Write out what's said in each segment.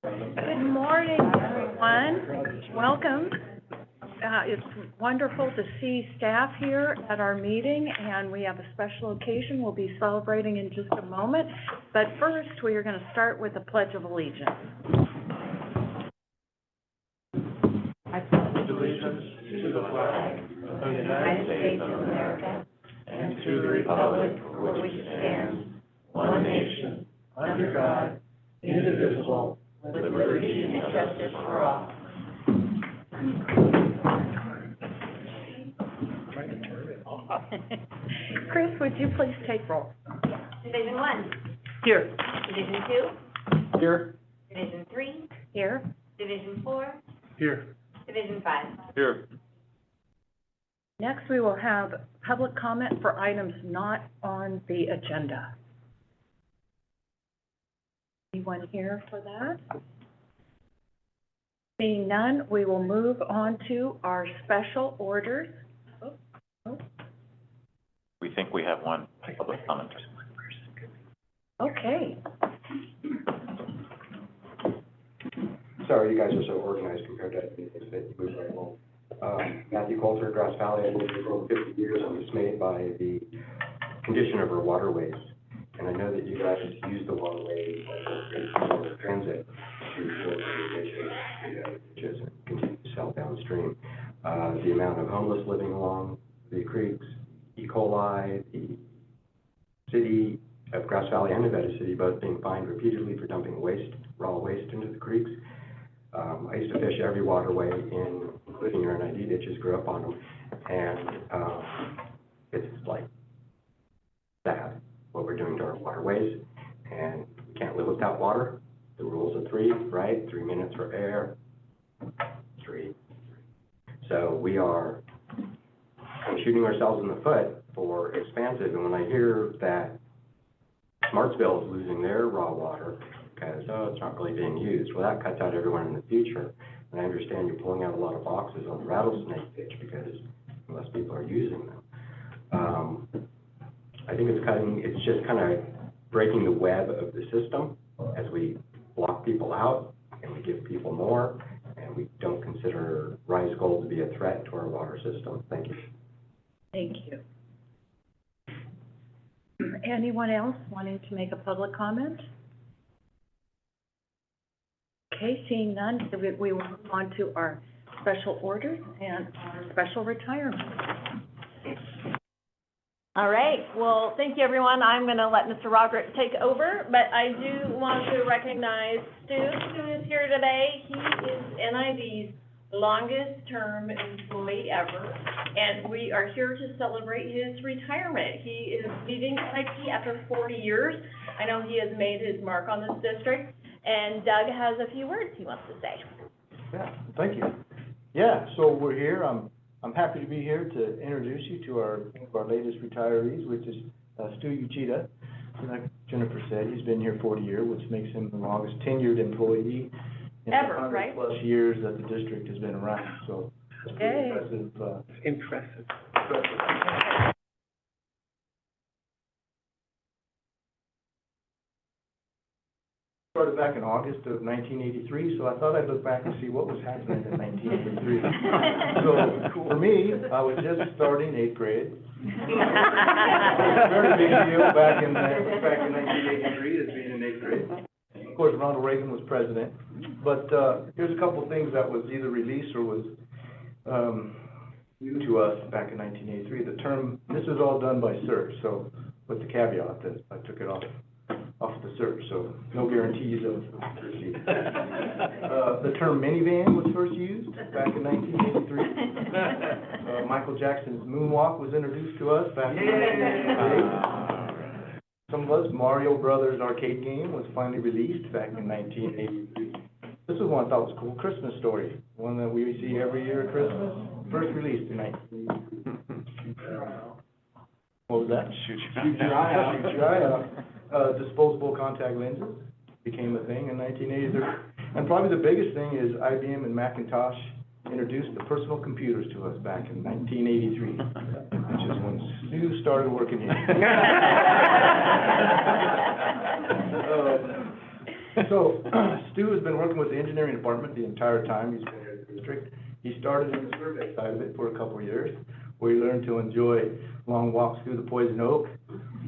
Good morning, everyone. Welcome. It's wonderful to see staff here at our meeting, and we have a special occasion we'll be celebrating in just a moment. But first, we are going to start with the Pledge of Allegiance. I pledge allegiance to the flag of the United States of America and to the republic for which it stands, one nation, under God, indivisible, with liberty and justice for all. Chris, would you please take roll? Division 1. Here. Division 2. Here. Division 3. Here. Division 4. Here. Division 5. Here. Next, we will have public comment for items not on the agenda. Anyone here for that? Seeing none, we will move on to our special orders. We think we have one public comment. Okay. Sorry, you guys are so organized compared to anything that you move right along. Matthew Coulter, Grass Valley. I've lived here for over 50 years. I'm dismayed by the condition of our waterways. And I know that you guys use the waterways for transit to irrigation, ditches, and continue to sell downstream. The amount of homeless living along the creeks, E. coli, the city of Grass Valley and Nevada City both being fined repeatedly for dumping waste, raw waste into the creeks. I used to fish every waterway including your NID ditches, grew up on them, and it's like sad what we're doing to our waterways, and we can't live without water. The rules of 3, right? 3 minutes for air, 3. So we are kind of shooting ourselves in the foot for expansive, and when I hear that Smartsville is losing their raw water because, it's not really being used, well, that cuts out everyone in the future. And I understand you're pulling out a lot of boxes on the rattlesnake ditch because less people are using them. I think it's just kind of breaking the web of the system as we block people out and we give people more, and we don't consider rice gold to be a threat to our water system. Thank you. Thank you. Anyone else wanting to make a public comment? Okay, seeing none, we will move on to our special orders and our special retirement. All right, well, thank you, everyone. I'm going to let Mr. Roderick take over, but I do want to recognize Stus, who is here today. He is NID's longest-term employee ever, and we are here to celebrate his retirement. He is leaving CIP after 40 years. I know he has made his mark on this district, and Doug has a few words he wants to say. Yeah, thank you. Yeah, so we're here. I'm happy to be here to introduce you to one of our latest retirees, which is Stu Uchida. Like Jennifer said, he's been here 40 years, which makes him the longest tenured employee in Ever, the 100 right? plus years that the district has been around. So it's pretty impressive. Started back in August of 1983, so I thought I'd look back and see what was happening in 1983. So for me, I was just starting 8th grade. Very big deal back in 1983 as being in 8th grade. Of course, Ronald Reagan was president, but here's a couple of things that was either released or was new to us back in 1983. The term, this was all done by search, so with the caveat that I took it off the search, so no guarantees of receipt. The term minivan was first used back in 1983. Michael Jackson's Moonwalk was introduced to us back in 1988. Some of us, Mario Brothers arcade game was finally released back in 1983. This is one I thought was cool, Christmas Story, one that we see every year at Christmas, first released in 1983. What was that? Shoot your eye out. Shoot your eye out. Disposable contact lenses became a thing in 1983. And probably the biggest thing is IBM and Macintosh introduced the personal computers to us back in 1983, which is when Stu started working here. So, Stu has been working with the engineering department the entire time he's been here in the district. He started in the survey side of it for a couple of years, where he learned to enjoy long walks through the poison oak,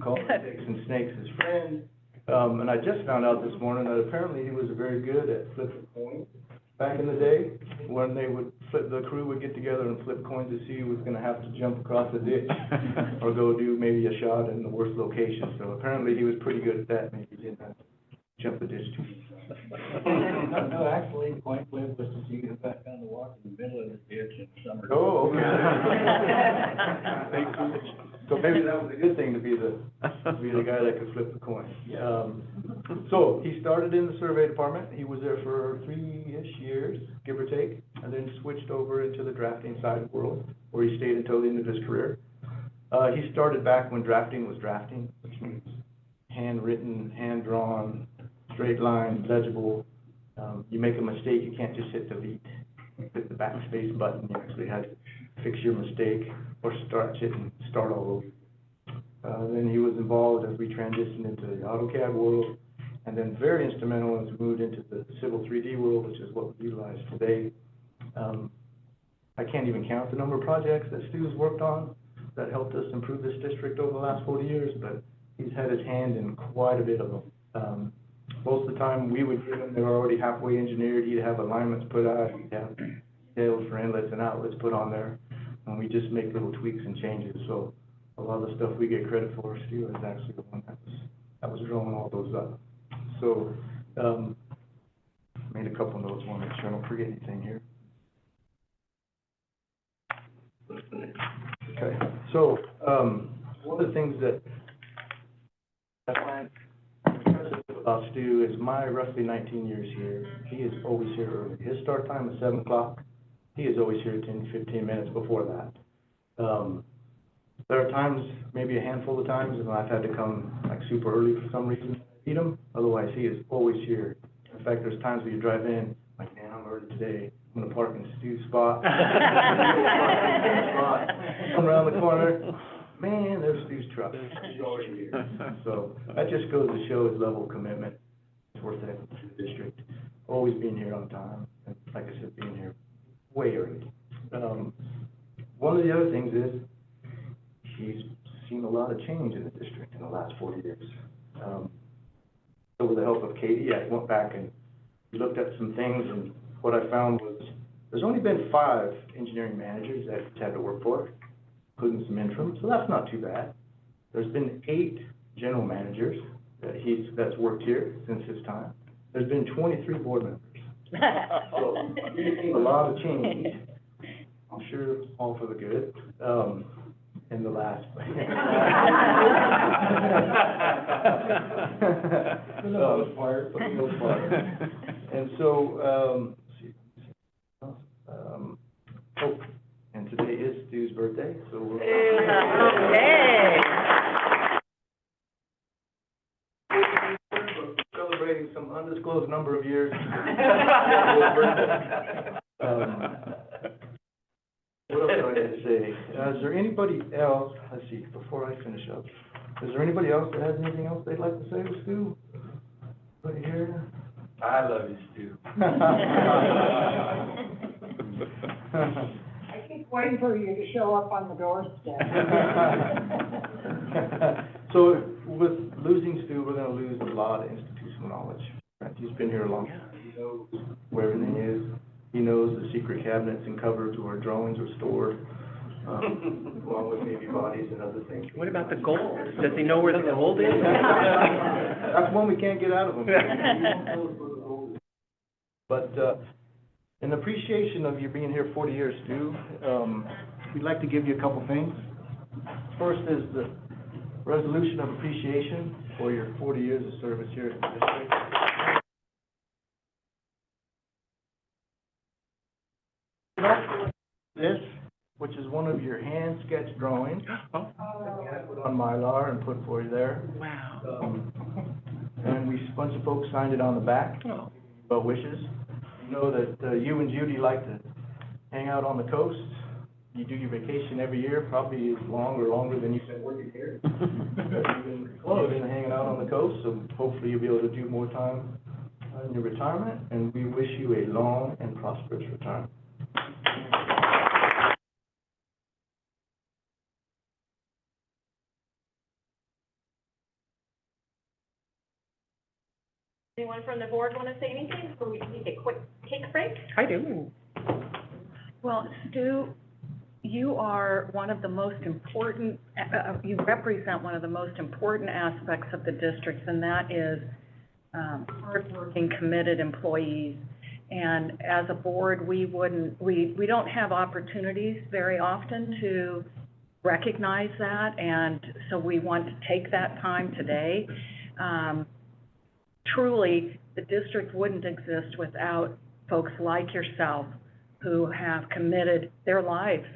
calling sticks and snakes his friend. And I just found out this morning that apparently he was very good at flipping coins. Back in the day, when they would the crew would get together and flip coins to see who was gonna have to jump across the ditch or go do maybe a shot in the worst location. So apparently he was pretty good at that, maybe he didn't have to jump the ditch too. No, actually, the point was to see who got down the walk in the middle of the ditch in summer. Oh, okay. So maybe that was a good thing to be the guy that could flip the coin. So he started in the survey department. He was there for 3-ish years, give or take, and then switched over into the drafting side of the world, where he stayed until the end of his career. He started back when drafting was drafting, which means handwritten, hand-drawn, straight line, legible. You make a mistake, you can't just hit delete, hit the backspace button. You actually had to fix your mistake or start it and start all over. Then he was involved as we transitioned into the AutoCAD world, and then very instrumental as we moved into the Civil 3D world, which is what we utilize today. I can't even count the number of projects that Stu's worked on that helped us improve this district over the last 40 years, but he's had his hand in quite a bit of them. Most of the time, we would give him, they were already halfway engineered. He'd have alignments put out, he'd have details for inlets and outlets put on there, and we just make little tweaks and changes. So a lot of the stuff we get credit for, Stu is actually the one that was drawing all those up. So, made a couple notes, want to make sure I don't forget anything here. Okay, so, one of the things that I find impressive about Stu is my roughly 19 years here, he is always here early. His start time is 7 o'clock. He is always here 10, 15 minutes before that. There are times, maybe a handful of times, when I've had to come like super early for some reason to meet him. Otherwise, he is always here. In fact, there's times when you drive in, like, man, I'm early today. I'm gonna park in Stu's spot. Come around the corner. Man, there's Stu's truck. He's already here. So that just goes to show his level of commitment. It's worth it to the district. Always being here on time, and like I said, being here way early. One of the other things is he's seen a lot of change in the district in the last 40 years. So with the help of Katie, I went back and looked at some things, and what I found was there's only been 5 engineering managers that he's had to work for, including some interim, so that's not too bad. There's been 8 general managers that's worked here since his time. There's been 23 board members. So we've seen a lot of change. I'm sure all for the good, in the last. For the most part. And so, let's see. And today is Stu's birthday, so we're. Celebrating some undisclosed number of years. What else do I need to say? Is there anybody else, let's see, before I finish up, is there anybody else that has anything else they'd like to say to Stu? Anybody here? I love you, Stu. I keep waiting for you to show up on the doorstep. So with losing Stu, we're gonna lose a lot of institutional knowledge. Right? He's been here a long time. He knows where everything is. He knows the secret cabinets and cupboards where drawings are stored, along with maybe bodies and other things. What about the gold? Does he know where the gold is? That's one we can't get out of him. But, in appreciation of you being here 40 years, Stu, we'd like to give you a couple things. First is the resolution of appreciation for your 40 years of service here at the district. This, which is one of your hand sketch drawings, that we had put on Mylar and put for you there. Wow. And a bunch of folks signed it on the back, well wishes. You know that you and Judy like to hang out on the coast. You do your vacation every year, probably as long or longer than you've been working here. You've been hanging out on the coast, so hopefully you'll be able to do more time in your retirement, and we wish you a long and prosperous retirement. Anyone from the board want to say anything before we take a quick cake break? I do. Well, Stu, you are one of the most important, you represent one of the most important aspects of the district, and that is hardworking, committed employees. And as a board, we don't have opportunities very often to recognize that, and so we want to take that time today. Truly, the district wouldn't exist without folks like yourself who have committed their lives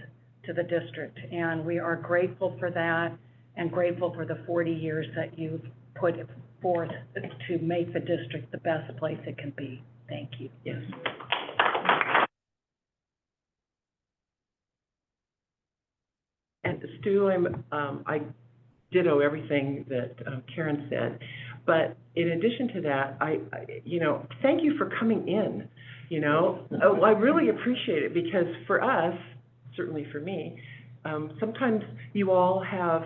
to the district, and we are grateful for that and grateful for the 40 years that you've put forth to make the district the best place it can be. Thank you. Yes. And Stu, I ditto everything that Karen said, but in addition to that, I thank you for coming in. I really appreciate it, because for us, certainly for me, sometimes you all have,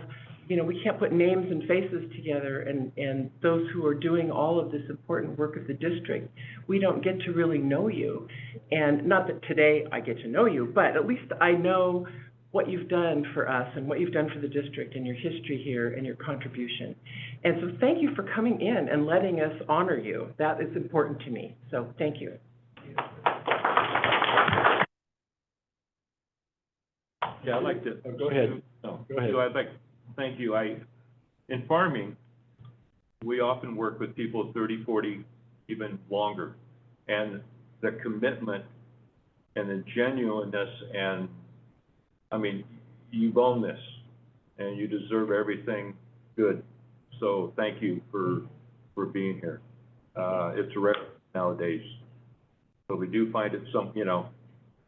we can't put names and faces together, and those who are doing all of this important work of the district, we don't get to really know you. And not that today I get to know you, but at least I know what you've done for us and what you've done for the district and your history here and your contribution. And so thank you for coming in and letting us honor you. That is important to me. So thank you. Yeah, I'd like to. Go ahead. No, Go ahead. So I'd like, thank you. In farming, we often work with people 30, 40, even longer. And the commitment and the genuineness and, you've owned this and you deserve everything good. So thank you for being here. It's rare nowadays. So we do find it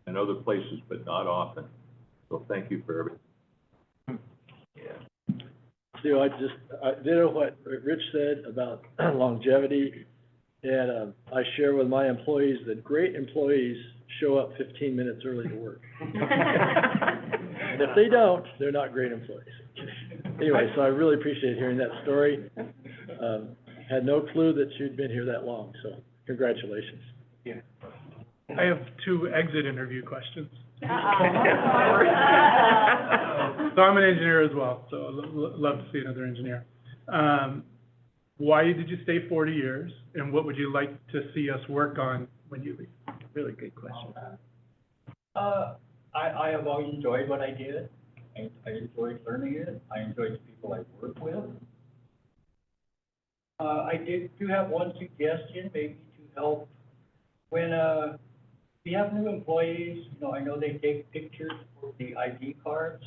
in other places, but not often. So thank you for everything. Stu, I ditto what Rich said about longevity, and I share with my employees that great employees show up 15 minutes early to work. And if they don't, they're not great employees. Anyway, so I really appreciate hearing that story. Had no clue that you'd been here that long, so congratulations. Yeah. I have 2 exit interview questions. So I'm an engineer as well, so I'd love to see another engineer. Why did you stay 40 years, and what would you like to see us work on when you leave? Really good question. I have always enjoyed what I did. I enjoyed learning it. I enjoyed the people I work with. I do have one suggestion, maybe to help when we have new employees. I know they take pictures for the ID cards,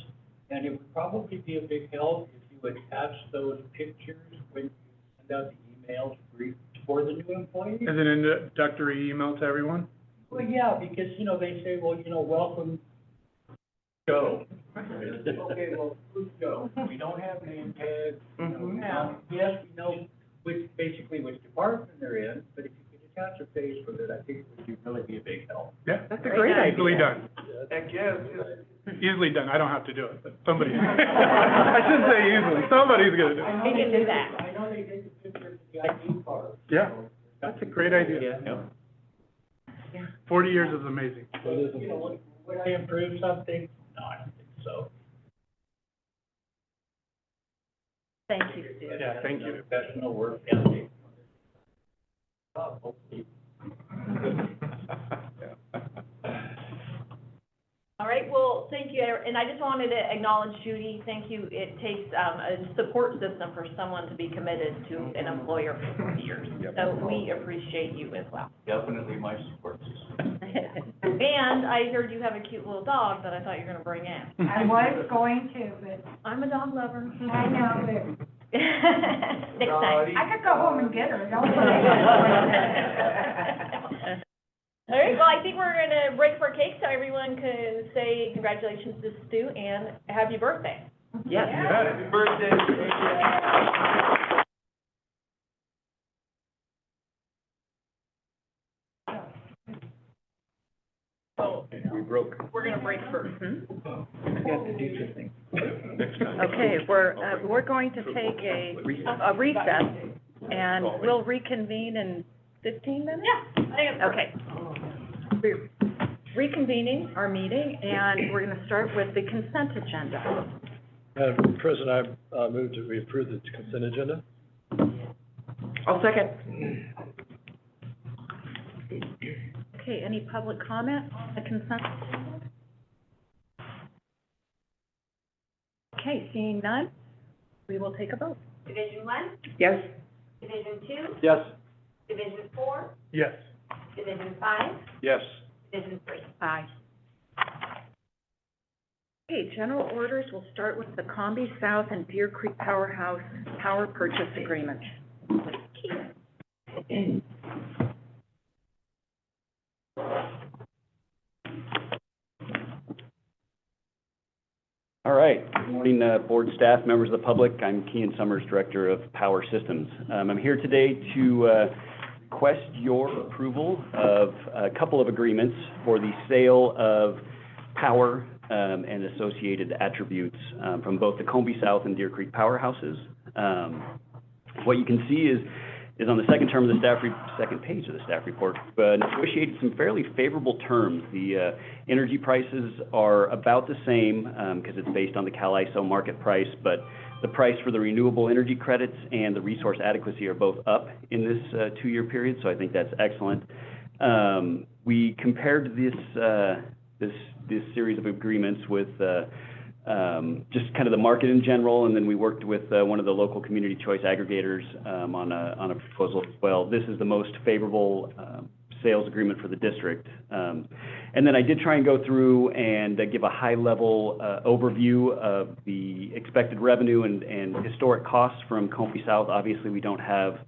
and it would probably be a big help if you attach those pictures when you send out the emails for the new employees. As an introductory email to everyone? Well, yeah, because, they say, well, welcome, Joe. Okay, well, who's Joe? We don't have name tags. Now, yes, we know which department they're in, but if you could attach a face with it, I think it would really be a big help. Yeah. That's a great idea. Easily done. Heck, yes. Easily done. I don't have to do it, but somebody, I shouldn't say easily. Somebody's gonna do it. We can do that. I know they take the picture of the ID card. Yeah, that's a great idea. Yeah. 40 years is amazing. Would I improve something? No, I don't think so. Thank you, Stu. Yeah, thank you. Professional work ethic. Hopefully. All right, well, thank you, and I just wanted to acknowledge Judy. Thank you. It takes a support system for someone to be committed to an employer for 40 years. So we appreciate you as well. Definitely my support system. And I heard you have a cute little dog that I thought you were gonna bring in. I was going to, but I'm a dog lover. I know that. Next time. I could go home and get her, don't All right, well, I think we're gonna break for cake so everyone can say congratulations to Stu and happy birthday. Yes. Happy birthday. We broke. We're gonna break first. Mhm. We have to do two things. Okay, we're going to take a recess, and we'll reconvene in 15 minutes? Yeah, I think it's perfect. Okay. We're reconvening our meeting, and we're gonna start with the consent agenda. Madam President, I move that we approve the consent agenda. I'll second. Okay, any public comment on the consent agenda? Okay, seeing none, we will take a vote. Division 1, Yes? Division 2, Yes. Division 4, Yes. Division 5, Yes. Division 3. Aye. Okay, general orders, we'll start with the Combie South and Deer Creek Powerhouse power purchase agreement. All right. Good morning, board staff, members of the public. I'm Kean Summers, Director of Power Systems. I'm here today to request your approval of a couple of agreements for the sale of power and associated attributes from both the Combie South and Deer Creek Powerhouses. What you can see is on the second term of the second page of the staff report, negotiated some fairly favorable terms. The energy prices are about the same because it's based on the CalISO market price, but the price for the renewable energy credits and the resource adequacy are both up in this 2-year period, so I think that's excellent. We compared this series of agreements with just kind of the market in general, and then we worked with one of the local community choice aggregators on a proposal as well. This is the most favorable sales agreement for the district. And then I did try and go through and give a high-level overview of the expected revenue and historic costs from Combie South. Obviously, we don't have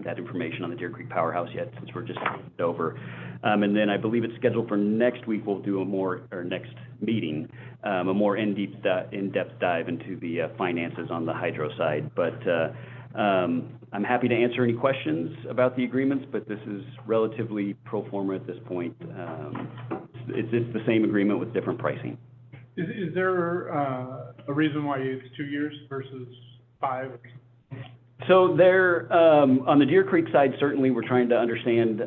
that information on the Deer Creek Powerhouse yet, since we're just over. And then I believe it's scheduled for next week. We'll do next meeting, a more in-depth dive into the finances on the hydro side. But I'm happy to answer any questions about the agreements, but this is relatively pro forma at this point. It's the same agreement with different pricing. Is there a reason why it's 2 years versus 5? So there, on the Deer Creek side, certainly we're trying to understand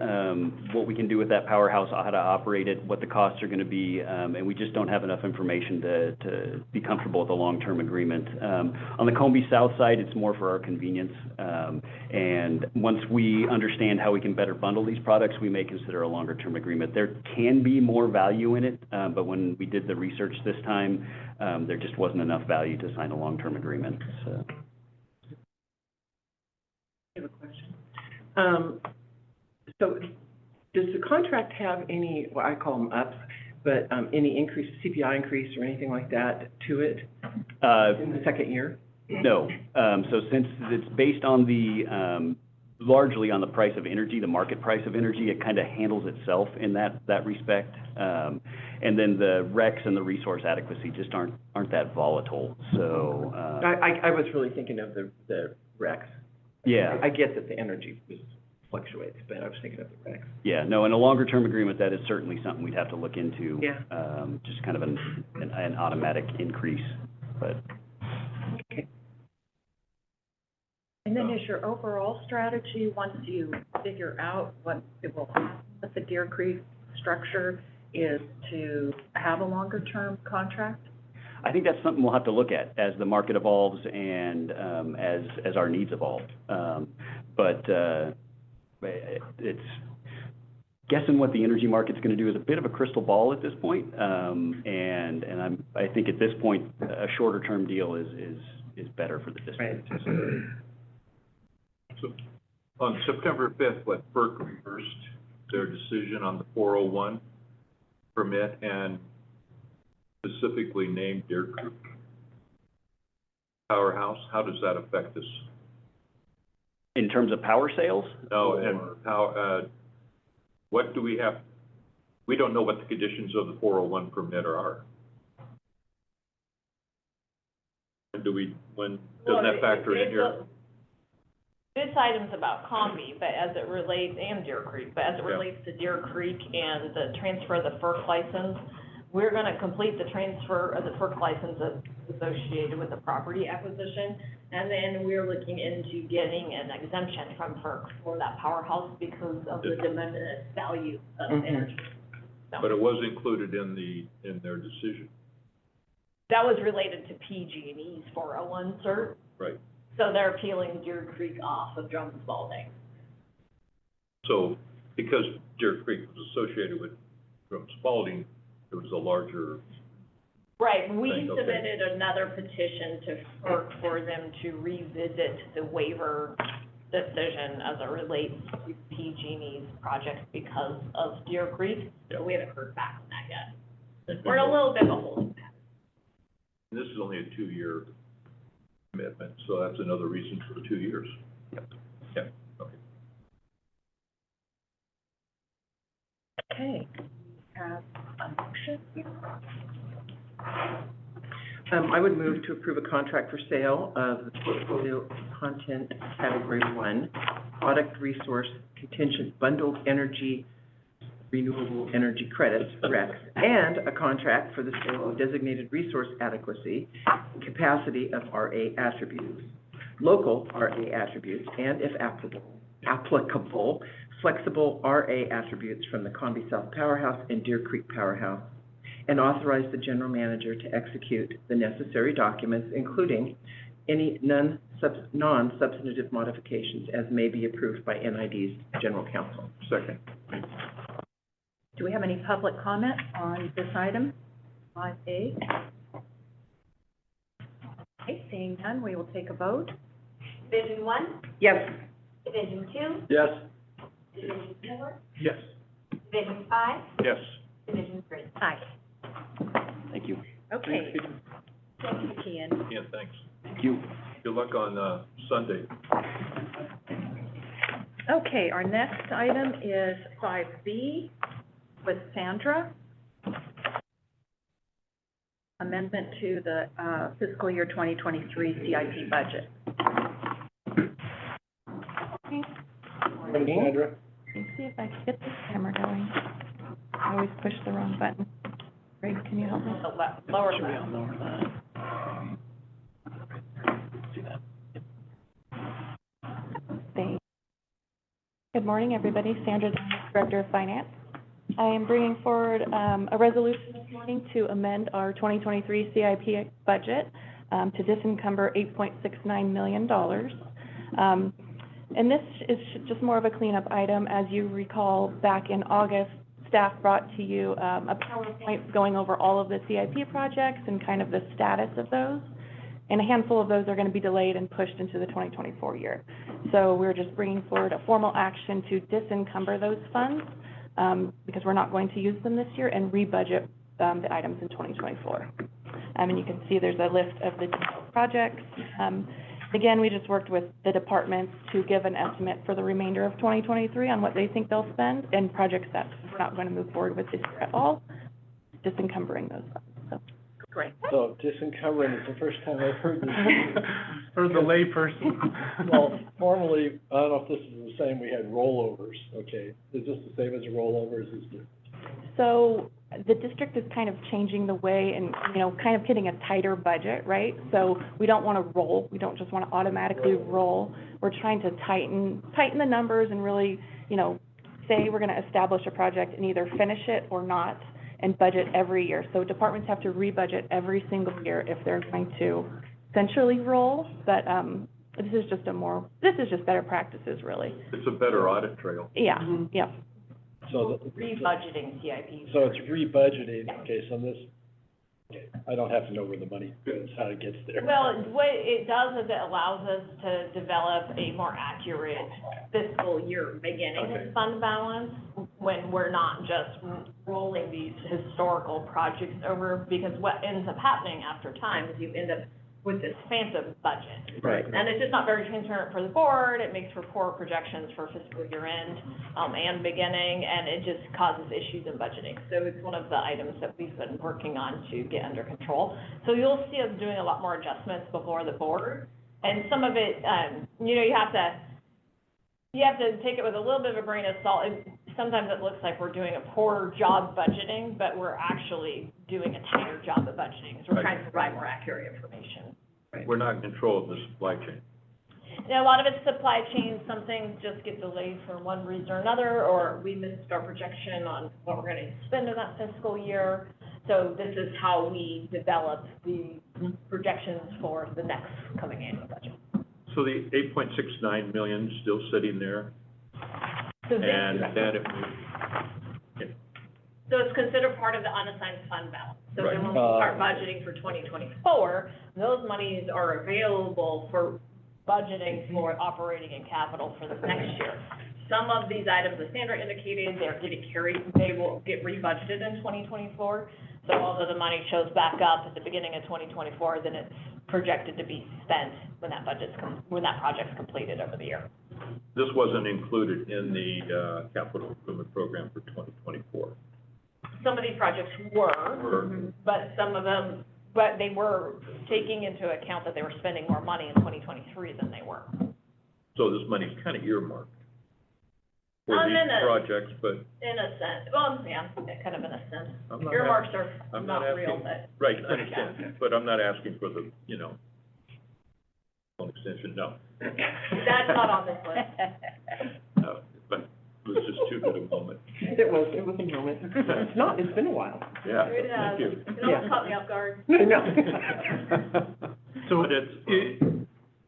what we can do with that powerhouse, how to operate it, what the costs are going to be, and we just don't have enough information to be comfortable with a long-term agreement. On the Combie South side, it's more for our convenience, and once we understand how we can better bundle these products, we may consider a longer-term agreement. There can be more value in it, but when we did the research this time, there just wasn't enough value to sign a long-term agreement. So. I have a question. So does the contract have any, well, I call them ups, but any increase, CPI increase or anything like that to it in the second year? No. So since it's based on the, largely on the price of energy, the market price of energy, it kind of handles itself in that respect. And then the RECs and the resource adequacy just aren't that volatile. So I was really thinking of the RECs. Yeah. I get that the energy fluctuates, but I was thinking of the RECs. Yeah, no, in a longer-term agreement, that is certainly something we'd have to look into. Yeah. Just kind of an automatic increase, but. Okay. And then is your overall strategy, once you figure out what it will happen with the Deer Creek structure, is to have a longer-term contract? I think that's something we'll have to look at as the market evolves and as our needs evolve. But it's guessing what the energy market's going to do is a bit of a crystal ball at this point. And I think at this point, a shorter-term deal is better for the district. Right. So on September 5th, FERC reversed their decision on the 401 permit and specifically named Deer Creek Powerhouse. How does that affect us? In terms of power sales? No, and how, what do we have? We don't know what the conditions of the 401 permit are. When does that factor in here? This item's about Combie, but as it relates, and Deer Creek, but as it Yeah. relates to Deer Creek and the transfer of the FERC license, we're gonna complete the transfer of the FERC license associated with the property acquisition, and then we're looking into getting an exemption from FERC for that Powerhouse because of the de minimis value of energy. So, But it was included in their decision, that was related to PG&E's 401 cert, right? so they're peeling Deer Creek off of Drum Spalding. So, because Deer Creek was associated with Spalding, it was a larger, Right, we Right, okay. submitted another petition to FERC for them to revisit the waiver decision as it relates to PG&E's project because of Deer Creek. Yeah. But we haven't heard back on that yet. We're in a little bit of a holding pattern. this is only a 2-year commitment, so that's another reason for the 2 years. Yep. Yeah, okay. Okay, have a motion here. I would move to approve a contract for sale of the portfolio content category 1, product resource contingent bundled energy, renewable energy credits, RECs, and a contract for the sale of designated resource adequacy, capacity of RA attributes, local RA attributes, and if applicable, flexible RA attributes from the Combie South Powerhouse and Deer Creek Powerhouse, and authorize the general manager to execute the necessary documents, including any non-substantive modifications as may be approved by NID's general counsel. Second. Do we have any public comment on this item, 5A? Okay, seeing none, we will take a vote. Division 1, Yes. Division 2, Yes. Division 4, Yes. Division 5, Yes. Division 3. Aye. Thank you. Okay. Thank you, Kian. Yeah, thanks. Thank you. Good luck on, Sunday. Okay, our next item is 5B with Sandra. Amendment to the fiscal year 2023 CIP budget. Morning, Sandra. Let me see if I can get this camera going. I always push the wrong button. Greg, can you help me? Lower that. Thanks. Good morning, everybody. Sandra, Director of Finance. I am bringing forward a resolution this morning to amend our 2023 CIP budget to disencumber $8.69 million. And this is just more of a cleanup item. As you recall, back in August, staff brought to you a PowerPoint going over all of the CIP projects and kind of the status of those. And a handful of those are going to be delayed and pushed into the 2024 year. So we're just bringing forward a formal action to disencumber those funds because we're not going to use them this year and rebudget the items in 2024. And you can see there's a list of the projects. Again, we just worked with the departments to give an estimate for the remainder of 2023 on what they think they'll spend, and projects that we're not going to move forward with this year at all, disencumbering those funds. So, Great. So disencumbering is the first time I've heard this. For the lay person. Well, formally, I don't know if this is the same, we had rollovers, okay. Is this the same as a rollover, is this different? so the district is kind of changing the way and, kind of getting a tighter budget, right? So we don't want to roll. We don't just want to automatically roll. We're trying to tighten the numbers and really, say we're going to establish a project and either finish it or not and budget every year. So departments have to rebudget every single year if they're going to essentially roll. But this is just better practices, really. It's a better audit trail. Yeah, yeah. So, Rebudgeting CIP. so it's rebudgeting, okay, so this, okay, I don't have to know where the money goes, how it gets there. Well, what it does is it allows us to develop a more accurate fiscal year beginning Okay. fund balance when we're not just rolling these historical projects over, because what ends up happening after time is you end up with this phantom budget. Right. And it's just not very transparent for the board. It makes for poor projections for fiscal year end, and beginning, and it just causes issues in budgeting. So it's one of the items that we've been working on to get under control. So you'll see us doing a lot more adjustments before the board. And some of it, you have to you have to take it with a little bit of a grain of salt. Sometimes it looks like we're doing a poor job budgeting, but we're actually doing a tighter job of budgeting, so we're trying to provide more accurate information. We're not in control of the supply chain. Now, a lot of it's supply chain, some things just get delayed for one reason or another, or we missed our projection on what we're gonna spend in that fiscal year. So this is how we develop the projections for the next coming annual budget. So the 8.69 million still sitting there, So this, and then it moved. so it's considered part of the unassigned fund balance. So then when we Right. start budgeting for 2024, those monies are available for budgeting for operating and capital for the next year. Some of these items, as Sandra indicated, they're getting carried, they will get rebudgeted in 2024. So although the money shows back up at the beginning of 2024, then it's projected to be spent when that when that project's completed over the year. This wasn't included in the capital improvement program for 2024. Some of these projects were, but some of them, but they were taking into account that they were spending more money in 2023 than they were. So this money's kind of earmarked for In these a- projects, but In a sense, well, yeah, kind of in a sense. I'm not Earmarks are I'm not not real, asking, but. right, I understand, but I'm not asking for the, loan extension, no. That's not on this list. No, but it was just too good a moment. It was a moment. It's been a while. Yeah, It has. thank you. It almost caught me off guard. No. So, But it's,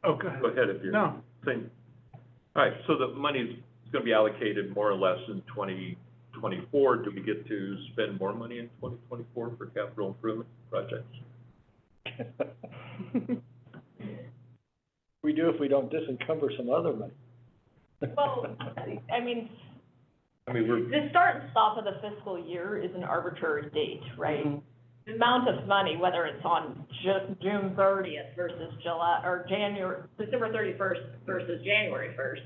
oh, go ahead. go ahead if you're No, saying. All right, so the money's gonna be allocated more or less in 2024. Do we get to spend more money in 2024 for capital improvement projects? We do if we don't disencumber some other money. Well, I mean, we're, the start and stop of the fiscal year is an arbitrary date, right? The amount of money, whether it's on June 30th versus December 31st versus January 1st,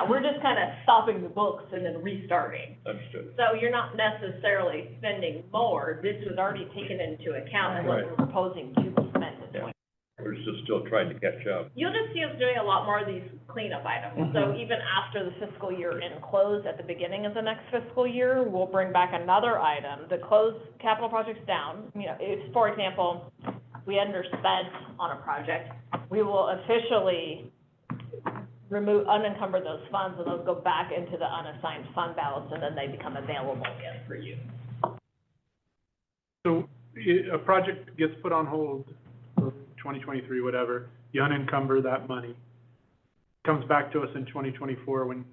we're just kind of stopping the books and then restarting. understood. So you're not necessarily spending more. This was already taken into account and what we're proposing to be spent in 20. We're just still trying to catch up. You'll just see us doing a lot more of these cleanup items. So even after the fiscal year end closed at the beginning of the next fiscal year, we'll bring back another item that close capital projects down. If, for example, we underspent on a project, we will officially unencumber those funds, and those go back into the unassigned fund balance, and then they become available again for you. so a project gets put on hold for 2023, whatever, you unencumber that money, comes back to us in 2024 when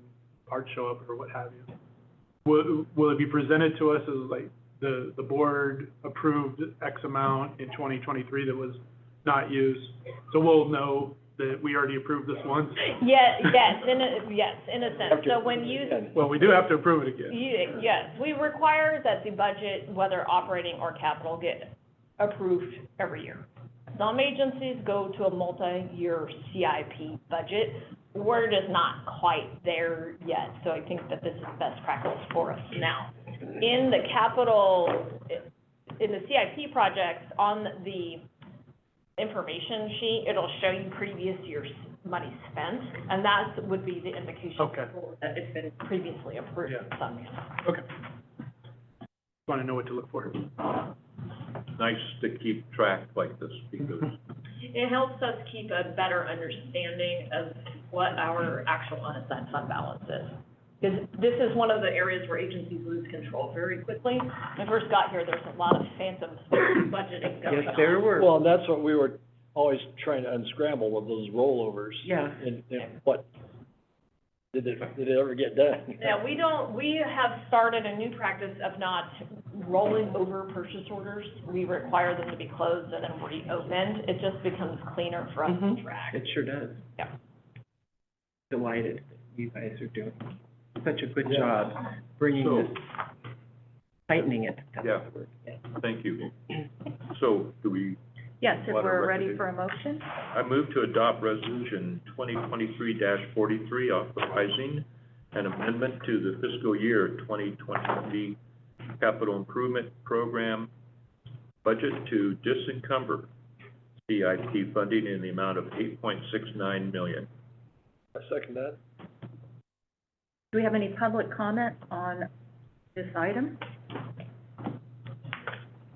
parts show up or what have you. Will it be presented to us as like the board approved X amount in 2023 that was not used? So we'll know that we already approved this once? Yes, in a sense. So when you, Well, we do have to approve it again. yes, we require that the budget, whether operating or capital, get approved every year. Some agencies go to a multi-year CIP budget. We're just not quite there yet, so I think that this is best practice for us now. In the CIP projects, on the information sheet, it'll show you previous year's money spent, and that would be the indication that it's been previously approved in some years. Okay. Want to know what to look for. Nice to keep track like this because It helps us keep a better understanding of what our actual unassigned fund balance is. Because this is one of the areas where agencies lose control very quickly. When I first got here, there's a lot of phantom budgeting going on. Yes, there were. Well, and that's what we were always trying to unscramble with those rollovers. Yeah. And what, did it ever get done? Yeah, we have started a new practice of not rolling over purchase orders. We require them to be closed and then reopened. It just becomes cleaner for us to track. It sure does. Yeah. Delighted that you guys are doing such a good job bringing this, tightening it. Yeah. Thank you. So do we? Yes, if Want a we're ready recommendation? for a motion? I move to adopt resolution 2023-43 authorizing an amendment to the fiscal year 2023 capital improvement program budget to disencumber CIP funding in the amount of $8.69 million. I second that. we have any public comment on this item?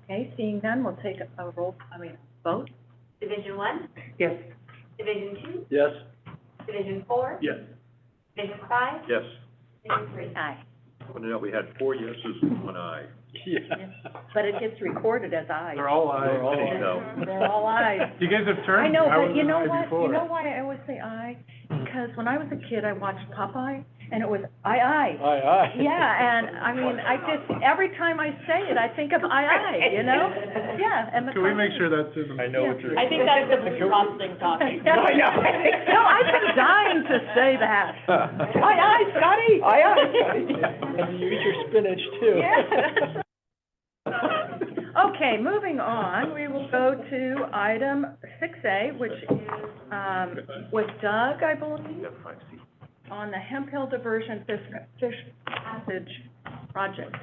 Okay, seeing none, we'll take a vote. Division 1, Yes. Division 2, Yes. Division 4, Yes. Division 5, Yes. Division 3. Aye. I want to know, we had 4 yeses and 1 aye. Yeah. But it gets recorded as ayes. They're all ayes. They're all There you ayes. go. They're all ayes. You guys have I turned. know, was but you an know aye what? before. You know why I always say aye? Because when I was a kid, I watched Popeye, and it was aye. Aye. Yeah, and I mean, every time I say it, I think of aye, you know? Yeah, and the. Can we make sure that's in the? I know what you're. I think that's the food processing talking. Yeah. No, I've been dying to say that. Aye, Scotty. And you eat your spinach too. Yeah. Okay, moving on, we will go to item 6A, which is, with Doug, I believe, on the Hemphill Diversion fish passage project.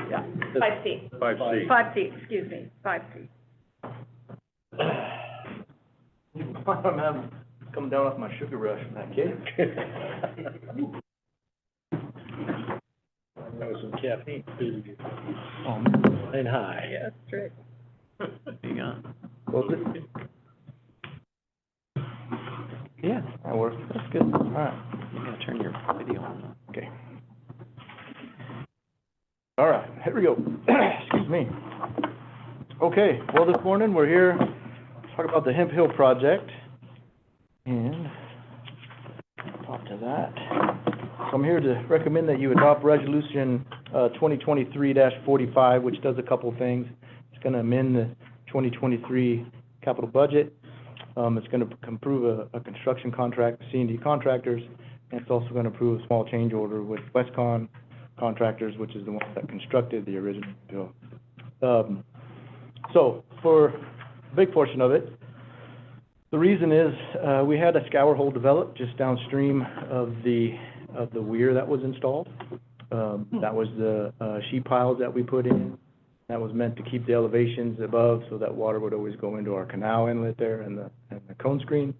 Yeah. 5C. 5C. 5C, excuse me, 5C. I'm having, come down off my sugar rush from that cake. That was some caffeine. And high. Yeah, that's true. Hang on. Close it? Yeah, that works. That's good. All right. You gotta turn your video on. Okay. All right, here we go. Excuse me. Okay, well, this morning, we're here to talk about the Hemphill project. And talk to that. So I'm here to recommend that you adopt Resolution 2023-45, which does a couple things. It's going to amend the 2023 capital budget. It's going to approve a construction contract with C&D contractors, and it's also going to approve a small change order with Westcon Contractors, which is the one that constructed the original bill. So for a big portion of it, the reason is we had a scour hole developed just downstream of the weir that was installed. That was the sheet piles that we put in. That was meant to keep the elevations above so that water would always go into our canal inlet there and the cone screen.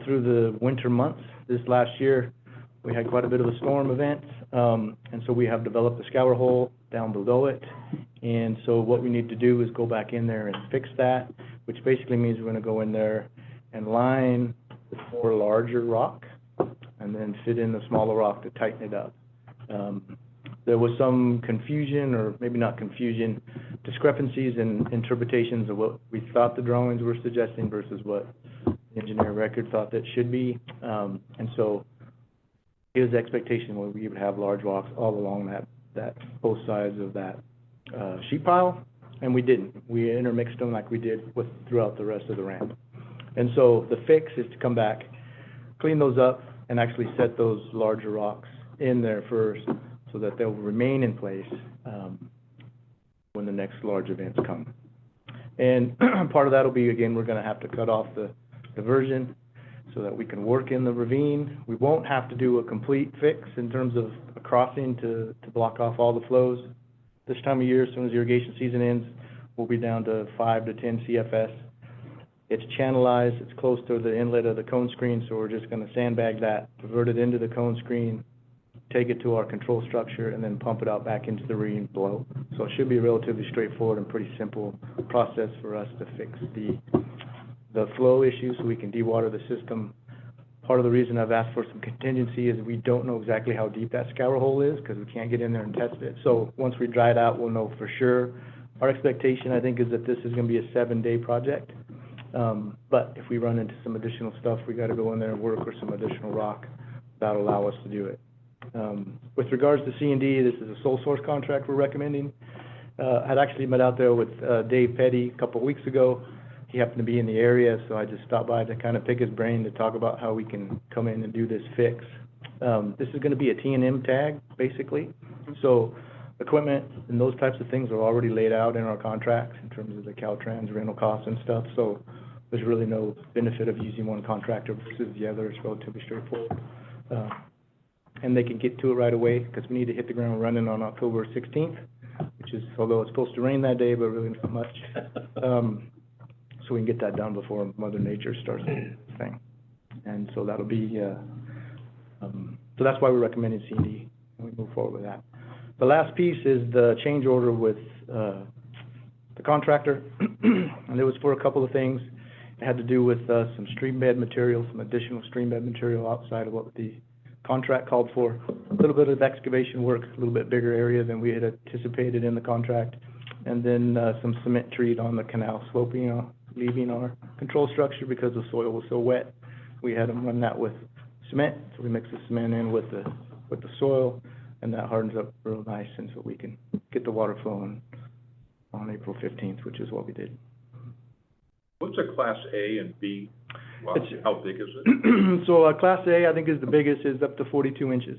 Through the winter months this last year, we had quite a bit of a storm event, and so we have developed a scour hole down below it. And so what we need to do is go back in there and fix that, which basically means we're going to go in there and line the 4 larger rock and then fit in the smaller rock to tighten it up. There was some confusion, or maybe not confusion, discrepancies in interpretations of what we thought the drawings were suggesting versus what the engineer record thought that should be. And so his expectation was we would have large rocks all along that both sides of that sheet pile, and we didn't. We intermixed them like we did throughout the rest of the ramp. And so the fix is to come back, clean those up, and actually set those larger rocks in there first so that they'll remain in place when the next large events come. And part of that will be, again, we're going to have to cut off the diversion so that we can work in the ravine. We won't have to do a complete fix in terms of a crossing to block off all the flows. This time of year, as soon as the irrigation season ends, we'll be down to 5 to 10 CFS. It's channelized, it's close to the inlet of the cone screen, so we're just going to sandbag that, divert it into the cone screen, take it to our control structure, and then pump it out back into the ravine below. So it should be a relatively straightforward and pretty simple process for us to fix the flow issue so we can dewater the system. Part of the reason I've asked for some contingency is we don't know exactly how deep that scour hole is because we can't get in there and test it. So once we dry it out, we'll know for sure. Our expectation, I think, is that this is going to be a 7-day project. But if we run into some additional stuff, we got to go in there and work with some additional rock. That'll allow us to do it. With regards to C&D, this is a sole source contract we're recommending. I'd actually met out there with Dave Petty a couple of weeks ago. He happened to be in the area, so I just stopped by to kind of pick his brain to talk about how we can come in and do this fix. This is going to be a T&M tag, basically. So equipment and those types of things are already laid out in our contracts in terms of the Caltrans rental costs and stuff. So there's really no benefit of using one contractor versus the other. It's relatively straightforward. And they can get to it right away because we need to hit the ground running on October 16th, which is, although it's supposed to rain that day, but really not much. So we can get that done before Mother Nature starts this thing. And so that'll be So that's why we're recommending C and D, and we move forward with that. The last piece is the change order with, the contractor, and it was for a couple of things. It had to do with, some stream bed material, some additional stream bed material outside of what the contract called for. A little bit of excavation work, a little bit bigger area than we had anticipated in the contract. And then, some cement treat on the canal sloping, leaving our control structure because the soil was so wet. We had them run that with cement, so we mix the cement in with the soil, and that hardens up real nice, and so we can get the water flowing on April 15th, which is what we did. What's a Class A and B? Wow, It's- how big is it? So, Class A, I think is the biggest, is up to 42 inches.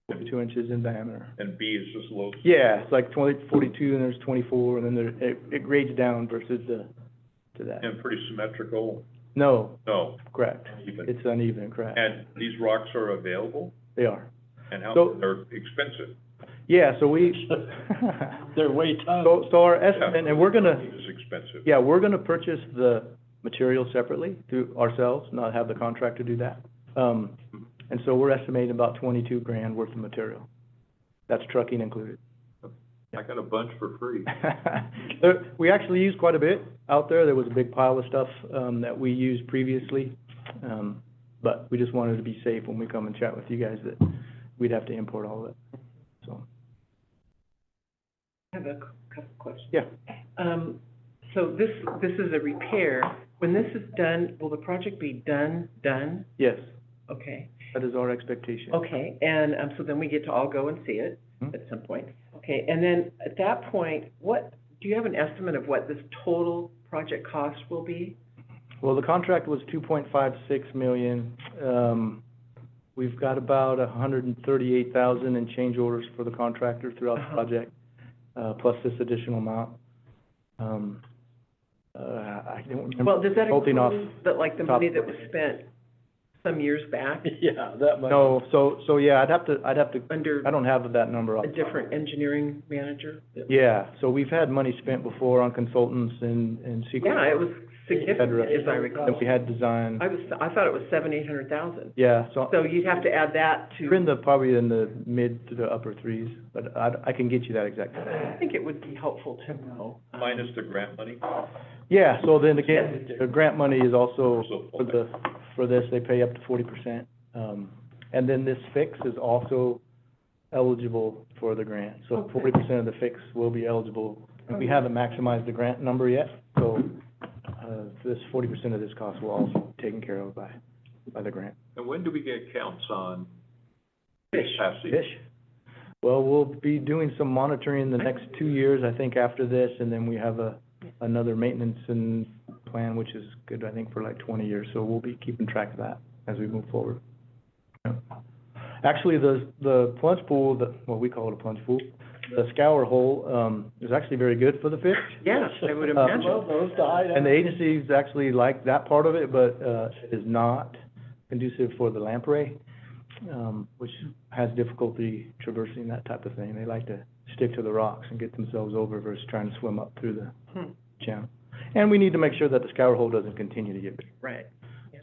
42 inches in diameter. And B is just low? Yeah, it's like 42, and there's 24, and then it grades down versus to that. And pretty symmetrical? No, No, correct. even. It's uneven, correct. And these rocks are available? They are. And how, So- they're expensive? Yeah, so we, They're way tough. so our estimate, and we're gonna, It's expensive. yeah, we're gonna purchase the material separately through ourselves, not have the contractor do that. And so we're estimating about 22 grand worth of material. That's trucking included. I got a bunch for free. We actually used quite a bit out there. There was a big pile of stuff, that we used previously. But we just wanted to be safe when we come and chat with you guys that we'd have to import all of it, so. I have a couple questions. Yeah. So this is a repair. When this is done, will the project be done? Yes, Okay. that is our expectation. Okay, and, so then we get to all go and see it Mhm. at some point. Okay, and then at that point, do you have an estimate of what this total project cost will be? Well, the contract was 2.56 million. We've got about 138,000 in change orders for the contractor throughout the project, plus this additional amount. I don't remember. Well, does that Bolting off include the money that was spent some years back Yeah, that much. No, so, yeah, I'd have to, under I don't have that number off. a different engineering manager? Yeah, so we've had money spent before on consultants and secret. Yeah, it was significant, as I recall. That we had design. I thought it was $700,000-800,000. Yeah, so So you'd have to add that we're in to, probably in the mid to the upper threes, but I can get you that exact. I think it would be helpful to know. Minus the grant money? Yeah, so then again, the grant money is also So, for this, they pay up to 40%. And then this fix is also eligible for the grant. So 40% of the fix will be eligible. And we haven't maximized the grant number yet, so, this 40% of this cost will also be taken care of by the grant. And when do we get counts on Fish. capacity? Fish? Well, we'll be doing some monitoring the next 2 years, I think, after this, and then we have another maintenance and plan, which is good, I think, for like 20 years, so we'll be keeping track of that as we move forward. Yeah. Actually, the plunge pool, well, we call it a plunge pool, the scour hole, is actually very good for the fish. Yeah, I would imagine. Well, those died. And the agencies actually like that part of it, but, it is not conducive for the lamprey, which has difficulty traversing that type of thing. They like to stick to the rocks and get themselves over versus trying to swim up through the channel. And we need to make sure that the scour hole doesn't continue to get big. Right.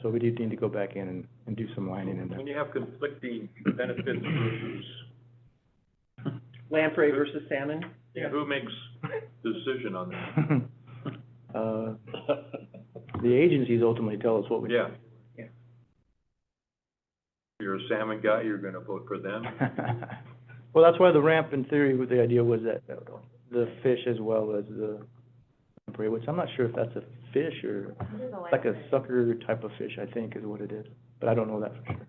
So we do need to go back in and do some lining in there. When you have conflicting benefits versus, Lamprey versus salmon? who makes the decision on that? The agencies ultimately tell us what we do. Yeah. Yeah. You're a salmon guy, you're gonna vote for them? Well, that's why the ramp, in theory, the idea was that the fish as well as the lamprey, which I'm not sure if that's a fish or like a sucker type of fish, I think is what it is. But I don't know that for sure.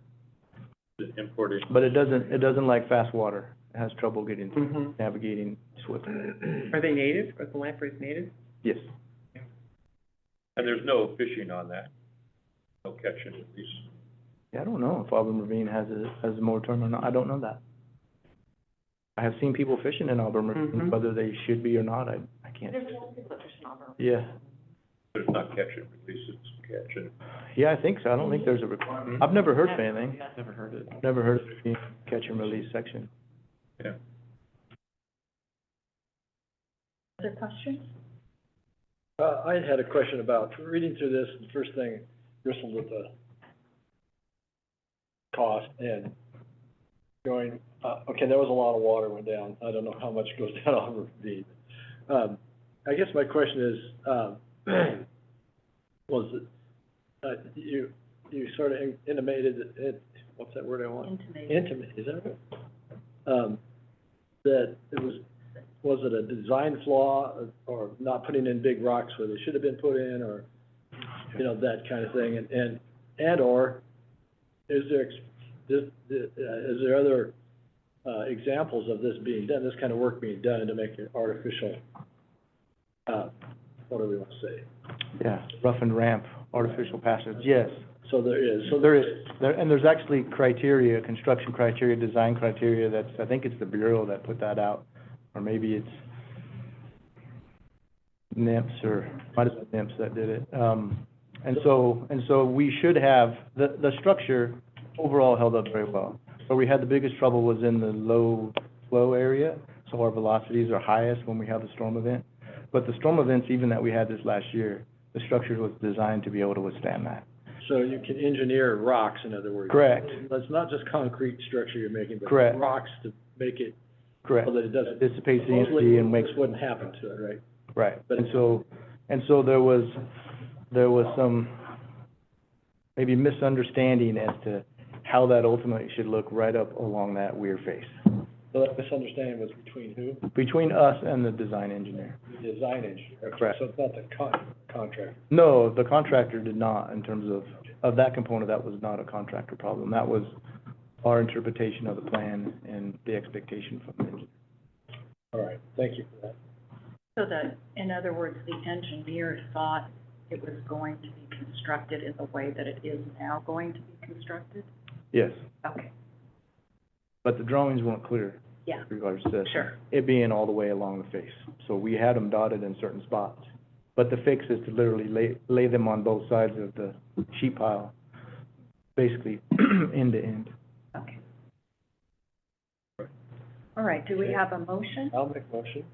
Imported. But it doesn't like fast water. It has trouble getting through, Mhm. navigating swiftly. Are they native? Are the lampreys native? Yes. And there's no fishing on that? No catching, at least? Yeah, I don't know if Auburn Ravine has a moratorium or not. I don't know that. I have seen people fishing in Auburn Ravine, Mhm. whether they should be or not, I can't. There's a lot of people that fish in Auburn. Yeah. There's not catch and release, it's catch and. Yeah, I think so. I don't think there's a requirement. I've never heard of anything. Never heard it. Never heard of the catch and release section. Yeah. Other questions? I had a question about, reading through this, the first thing bristled with the cost and going, okay, there was a lot of water went down. I don't know how much goes down over the, I guess my question is, was it, you sort of intimated it, what's that word I want? Intimate, is that right? That it was it a design flaw or not putting in big rocks where they should have been put in, or, you know, that kind of thing, and or is there other examples of this being done, this kind of work being done to make it artificial, what do we want to say? Yeah, rough and ramp, artificial passage, yes. So there is. And there's actually criteria, construction criteria, design criteria, that's, I think it's the Bureau that put that out, or maybe it's NIMS, or might have been NIMS that did it. And so we should have, the structure overall held up very well. Where we had the biggest trouble was in the low flow area, so our velocities are highest when we have a storm event. But the storm events, even that we had this last year, the structure was designed to be able to withstand that. So you can engineer rocks, in other words. Correct. It's not just concrete structure you're making, but Correct. rocks to make it Correct. so that it doesn't. Dissipates the Supposedly, energy and makes. this wouldn't happen to it, right? Right. But And so there was some maybe misunderstanding as to how that ultimately should look right up along that weir face. So that misunderstanding was between who? Between us and the design engineer. The design engineer. Okay, Correct. so it's not the contractor. No, the contractor did not, in terms of that component, that was not a contractor problem. That was our interpretation of the plan and the expectation from the engineer. All right, thank you for that. So that, in other words, the engineer thought it was going to be constructed in the way that it is now going to be constructed? Yes, Okay, but the drawings weren't clear. yeah, With regards to sure. it being all the way along the face. So we had them dotted in certain spots. But the fix is to literally lay them on both sides of the sheet pile, basically end to end. Okay. All right, do we have a motion? I'll make a motion.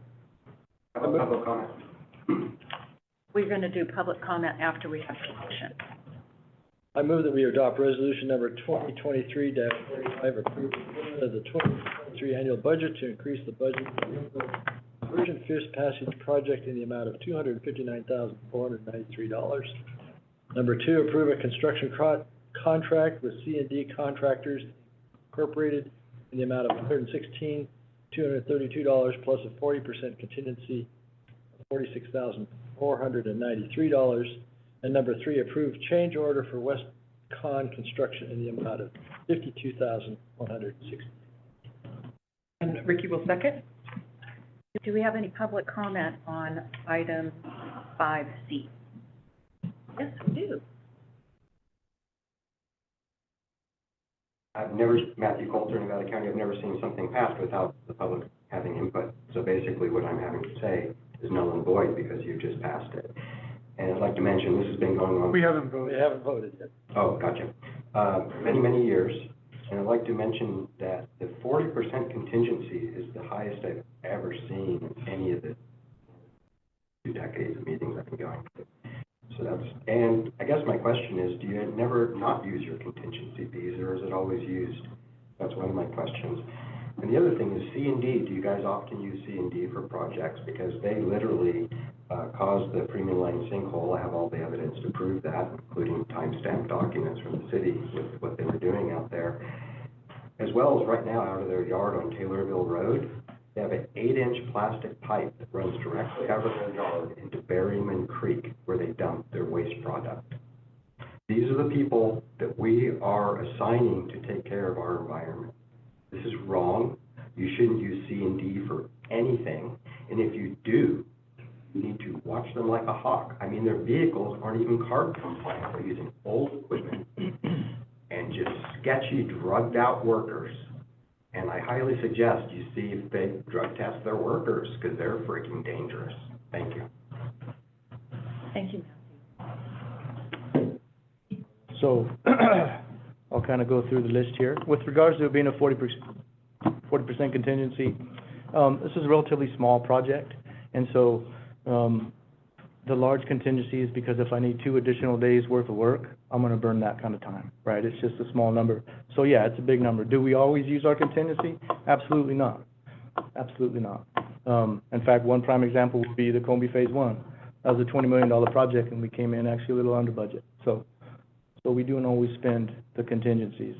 Public comment. We're gonna do public comment after we have the motion. I move that we adopt resolution number 2023-35, approval of the 2023 annual budget to increase the budget for Diversion Fierce Passage project in the amount of $259,493. Number two, approve a construction contract with C&D Contractors Incorporated in the amount of $116,232 plus a 40% contingency of $46,493. And number three, approve change order for West Con Construction in the amount of $52,160. And Ricky will second. Do we have any public comment on item 5C? Yes, we do. Matthew Coulter, Nevada County, I've never seen something passed without the public having input. So basically what I'm having to say is null and void because you just passed it. And I'd like to mention, this has been going on. We haven't voted. We haven't voted yet. Oh, gotcha. Many, many years. And I'd like to mention that the 40% contingency is the highest I've ever seen in any of the 2 decades of meetings I've been going to. So that's, and I guess my question is, do you never not use your contingency fees, or is it always used? That's one of my questions. And the other thing is C&D. Do you guys often use C&D for projects? Because they literally caused the premium line sinkhole. I have all the evidence to prove that, including timestamp documents from the city with what they were doing out there. As well as right now, out of their yard on Taylorville Road, they have an 8-inch plastic pipe that runs directly out of their yard into Berryman Creek, where they dump their waste product. These are the people that we are assigning to take care of our environment. This is wrong. You shouldn't use C&D for anything. And if you do, you need to watch them like a hawk. I mean, their vehicles aren't even carb compliant. They're using old equipment and just sketchy, drugged-out workers. And I highly suggest you see if they drug test their workers, because they're freaking dangerous. Thank you. Thank you, So I'll kind of go through the list here. With regards to it being a 40% contingency, this is a relatively small project. And so the large contingency is because if I need 2 additional days worth of work, I'm gonna burn that kind of time, right? It's just a small number. So yeah, it's a big number. Do we always use our contingency? Absolutely not. Absolutely not. In fact, one prime example would be the Combie Phase 1. That was a $20 million project, and we came in actually a little under budget. So we do not always spend the contingencies.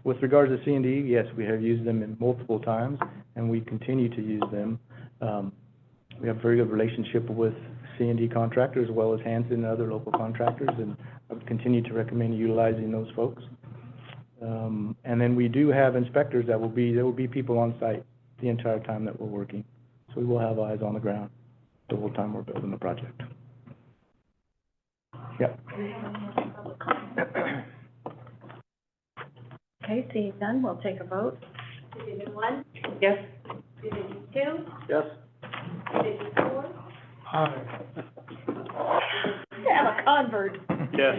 With regards to C&D, yes, we have used them in multiple times, and we continue to use them. We have a very good relationship with C&D contractors as well as Hanson and other local contractors, and I would continue to recommend utilizing those folks. And then we do have inspectors there will be people on site the entire time that we're working. So we will have eyes on the ground the whole time we're building the project. Yep. Okay, seeing none, we'll take a vote. Division 1, Yes? Division 2, Yes? Division 4, Have a convert. Yes.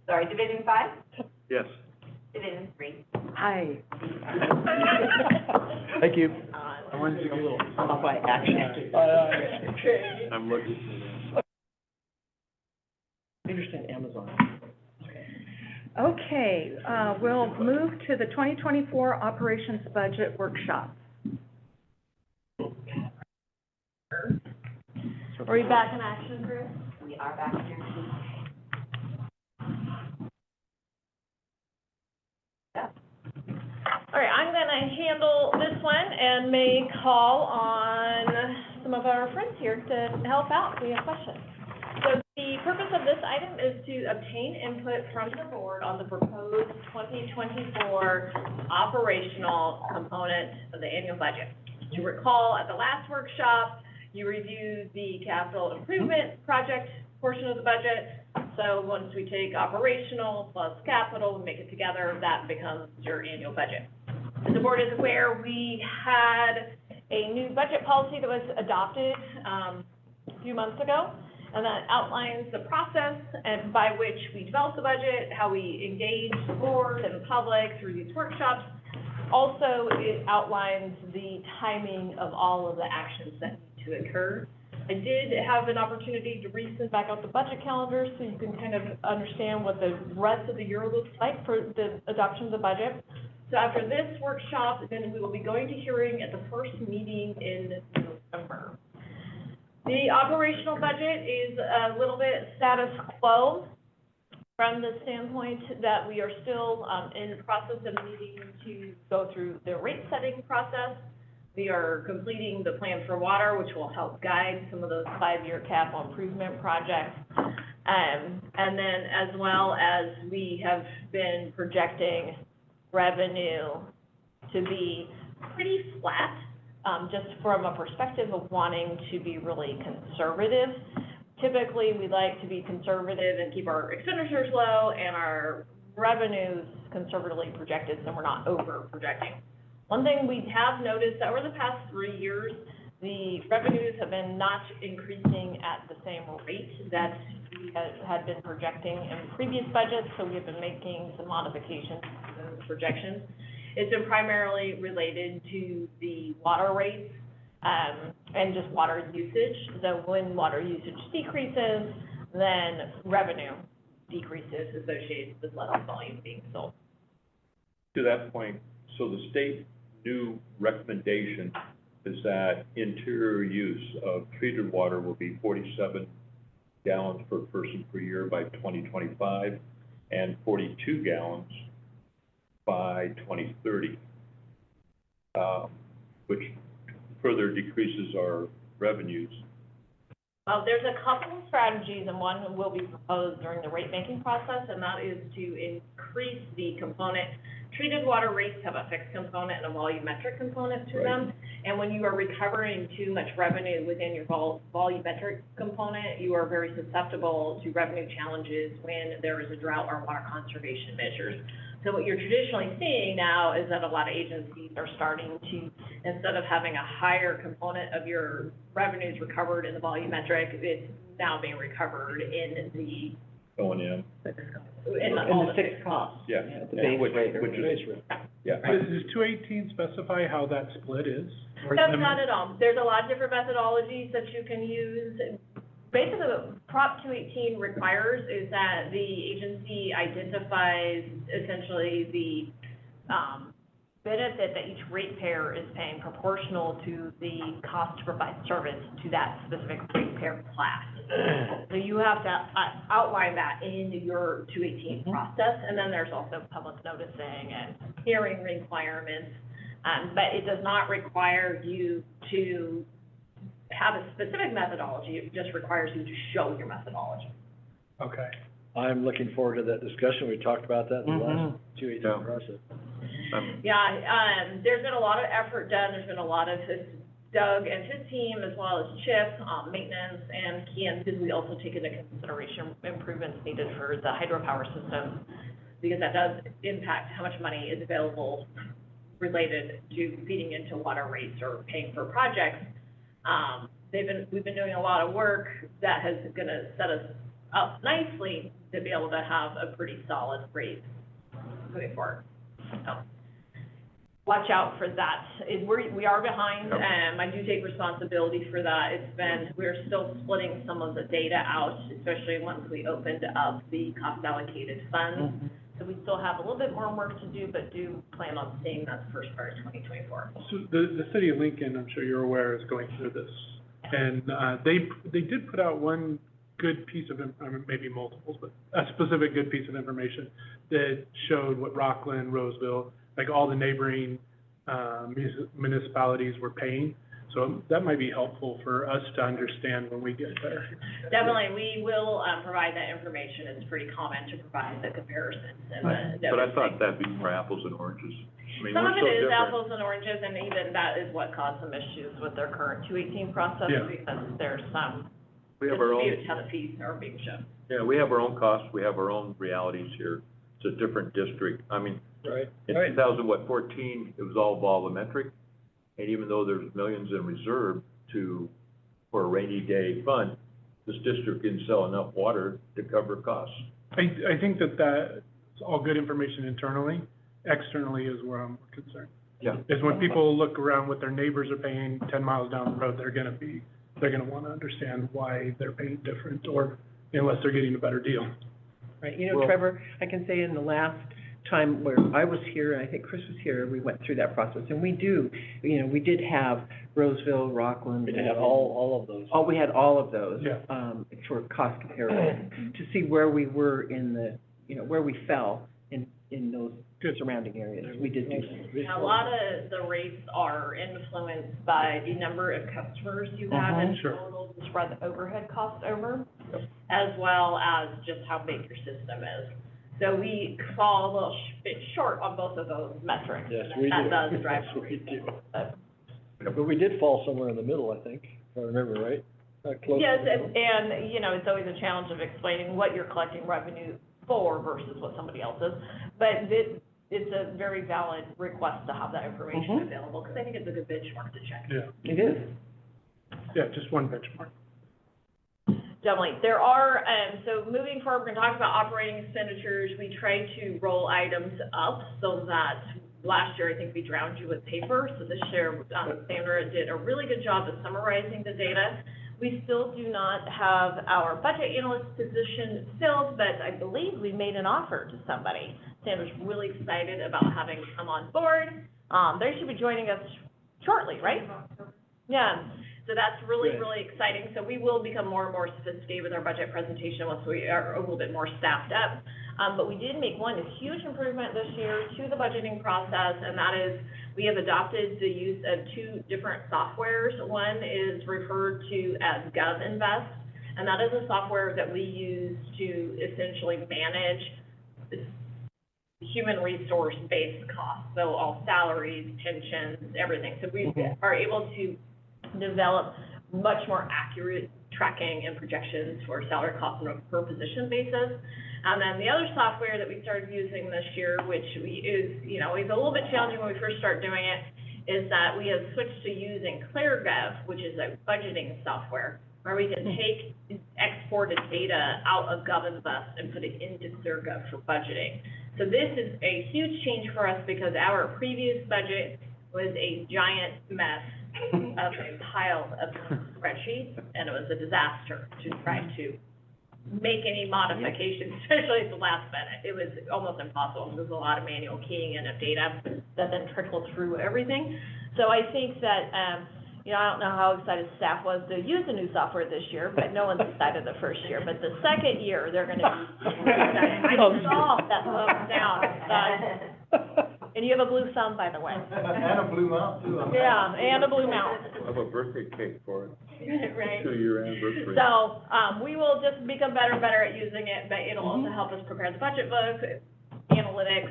sorry, Division 5, Yes. Division 3. Hi. Thank you. I wanted to go a little. Off by action. I'm looking. I understand Amazon. Okay, we'll move to the 2024 Operations Budget Workshop. Are we back in action, Chris? We are back here. All right, I'm gonna handle this one and may call on some of our friends here to help out if we have questions. So the purpose of this item is to obtain input from the board on the proposed 2024 operational component of the annual budget. To recall, at the last workshop, you reviewed the capital improvement project portion of the budget. So once we take operational plus capital and make it together, that becomes your annual budget. As the board is aware, we had a new budget policy that was adopted a few months ago, and that outlines the process and by which we develop the budget, how we engage the board and the public through these workshops. Also, it outlines the timing of all of the actions that need to occur. I did have an opportunity to resend back out the budget calendar so you can kind of understand what the rest of the year looks like for the adoption of the budget. So after this workshop, then we will be going to hearing at the first meeting in November. The operational budget is a little bit status quo from the standpoint that we are still in the process of needing to go through the rate setting process. We are completing the plan for water, which will help guide some of those 5-year capital improvement projects. And then as well as we have been projecting revenue to be pretty flat, just from a perspective of wanting to be really conservative. Typically, we like to be conservative and keep our expenditures low and our revenues conservatively projected so we're not over projecting. One thing we have noticed that over the past 3 years, the revenues have been not increasing at the same rate that we had been projecting in previous budgets, so we have been making some modifications to those projections. It's been primarily related to the water rates and just water usage. So when water usage decreases, then revenue decreases associated with less volume being sold. To that point, so the state new recommendation is that interior use of treated water will be 47 gallons per person per year by 2025 and 42 gallons by 2030, which further decreases our revenues. Well, there's a couple of strategies, and one will be proposed during the rate making process, and that is to increase the component. Treated water rates have a fixed component and a volumetric component to them. And when you are recovering too much revenue within your volumetric component, you are very susceptible to revenue challenges when there is a drought or water conservation measures. So what you're traditionally seeing now is that a lot of agencies are starting to, instead of having a higher component of your revenues recovered in the volumetric, it's now being recovered in the O&M, in all the fixed costs. yeah. The base rate. Which is, yeah. Does 218 specify how that split is? Or No, am- not at all. There's a lot of different methodologies that you can use. Basically, what Prop 218 requires is that the agency identifies essentially the, benefit that each ratepayer is paying proportional to the cost to provide service to that specific ratepayer class. So you have to outline that in your 218 process, and then there's also public noticing and hearing requirements. But it does not require you to have a specific methodology, it just requires you to show your methodology. Okay. I'm looking forward to that discussion. We talked about that in the last Yeah. 218 process. Yeah, there's been a lot of effort done, there's been a lot of Doug and his team, as well as Chip, maintenance, and Kian, because we also take into consideration improvements needed for the hydropower system, because that does impact how much money is available related to feeding into water rates or paying for projects. We've been doing a lot of work that is gonna set us up nicely to be able to have a pretty solid rate moving forward. So, watch out for that. We are behind, I do take responsibility for that. We're still splitting some of the data out, especially once we opened up the cost allocated funds. So we still have a little bit more work to do, but do plan on seeing that the first part of 2024. So the city of Lincoln, I'm sure you're aware, is going through this. And, they did put out one good piece of, maybe multiples, but a specific good piece of information that showed what Rockland, Roseville, like all the neighboring, municipalities were paying. So that might be helpful for us to understand when we get there. Definitely, we will, provide that information. It's pretty common to provide the comparisons and the. But I thought that'd be more apples and oranges. I mean, Some we're of so it is different. apples and oranges, and even that is what caused some issues with their current 218 process, Yeah. because there's some We have our own, disputes how the fees are being shown. yeah, we have our own costs, we have our own realities here. It's a different district. I mean, Right. in 2014, it was all volumetric. And even though there's millions in reserve for a rainy day fund, this district can sell enough water to cover costs. I think that's all good information internally. Externally is where I'm concerned. Yeah. Is when people look around what their neighbors are paying 10 miles down the road, they're gonna wanna understand why they're paying different, or unless they're getting a better deal. Right, you know, Well- Trevor, I can say in the last time where I was here, and I think Chris was here, we went through that process, and we did have Roseville, Rockland. We had all of those. Oh, we had all of those. Yeah. For cost comparison, to see where we were in the, where we fell in those surrounding areas. We did do that. A lot of the rates are influenced by the number of customers you have in Sure. total to spread the overhead cost over, as well as just how big your system is. So we fall a little bit short on both of those metrics. Yes, and we do. That does drive. Yes, we do. But- But we did fall somewhere in the middle, I think, if I remember right. Close to Yes, the middle. and, it's always a challenge of explaining what you're collecting revenue for versus what somebody else is. But it's a very valid request to have that information available, because I think it's a good benchmark to check. Yeah, It is. yeah, just one benchmark. Definitely. There are, so moving forward, we're gonna talk about operating expenditures. We try to roll items up so that last year, I think we drowned you with paper. So this year, Sandra did a really good job of summarizing the data. We still do not have our budget analyst position filled, but I believe we made an offer to somebody. Sandra's really excited about having come on board. They should be joining us shortly, right? Yeah. So that's really, really exciting. So we will become more and more sophisticated with our budget presentation once we are a little bit more staffed up. But we did make one huge improvement this year to the budgeting process, and that is we have adopted the use of two different softwares. One is referred to as GovInvest, and that is a software that we use to essentially manage human resource-based costs, so all salaries, pensions, everything. So we are able to develop much more accurate tracking and projections for salary costs on a per position basis. And then the other software that we started using this year, which is a little bit challenging when we first start doing it, is that we have switched to using ClearGov, which is a budgeting software. where we can take exported data out of GovInvest and put it into ClearGov for budgeting. So this is a huge change for us because our previous budget was a giant mess of a pile of spreadsheets, and it was a disaster to try to make any modifications, especially at the last minute. It was almost impossible. There was a lot of manual keying in of data that then trickled through everything. So I think that, you know, I don't know how excited staff was to use the new software this year, but no one's excited the first year. But the second year, they're gonna be, I saw that thumbs down. And you have a blue thumb, by the way. And a blue mount too. Yeah, and a blue mount. I have a birthday cake for it, Right. 2-year anniversary. So, we will just become better and better at using it, but it'll also help us prepare the budget book, analytics,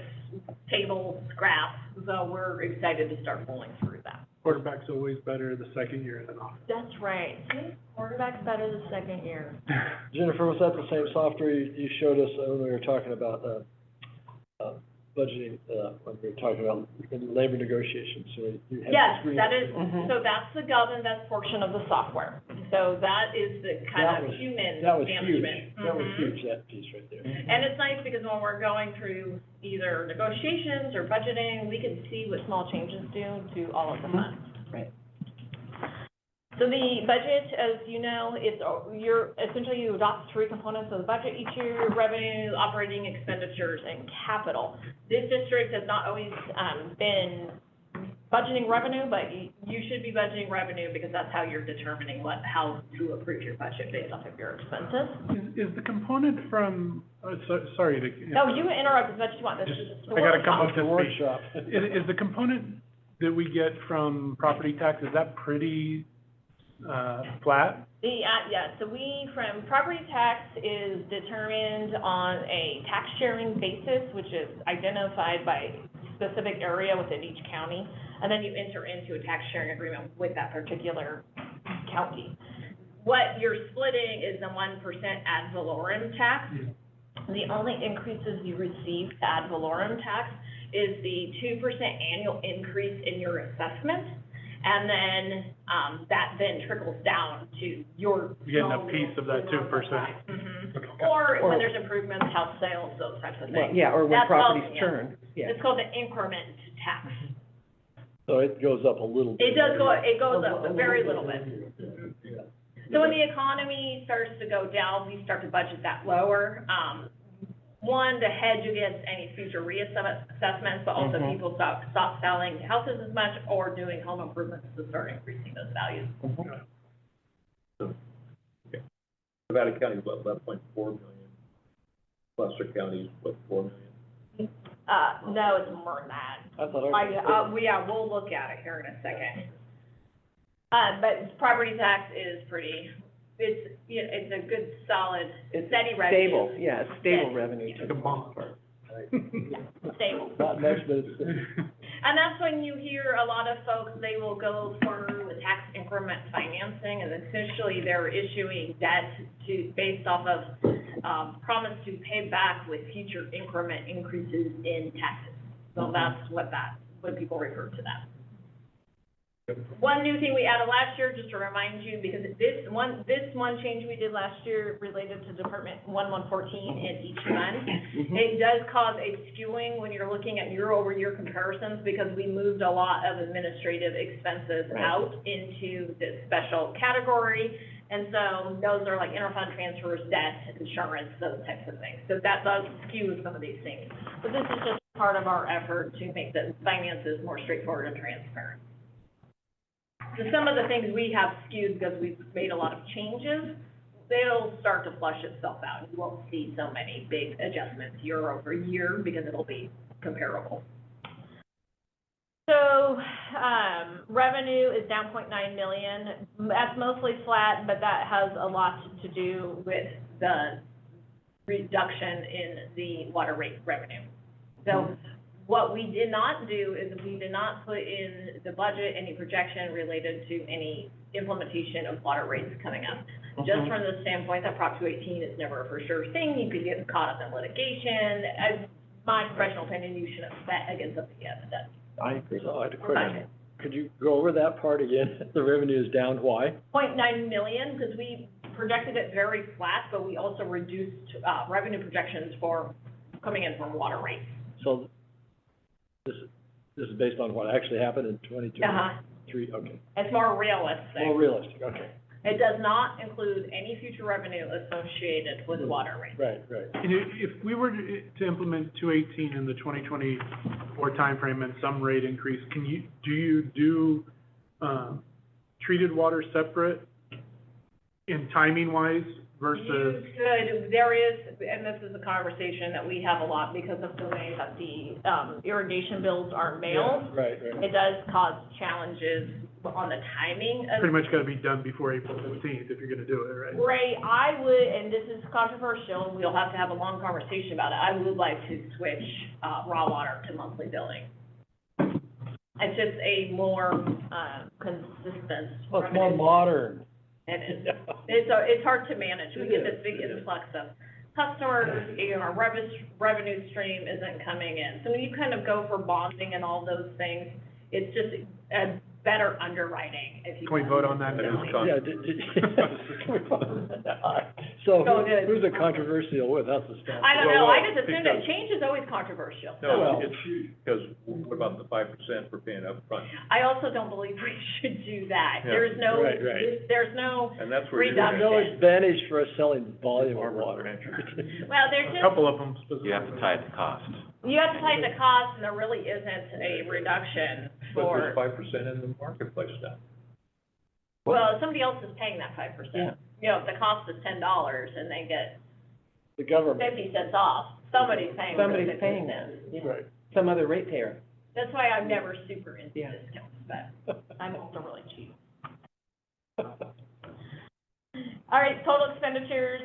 tables, graphs. So we're excited to start pulling through that. Quarterback's always better the second year than off. That's right. Quarterback's better the second year. Jennifer, was that the same software you showed us when we were talking about, budgeting, when we were talking about labor negotiations? So you had Yes, screen- that is, so that's the GovInvest portion of the software. So that is the kind of human That was huge. management. That was Mhm. huge, that piece right there. And it's nice because when we're going through either negotiations or budgeting, we can see what small changes do to all of the funds. Right. So the budget, as you know, essentially you adopt 3 components of the budget each year: revenue, operating expenditures, and capital. This district has not always been budgeting revenue, but you should be budgeting revenue because that's how you're determining how to approve your budget based off of your expenses. Is the component from, sorry to. No, you interrupt as much as you want. This is the I gotta come workshop. up to speed. Workshop. Is the component that we get from property tax, is that pretty, flat? So from property tax is determined on a tax sharing basis, which is identified by specific area within each county, and then you enter into a tax sharing agreement with that particular county. What you're splitting is the 1% ad valorem tax. The only increases you receive to ad valorem tax is the 2% annual increase in your assessment. And then, that then trickles down to your. You're getting a piece of that 2%. Or when there's improvements, house sales, those types of things. Yeah, or when That's properties called- turn, yeah. It's called the increment tax. So it goes up a little bit. It goes up a very little bit. So when the economy starts to go down, we start to budget that lower. One, to hedge against any future reassessments, but also people stop selling houses as much or doing home improvements to start increasing those values. Nevada County, what, 11.4 million? Cluster counties, what, 4 million? No, it's more than that. I thought We'll look at it here in a second. But property tax is pretty, it's a good, solid, steady revenue. Stable, yeah, it's stable Steady. revenue to the most part. Stable. Not much, but it's, And that's when you hear a lot of folks, they will go for the tax increment financing, and essentially they're issuing debt based off of, promise to pay back with future increment increases in taxes. So that's what people refer to that. One new thing we added last year, just to remind you, because this one change we did last year related to Department 1114 and each fund, it does cause a skewing when you're looking at year-over-year comparisons, because we moved a lot of administrative expenses out into this special category. And so those are like interfund transfers, debt, insurance, those types of things. So that does skew some of these things. But this is just part of our effort to make the finances more straightforward and transparent. So some of the things we have skewed because we've made a lot of changes, they'll start to flush itself out. You won't see so many big adjustments year over year because it'll be comparable. So, revenue is down 0.9 million. That's mostly flat, but that has a lot to do with the reduction in the water rate revenue. So what we did not do is we did not put in the budget any projection related to any implementation of water rates coming up. Just from the standpoint that Prop 218 is never a for sure thing, you could get caught up in litigation. As my professional opinion, you shouldn't bet against something you haven't done. I agree. so I had a question. could you go over that part again? The revenue is down, why? 0.9 million, because we projected it very flat, but we also reduced, revenue projections for coming in from water rates. So this is based on what actually happened in 2023? Uh-huh. Okay. It's more realistic. More realistic, okay. It does not include any future revenue associated with water rates. Right, right. And if we were to implement 218 in the 2024 timeframe and some rate increase, do you do treated water separate in timing wise versus? You could, there is, and this is a conversation that we have a lot because of the way that the irrigation bills are mailed. Yeah, right, right. It does cause challenges on the timing of. Pretty much gotta be done before April 15th if you're gonna do it, right? Ray, I would, and this is controversial, and we'll have to have a long conversation about it, I would like to switch raw water to monthly billing. It's just a more consistent. Well, it's more modern. It is. It's hard to manage. We get this big influx of customers, our revenue stream isn't coming in. So when you kind of go for bonding and all those things, it's just a better underwriting, if you. Can we vote on that now? Yeah, so Go ahead. who's it controversial with, us or staff? I don't know, I just assume because- that change is always controversial. No, it's, because what about the 5% for paying up front? I also don't believe we should do that. Yeah. There's no, Right, right. there's no And that's where you're reduction. No advantage for us selling volume of water. Well, there's A just, couple of them specifically. You have to tie it to cost. you have to tie the cost, and there really isn't a reduction But for, there's 5% in the marketplace now. well, somebody else is paying that 5%. Yeah. You know, if the cost is $10 and they get The government. 50 cents off, somebody's paying for Somebody's 50 paying cents. that, yeah. Right. Some other ratepayer. That's why I'm never super into Yeah. discounts, but I'm also really cheap. All right, total expenditures,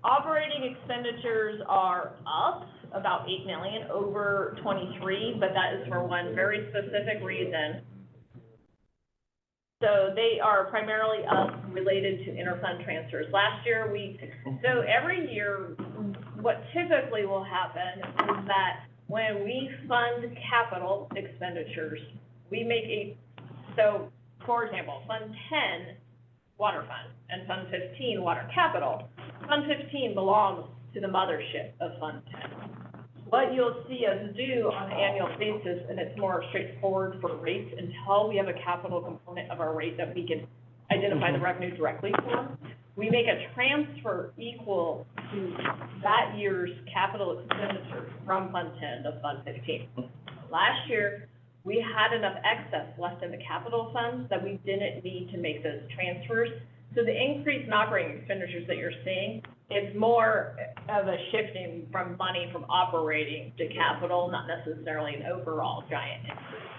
operating expenditures are up about 8 million over 23, but that is for one very specific reason. So they are primarily up related to interfund transfers. Last year, so every year, what typically will happen is that when we fund capital expenditures, we make so, for example, Fund 10, Water Fund, and Fund 15, Water Capital. Fund 15 belongs to the mothership of Fund 10. What you'll see us do on an annual basis, and it's more straightforward for rates until we have a capital component of our rate that we can identify the revenue directly for, we make a transfer equal to that year's capital expenditure from Fund 10 to Fund 15. Last year, we had enough excess left in the capital funds that we didn't need to make those transfers. So the increase in operating expenditures that you're seeing, it's more of a shifting from money from operating to capital, not necessarily an overall giant increase,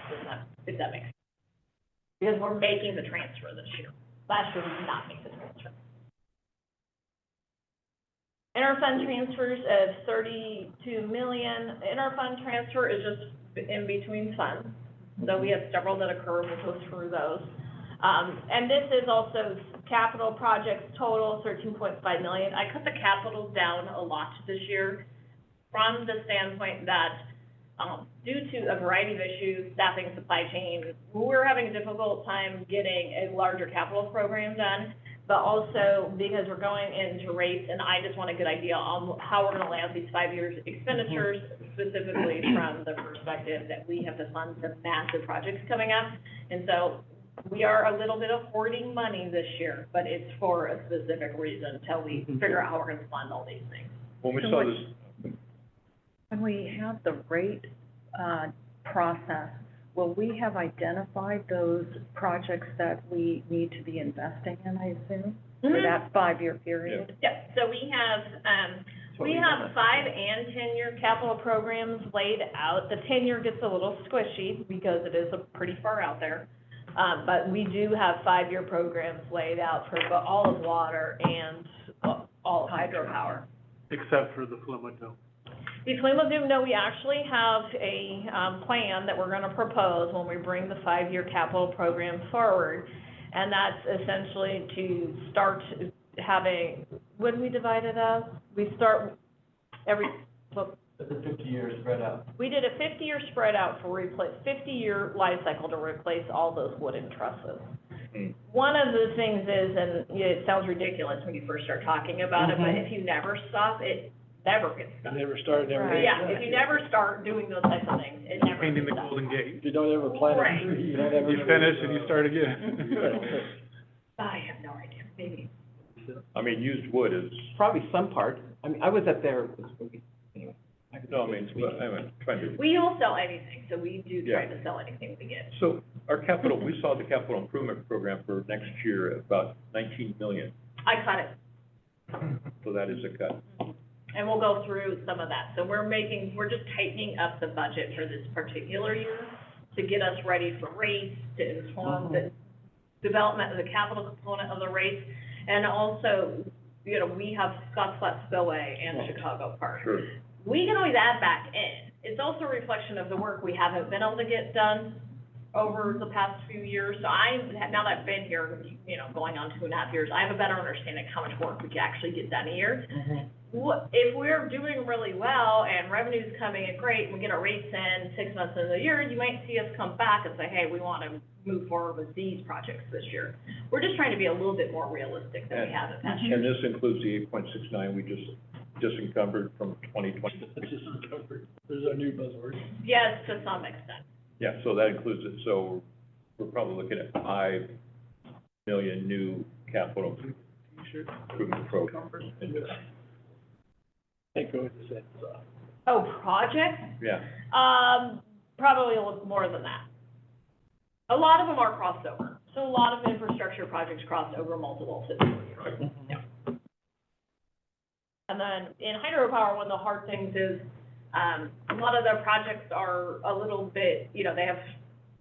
if that makes sense. Because we're making the transfer this year. Last year, we did not make the transfer. Interfund transfers of 32 million. Interfund transfer is just in between funds. So we have several that occur, we'll go through those. And this is also capital projects total, 13.5 million. I cut the capital down a lot this year from the standpoint that due to a variety of issues, staffing, supply chain, we're having a difficult time getting a larger capital program done, but also because we're going into rates, and I just want a good idea on how we're gonna lay out these 5 years expenditures, specifically from the perspective that we have to fund some massive projects coming up. And so we are a little bit of hoarding money this year, but it's for a specific reason until we figure out how we're gonna fund all these things. When we So saw what- this, When we have the rate, process, will we have identified those projects that we need to be investing in, I assume? For that 5-year period? Yep, so we have 5 and 10-year capital programs laid out. The 10-year gets a little squishy because it is pretty far out there. But we do have 5-year programs laid out for all of water and all of hydropower. Except for the Fluid Dome. The Flume, no, we actually have a plan that we're gonna propose when we bring the 5-year capital program forward. And that's essentially to start having, what do we divide it as? We start It's a 50-year spread out. We did a 50-year spread out for 50-year life cycle to replace all those wooden trusses. One of the things is, and it sounds ridiculous when you first start talking about it, but if you never stop, it never gets done. Never start, never. Yeah, if you never start doing those types of things, it never Painting gets the done. Golden Gate. If you don't ever plant Right. a tree, you don't ever. You finish and you start again. I have no idea, maybe. I mean, used wood is, Probably some part. I mean, I was up there, anyway. no, I mean, I'm trying to, We don't sell anything, so we do try Yeah. to sell anything we get. so our capital, we saw the capital improvement program for next year at about 19 million, I cut it, so that is a cut. and we'll go through some of that. So we're just tightening up the budget for this particular year to get us ready for rates, to inform the development of the capital component of the rates, and also, you know, we have Scotts Flat Spillway and Chicago Park. Sure. We can always add back in. It's also a reflection of the work we haven't been able to get done over the past few years. So now that I've been here, you know, going on 2.5 years, I have a better understanding of how much work we can actually get done a year. If we're doing really well and revenue's coming in great, and we get our rates in 6 months into the year, you might see us come back and say, hey, we want to move forward with these projects this year. We're just trying to be a little bit more realistic than we have in past And years. this includes the 8.69 we just disencumbered from 2020. There's our new buzzword. Yes, to some extent. Yeah, so that includes it, so we're probably looking at 5 million new capital improvement programs. Can't go into that, so. Oh, projects? Yeah, Probably a little more than that. A lot of them are crossed over. So a lot of infrastructure projects cross over multiple fiscal years. Yeah. And then in hydropower, one of the hard things is, a lot of their projects are a little bit, you know, they have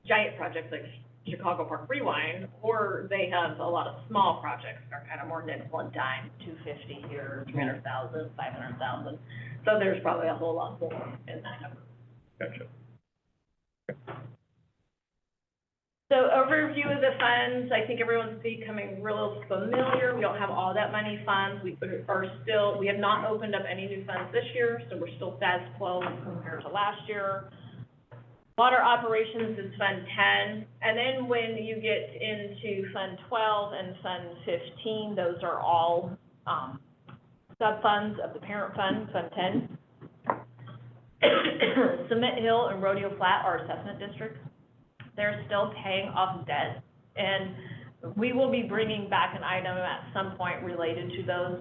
giant projects like Chicago Park Rewind, or they have a lot of small projects that are kind of more nickel and dime, 250 here, 300,000, 500,000. So there's probably a whole lot more in that number. gotcha. So overview of the funds, I think everyone's becoming real familiar. We don't have all that many funds. We have not opened up any new funds this year, so we're still status quo compared to last year. Water operations is Fund 10, and then when you get into Fund 12 and Fund 15, those are all sub-funds of the parent fund, Fund 10. Cement Hill and Rodeo Flat are assessment districts. They're still paying off debt, and we will be bringing back an item at some point related to those.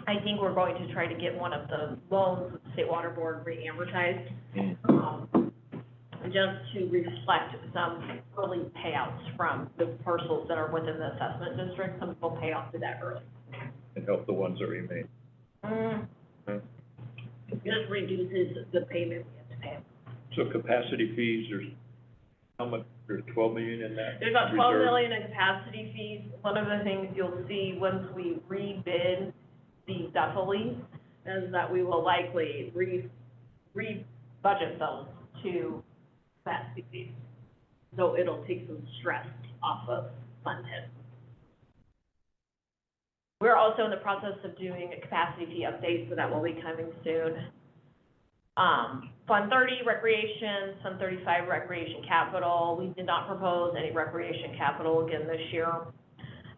I think we're going to try to get one of the loans with the State Water Board re-amortized, just to reflect some early payouts from the parcels that are within the assessment district. Some people pay off the debt early. And help the ones that remain. It just reduces the payment we have to pay. So capacity fees, there's how much, there's 12 million in that? There's about 12 reserve? million in capacity fees. One of the things you'll see once we rebid the DEFA is that we will likely re-budget those to capacity fees. So it'll take some stress off of Fund 10. We're also in the process of doing a capacity fee update, so that will be coming soon. Fund 30, Recreation, Fund 35, Recreation Capital. We did not propose any recreation capital again this year.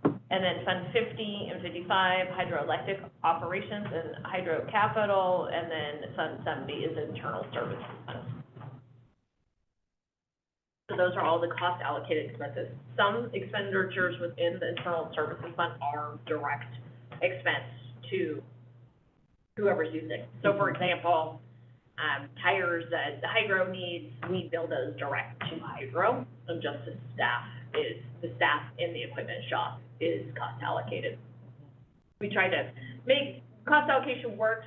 And then Fund 50 and 55, Hydroelectric Operations and Hydro Capital, and then Fund 70 is Internal Services Fund. So those are all the cost allocated expenses. Some expenditures within the Internal Services Fund are direct expense to whoever's using. So for example, tires that the hydro needs, we bill those direct to hydro. So just the staff in the equipment shop is cost allocated. We try to make cost allocation works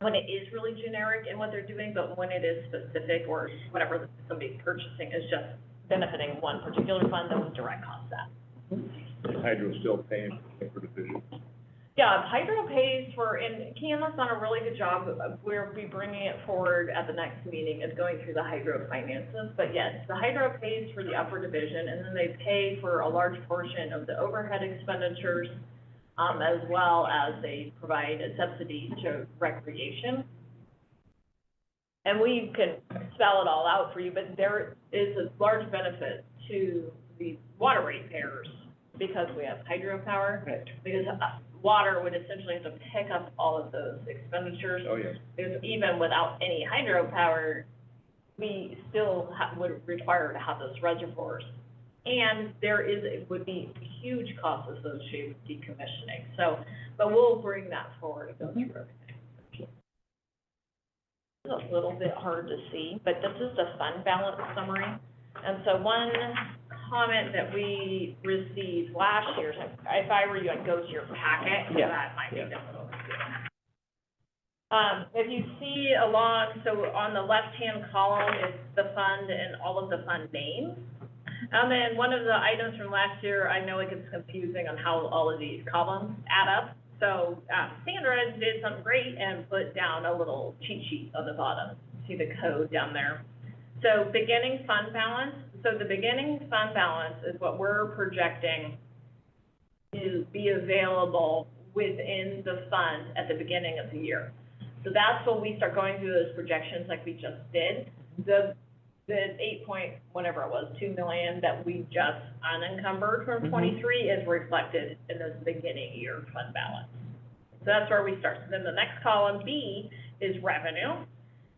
when it is really generic in what they're doing, but when it is specific or whatever somebody's purchasing is just benefiting one particular fund, that was direct cost that. Is Hydro still paying for division? Yeah, Hydro pays for, and Candace's done a really good job of, we'll be bringing it forward at the next meeting, is going through the Hydro finances. But yes, the Hydro pays for the upper division, and then they pay for a large portion of the overhead expenditures, as well as they provide a subsidy to Recreation. And we can spell it all out for you, but there is a large benefit to the water ratepayers because we have hydropower. Right. Because water would essentially have to pick up all of those expenditures. Oh, yes. Because even without any hydropower, we still would require to have those reservoirs. And would be huge costs associated with decommissioning. So, but we'll bring that forward and go through everything. It's a little bit hard to see, but this is the fund balance summary. And so one comment that we received last year, if I were you, I'd go to your packet, because that might be difficult to do. If you see so on the left-hand column is the fund and all of the fund names. And then one of the items from last year, I know it gets confusing on how all of these columns add up. So Sandra did something great and put down a little cheat sheet on the bottom. See the code down there. So beginning fund balance. So the beginning fund balance is what we're projecting to be available within the fund at the beginning of the year. So that's when we start going through those projections like we just did. The 2 million that we just unencumbered from 23 is reflected in this beginning year fund balance. So that's where we start. So then the next column, B, is revenue,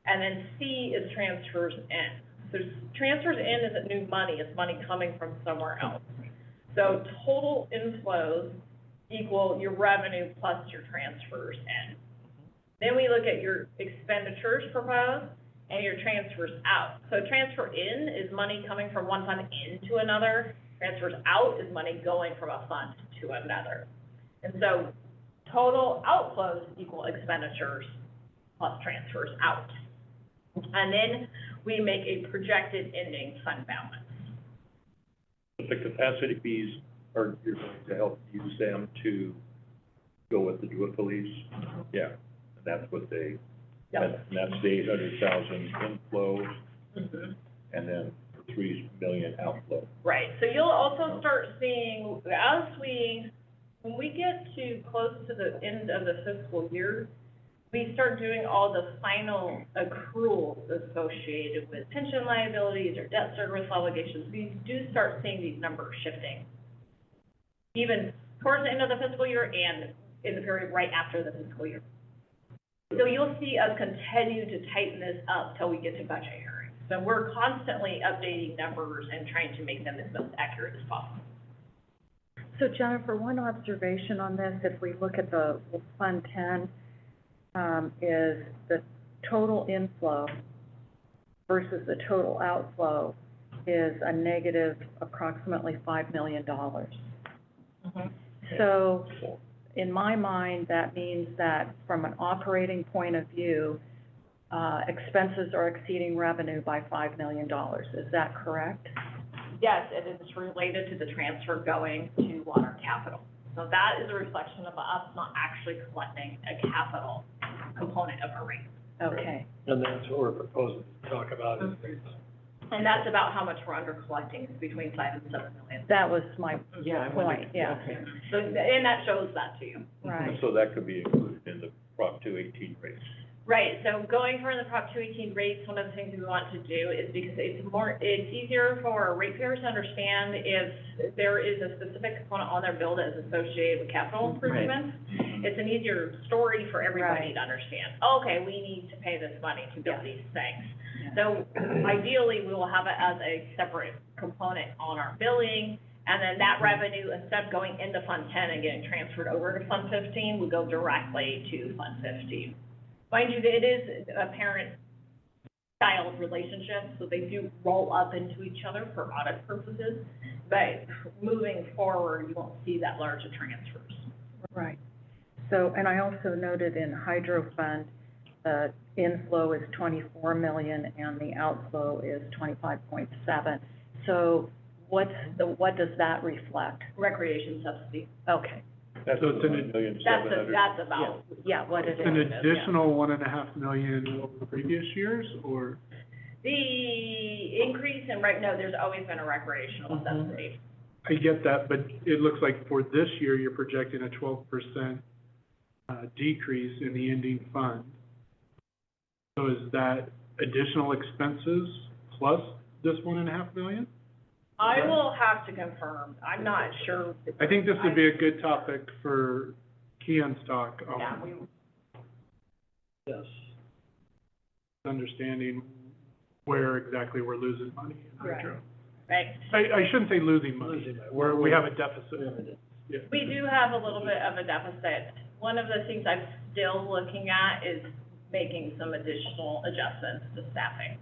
and then C is transfers in. So transfers in isn't new money, it's money coming from somewhere else. So total inflows equal your revenue plus your transfers in. Then we look at your expenditures proposed, and your transfers out. So transfer in is money coming from one fund into another. Transfers out is money going from a fund to another. And so total outflows equal expenditures plus transfers out. And then we make a projected ending fund balance. The capacity fees, you're going to help use them to go with the police? Yeah, and that's what they... And that's the 800,000 inflow, and then 3 million outflow. Right, so you'll also start seeing, when we get to close to the end of the fiscal year, we start doing all the final accruals associated with pension liabilities or debt service obligations. We do start seeing these numbers shifting, even towards the end of the fiscal year and in the period right after the fiscal year. So you'll see us continue to tighten this up till we get to budget hearings. So we're constantly updating numbers and trying to make them as most accurate as possible. So Jennifer, one observation on this, if we look at the Fund 10, is the total inflow versus the total outflow is a negative approximately $5 million. So in my mind, that means that from an operating point of view, expenses are exceeding revenue by $5 million. Is that correct? Yes, it is related to the transfer going to water capital. So that is a reflection of us not actually collecting a capital component of our rate. Okay. And that's what we're proposing to talk about is rates. And that's about how much we're under collecting, between 5 and 7 million. That was my point, yeah. So, and that shows that to you. Right. So that could be included in the Prop 218 rates. Right, so going for the Prop 218 rates, one of the things we want to do is because it's easier for ratepayers to understand if there is a specific component on their bill that is associated with capital improvements. Right. It's an easier story for everybody to understand. Okay, we need to pay this money to build these things. So ideally, we will have it as a separate component on our billing, and then that revenue, instead of going into Fund 10 and getting transferred over to Fund 15, would go directly to Fund 15. Mind you, it is a parent-child relationship, so they do roll up into each other for audit purposes, but moving forward, you won't see that large of transfers. Right. So, and I also noted in Hydro Fund, the inflow is 24 million and the outflow is 25.7. So what does that reflect? Recreation subsidy. Okay. That's So it's That's about, what it is. an additional 1.5 million over the previous years, or? The increase in, no, there's always been a recreational subsidy. I get that, but it looks like for this year, you're projecting a 12% decrease in the ending fund. So is that additional expenses plus this 1.5 million? I will have to confirm, I'm not sure. I think this would be a good topic for Keon's talk, Yeah, we, Yes. understanding where exactly we're losing money in hydro. right. I shouldn't say losing money, Losing money. where we have a deficit. Yeah. We do have a little bit of a deficit. One of the things I'm still looking at is making some additional adjustments to staffing.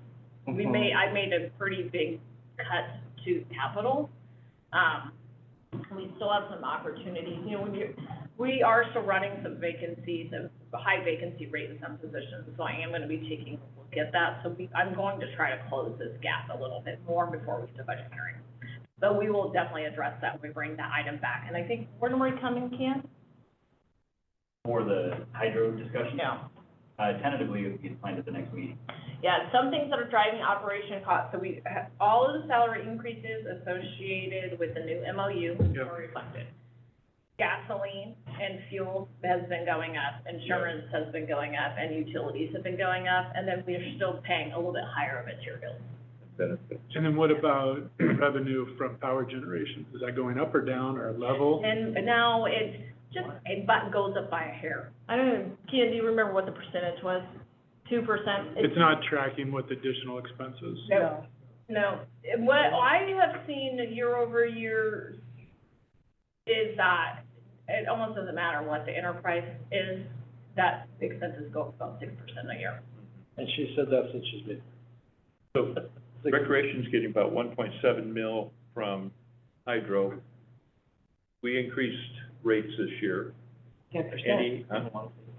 I made a pretty big cut to capital. We still have some opportunities, you know, we are still running some vacancies, a high vacancy rate in some positions, so I am gonna be taking a look at that. So I'm going to try to close this gap a little bit more before we get to budget hearing. But we will definitely address that when we bring that item back. And I think, when are we coming, Ken? For the hydro discussion? Yeah. Tentatively, it would be planned at the next meeting. Yeah, some things that are driving operation costs, so all of the salary increases associated with the new MOU Yep. are reflected. Gasoline and fuel has been going up, insurance has been going up, and utilities have been going up, and then we're still paying a little bit higher materials. Benefits. And then what about revenue from power generation? Is that going up or down or level? And now it goes up by a hair. I don't know, Kian, do you remember what the percentage was? 2%? It's not tracking with additional expenses. No. What I have seen year over year is that it almost doesn't matter what the enterprise is, that expenses go up about 6% a year. And she said that since she's been. So Recreation's getting about 1.7 mil from hydro. We increased rates this year. 10%. Any,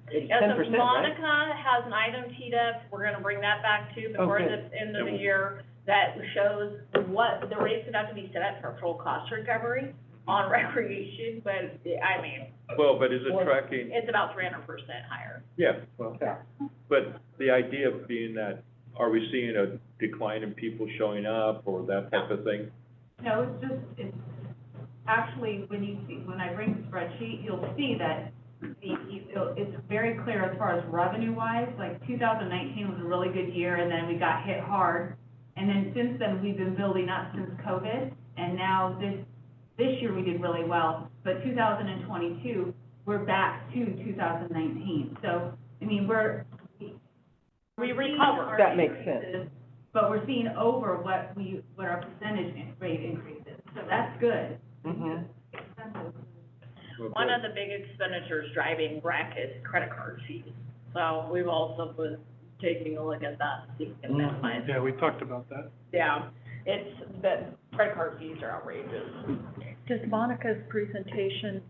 It's Yeah, 10%, so right? Monica has an item teed up, we're gonna bring that back too before Okay. the end of the year, that shows what the rates would have to be set up for full cost recovery on recreation, but, I mean, well, but is it tracking? it's about 300% higher. Yeah, well, but the idea being that, are we seeing a decline in people showing up or that type of thing? No, it's actually, when I bring the spreadsheet, you'll see that it's very clear as far as revenue-wise, like 2019 was a really good year, and then we got hit hard. And then since then, we've been building up since COVID, and now this year we did really well. But 2022, we're back to 2019. So, I mean, We recover. That makes sense. But we're seeing over what our percentage rate increases, so that's good. Mhm. One of the big expenditures driving rec is credit card fees. So we've also been taking a look at that, see if we can minimize. Yeah, we talked about that. Yeah, the credit card fees are outrageous. Does Monica's presentation,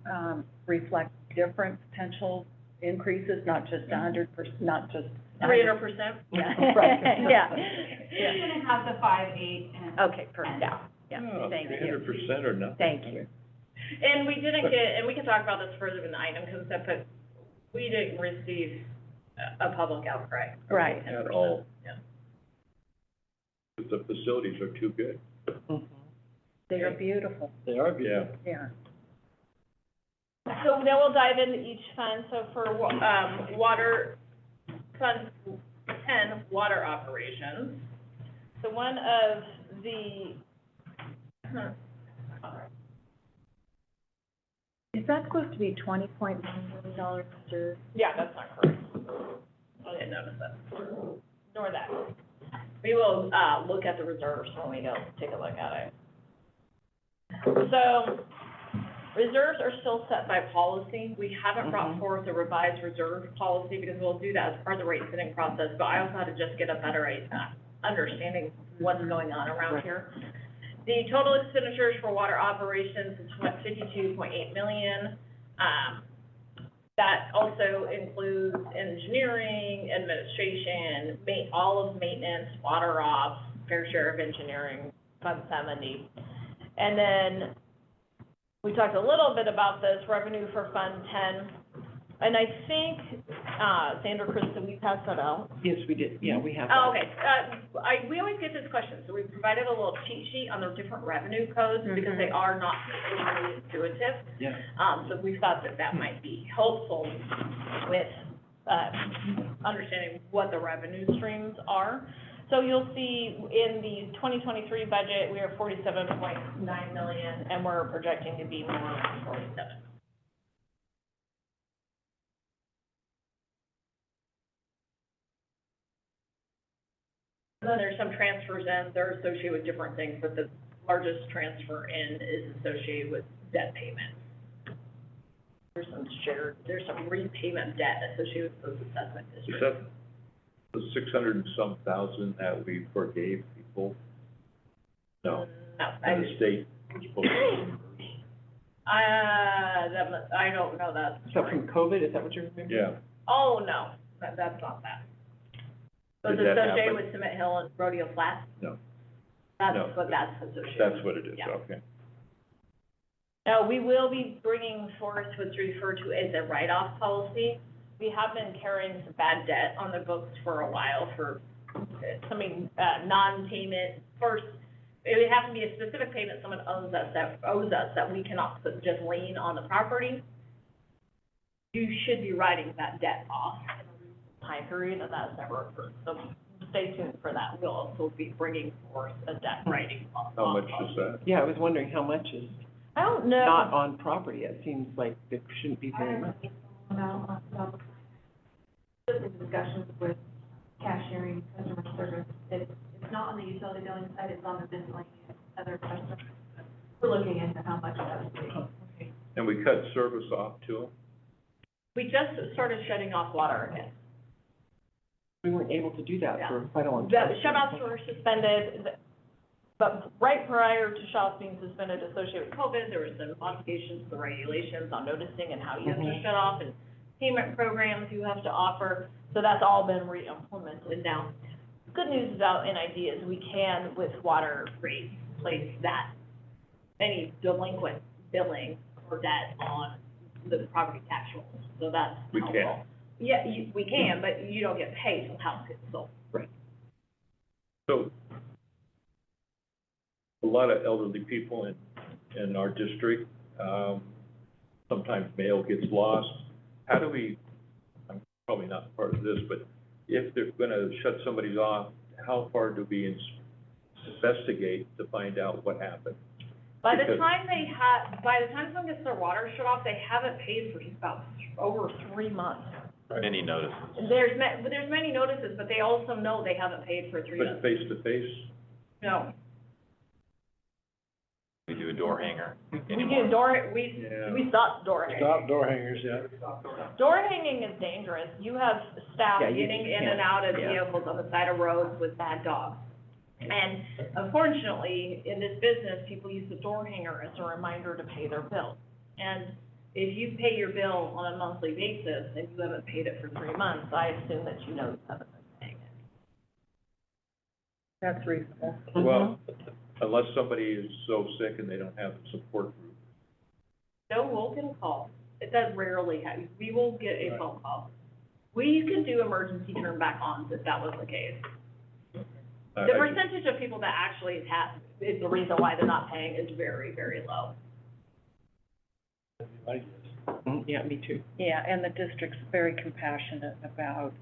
reflect different potential increases, not just 100%, not just 300%? Yeah. Right. Yeah. You're gonna have the 5, 8, and. Okay, perfect, yeah, Oh, thank you. 300% or nothing. Thank you. And we didn't get, and we can talk about this further when the item comes up, but we didn't receive a public outcry. Right. At all. Yeah. The facilities are too good. They are beautiful, They are Yeah. beautiful. yeah. So now we'll dive into each fund. So for, water, Fund 10, water operations. So one of the, Is that supposed to be $20.9 million reserve? yeah, that's not correct. I didn't notice that. Nor that. We will, look at the reserves when we go take a look at it. So, reserves are still set by policy. We haven't brought forth a revised reserve policy because we'll do that as part of the rate setting process, but I also had to just get a better understanding of what's going on around here. The total expenditures for water operations is $52.8 million. That also includes engineering, administration, all of maintenance, water ops, fair share of engineering, Fund 70. And then we talked a little bit about this revenue for Fund 10. And I think, Sandra, Krista, we passed that out. Yes, we did, yeah, we have. Oh, okay. We always get this question, so we provided a little cheat sheet on the different revenue codes because they are not really intuitive. Yeah. So we thought that might be helpful with understanding what the revenue streams are. So you'll see in the 2023 budget, we are 47.9 million, and we're projecting to be more around 47. Then there's some transfers in, they're associated with different things, but the largest transfer in is associated with debt payments. There's some repayment debt associated with those assessment Is districts. that the 600 and some thousand that we forgave people? No. No, And the state was supposed to reimburse? I don't know that. Is that from COVID, is that what you're remembering? Yeah. Oh, no, that's not that. Was Did it that associated happen? with Cement Hill and Rodeo Flats? No. That's No. what that's associated with. That's what it is, Yeah. okay. Now, we will be bringing forth what's referred to as a write-off policy. We have been carrying some bad debt on the books for a while for something, non-payment. First, it would have to be a specific payment someone owes us that we cannot put just lien on the property. You should be writing that debt off in a time period, and that's never occurred. So stay tuned for that. We'll also be bringing forth a debt writing off. How much is that? Yeah, I was wondering how much is I don't know. not on property. It seems like it shouldn't be very much. Just in discussions with cashiering, customer service, it's not on the utility billing side, it's on the miscellaneous other customers. We're looking into how much that would be. And we cut service off to them? We just started shutting off water again. We weren't able to do that for quite a long The time. shut-offs were suspended, but right prior to shut-offs being suspended associated with COVID, there was some modifications to the regulations on noticing and how you have to shut off and payment programs you have to offer. So that's all been re-implemented now. Good news about NID is we can, with water rates, place that, any delinquent billing or debt on the property tax rolls. So that's We helpful. can. Yeah, we can, but you don't get paid until the house gets sold. Right. So, a lot of elderly people in our district, sometimes mail gets lost. How do we, I'm probably not part of this, but if they're gonna shut somebody off, how far do we investigate to find out what happened? By the Because- time someone gets their water shut off, they haven't paid for about over 3 months. Many notices. There's many notices, but they also know they haven't paid for 3 But months. face to face? No. We do a door hanger We anymore. do we stopped door hanging. Stop door hangers, yeah. Door hanging is dangerous. You have staff Yeah, you getting in can't- and out of yeah. vehicles on the side of roads with bad dogs. And unfortunately, in this business, people use the door hanger as a reminder to pay their bill. And if you pay your bill on a monthly basis and you haven't paid it for 3 months, I assume that you know you haven't been paying it. That's reasonable. Well, unless somebody is so sick and they don't have a support group. No, we'll get a call. It does rarely happen. We will get a phone call. We could do emergency turn back ons if that was the case. I- The I- percentage of people that actually is the reason why they're not paying is very, very low. Yeah, me too. Yeah, and the district's very compassionate about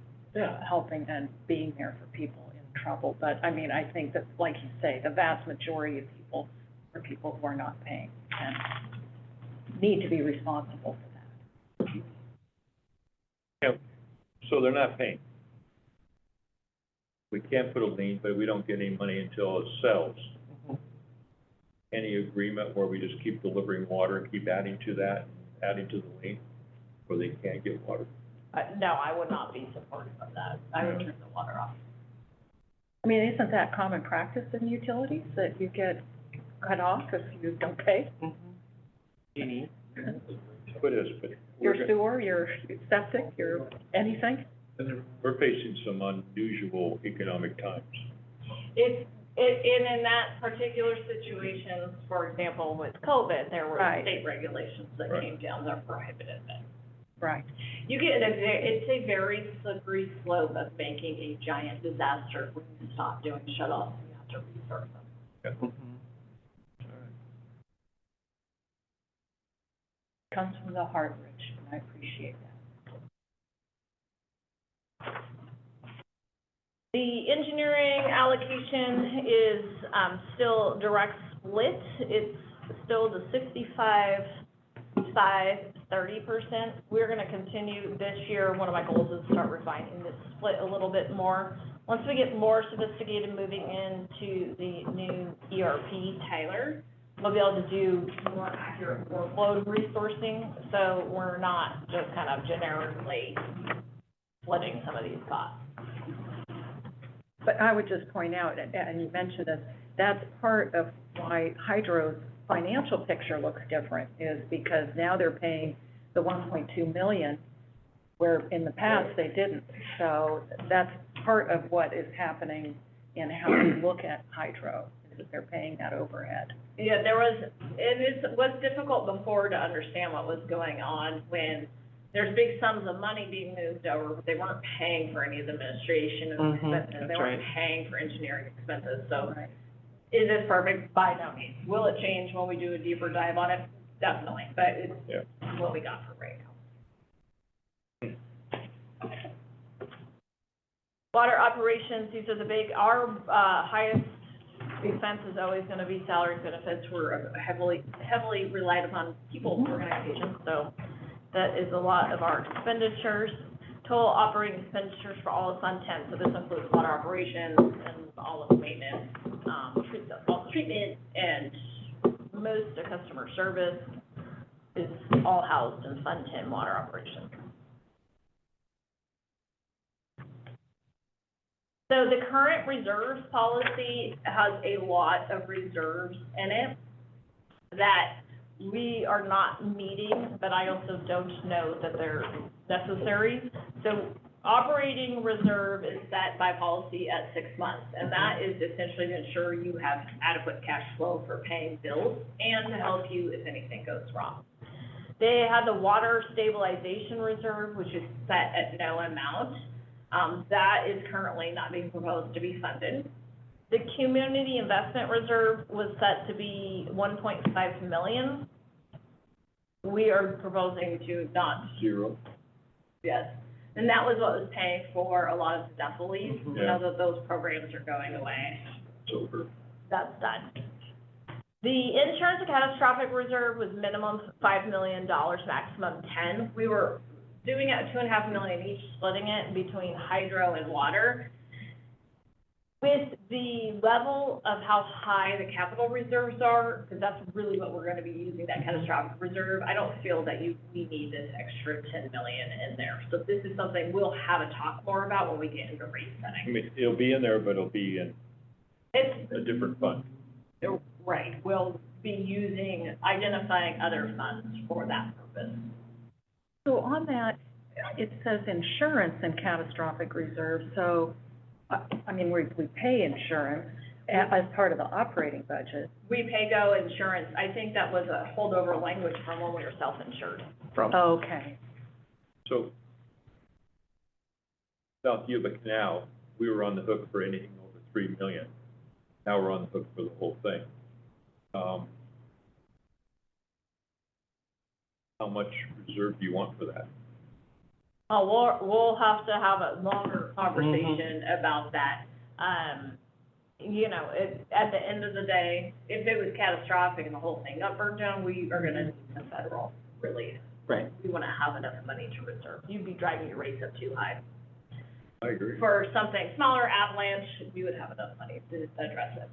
helping and being there for people in trouble. But, I mean, I think that, like you say, the vast majority of people are people who are not paying and need to be responsible for that. Yeah, so they're not paying. We can't put a lien, but we don't get any money until it sells. Any agreement where we just keep delivering water and keep adding to that, adding to the lien, where they can't get water? No, I would not be supportive of that. I would turn the water off. I mean, isn't that common practice in utilities, that you get cut off if you don't pay? It is, but Your sewer, your septic, your anything? we're facing some unusual economic times. In that particular situation, for example, with COVID, there were Right. state regulations that Right. came down that prohibited it. Right. You get, it's a very slippery slope of making a giant disaster when you stop doing shut-offs and you have to restart them. Comes from the heart, Rich, and I appreciate that. The engineering allocation is, still direct split. It's still the 65, 30%. We're gonna continue this year. One of my goals is to start refining this split a little bit more. Once we get more sophisticated moving into the new ERP, Tyler, we'll be able to do more accurate workload resourcing, so we're not just kind of generically splitting some of these costs. But I would just point out, and you mentioned it, that's part of why Hydro's financial picture looks different, is because now they're paying the 1.2 million, where in the past they didn't. So that's part of what is happening in how we look at Hydro, is that they're paying that overhead. Yeah, there was, it was difficult before to understand what was going on when there's big sums of money being moved over, but they weren't paying for any of the administration and expenses. They weren't paying for engineering expenses, so. Right. Is this perfect? By no means. Will it change when we do a deeper dive on it? Definitely, but it's what we got for right now. Water operations, these are the big, our, highest expense is always gonna be salary benefits. We're heavily relied upon people's organizations, so that is a lot of our expenditures. Total operating expenditures for all of Fund 10, so this includes water operations and all of the maintenance, treatment, and most of customer service is all housed in Fund 10 water operations. So the current reserves policy has a lot of reserves in it that we are not meeting, but I also don't know that they're necessary. So operating reserve is set by policy at 6 months, and that is essentially to ensure you have adequate cash flow for paying bills and to help you if anything goes wrong. They have the water stabilization reserve, which is set at no amount. That is currently not being proposed to be funded. The community investment reserve was set to be 1.5 million. We are proposing to not. Zero. Yes, and that was what was paying for a lot of the dental leave. Now that those programs are going away. It's over. That's done. The insurance and catastrophic reserve was minimum $5 million, maximum 10. We were doing it at $2.5 million each, splitting it between hydro and water. With the level of how high the capital reserves are, because that's really what we're gonna be using, that catastrophic reserve, I don't feel that we need this extra 10 million in there. So this is something we'll have a talk more about when we get into rate setting. I mean, it'll be in there, but it'll be in It's, a different fund. right, we'll be identifying other funds for that purpose. So on that, it says insurance and catastrophic reserve, so, I mean, we pay insurance as part of the operating budget. We pay go insurance, I think that was a holdover language from when we were self-insured. Okay. So, South Yuba Canal, we were on the hook for anything over 3 million. Now we're on the hook for the whole thing. How much reserve do you want for that? We'll have to have a longer conversation about that. You know, at the end of the day, if it was catastrophic and the whole thing got burned down, we are gonna need some federal relief. Right. We wanna have enough money to reserve. You'd be driving your rates up too high. I agree. For something smaller, avalanche, we would have enough money to address it.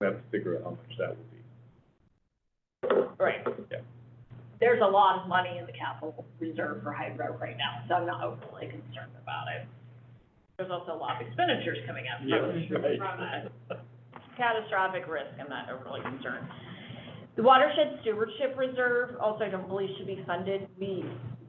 We have to figure out how much that will be. Right. Yeah. There's a lot of money in the capital reserve for hydro right now, so I'm not overly concerned about it. There's also a lot of expenditures coming up from a catastrophic risk. I'm not overly concerned. The watershed stewardship reserve also I don't believe should be funded.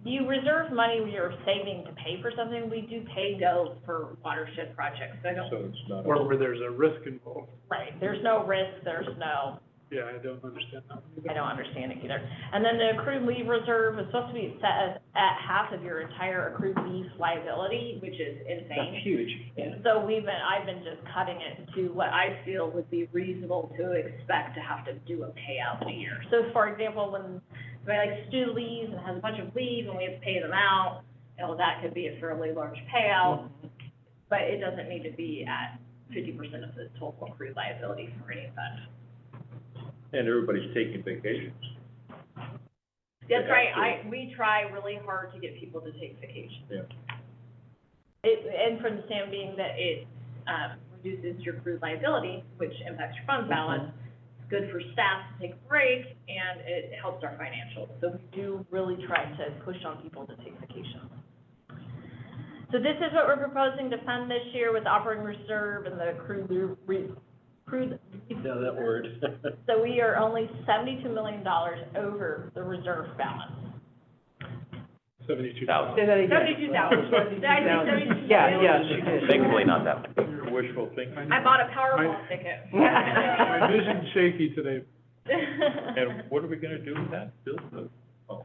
You reserve money when you're saving to pay for something. We do pay go for watershed projects. So I don't. So it's not. Or where there's a risk involved. Right. There's no risk. There's no. Yeah, I don't understand that one either. I don't understand it either. And then the accrued leave reserve is supposed to be set at half of your entire accrued leave liability, which is insane. That's huge. So I've been just cutting it to what I feel would be reasonable to expect to have to do a payout in a year. So for example, when Stu leaves and has a bunch of leave and we have to pay them out, you know, that could be a fairly large payout. but it doesn't need to be at 50% of the total accrued liability for any such. And everybody's taking vacations. That's They right, have we try really hard to get people to take vacation. Yeah. And from the stand being that it, reduces your accrued liability, which impacts your fund balance, it's good for staff to take a break, and it helps our financials. So we do really try to push on people to take vacations. So this is what we're proposing to fund this year with operating reserve and the accrued Yeah, that word. So we are only $72 million over the reserve balance. 72,000. Say that again. 72,000. Did I say 72? Yeah, she did. Thankfully not that much. Wishful thinking. I bought a Powerhouse ticket. My vision's shaky today. And what are we gonna do with that? Build the, oh.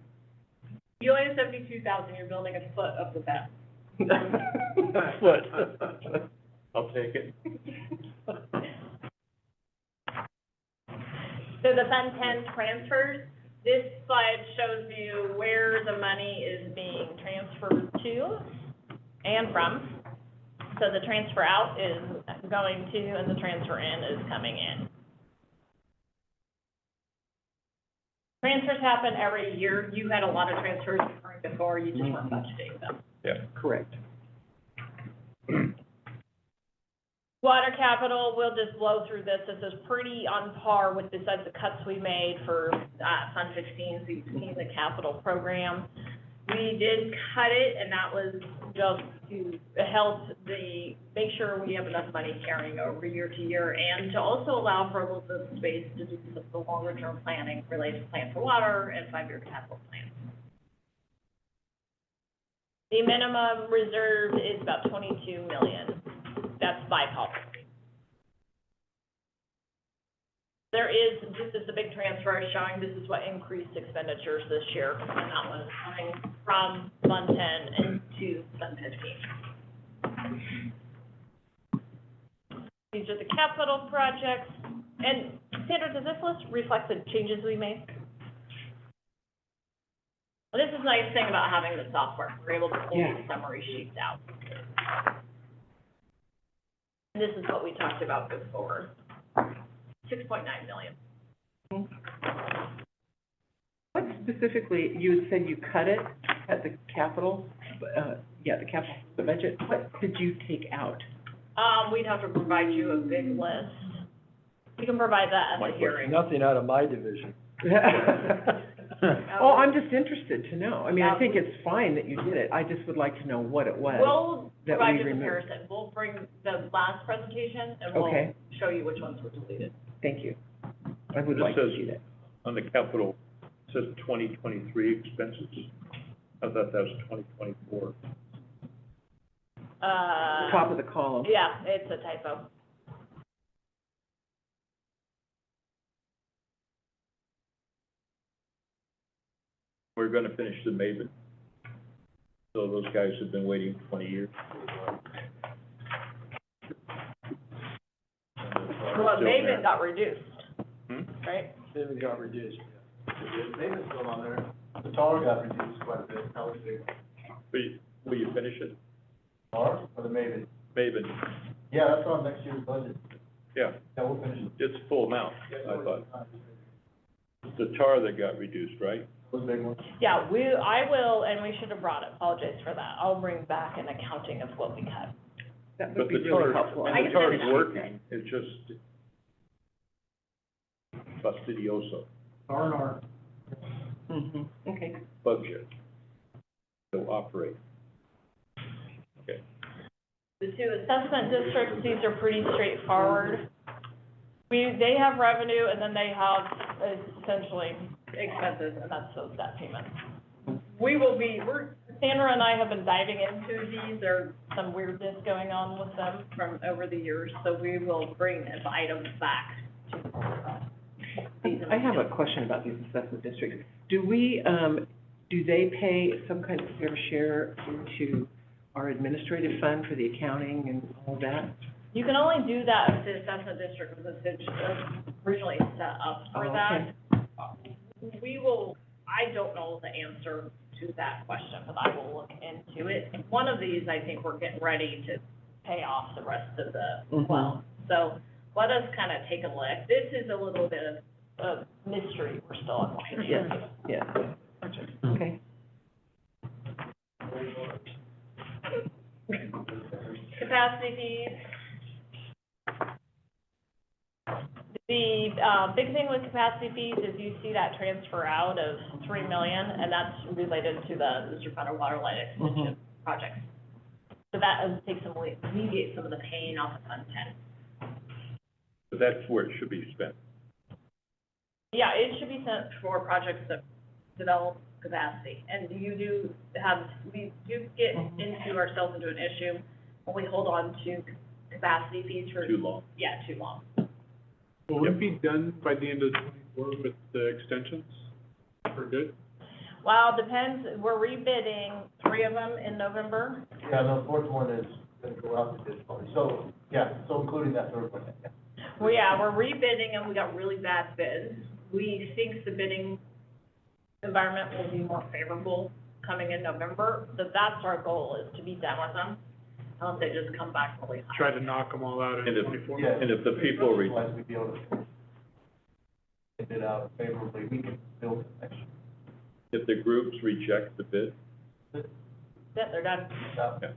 You only have 72,000, you're building a foot of the bed. What? I'll take it. So the Fund 10 transfers, this slide shows you where the money is being transferred to and from. So the transfer out is going to, and the transfer in is coming in. Transfers happen every year. You had a lot of transfers occurring before, you just weren't budgeting them. Yeah. Correct. Water capital, we'll just blow through this. This is pretty on par with besides the cuts we made for Fund 15, so you've seen the capital program. We did cut it, and that was just to help make sure we have enough money carrying over year to year, and to also allow for a little bit of space to do some of the longer-term planning related to plan for water and 5-year capital plans. The minimum reserve is about $22 million. That's by policy. This is the big transfer showing this is what increased expenditures this year, and that was coming from Fund 10 into Fund 15. These are the capital projects. And Sandra, does this list reflect the changes we made? Well, this is a nice thing about having the software. We're able to pull these summary sheets out. This is what we talked about before. 6.9 million. What specifically, you said you cut it at the capital, the capital, the budget, what did you take out? We'd have to provide you a big list. We can provide that at the hearing. Nothing out of my division. Oh, I'm just interested to know. I mean, I think it's fine that you did it. I just would like to know what it was. We'll that provide we you a removed. comparison. We'll bring the last presentation and we'll Okay. show you which ones were deleted. Thank you. I would like to see that. On the capital, it says 2023 expenses. I thought that was 2024. Top of the column. Yeah, it's a typo. We're gonna finish the Maven. So those guys have been waiting 20 years. Well, Maven got reduced, right? David got reduced. David's still on there. The taller got reduced quite a bit. That was big. Will you finish it? Taller or the Maven? Maven, Yeah, that's on next year's budget. yeah, Yeah, we'll finish it. it's full amount, I thought. It's the tar that got reduced, right? Those big ones. Yeah, I will, and we should have brought it, apologize for that. I'll bring back an accounting of what we cut. That But would be the really tar, helpful. and the tar's working, it's just fastidioso, R&R. Mm-hmm, okay. budget, to operate. Okay. The two assessment districts, these are pretty straightforward. They have revenue, and then they have essentially expenses, and that's those debt payments. Sandra and I have been diving into these. There's some weirdness going on with them from over the years, so we will bring these items back to I have a question about these assessment districts. Do they pay some kind of fair share into our administrative fund for the accounting and all that? You can only do that if the assessment district was originally set up for that. I don't know the answer to that question, but I will look into it. One of these, I think we're getting ready to pay off the rest of the loan. So let us kind of take a look. This is a little bit of mystery we're still unwinding. Yeah. Okay. Capacity fees. The, big thing with capacity fees is you see that transfer out of $3 million, and that's related to the Mr. Federal water line extension project. So that takes some, alleviate some of the pain off of Fund 10. But that's where it should be spent. Yeah, it should be sent for projects that develop capacity, and you do have, we do get into ourselves into an issue when we hold on to capacity fees for. Too long. Yeah, too long. Will it be done by the end of '24 with the extensions for good? Well, depends, we're rebidding 3 of them in November. Yeah, the fourth one is gonna go out to bid probably, so, yeah, so including that third one, yeah. Well, yeah, we're rebidding and we got really bad bids. We think the bidding environment will be more favorable coming in November, so that's our goal, is to be done with them. Unless they just come back really high. Try to knock them all out in And if, '24? Yeah. and if the people are, Otherwise, we'd be able to bid it out favorably, we can build it next year. if the groups reject the bid, Yeah, they're done. yeah.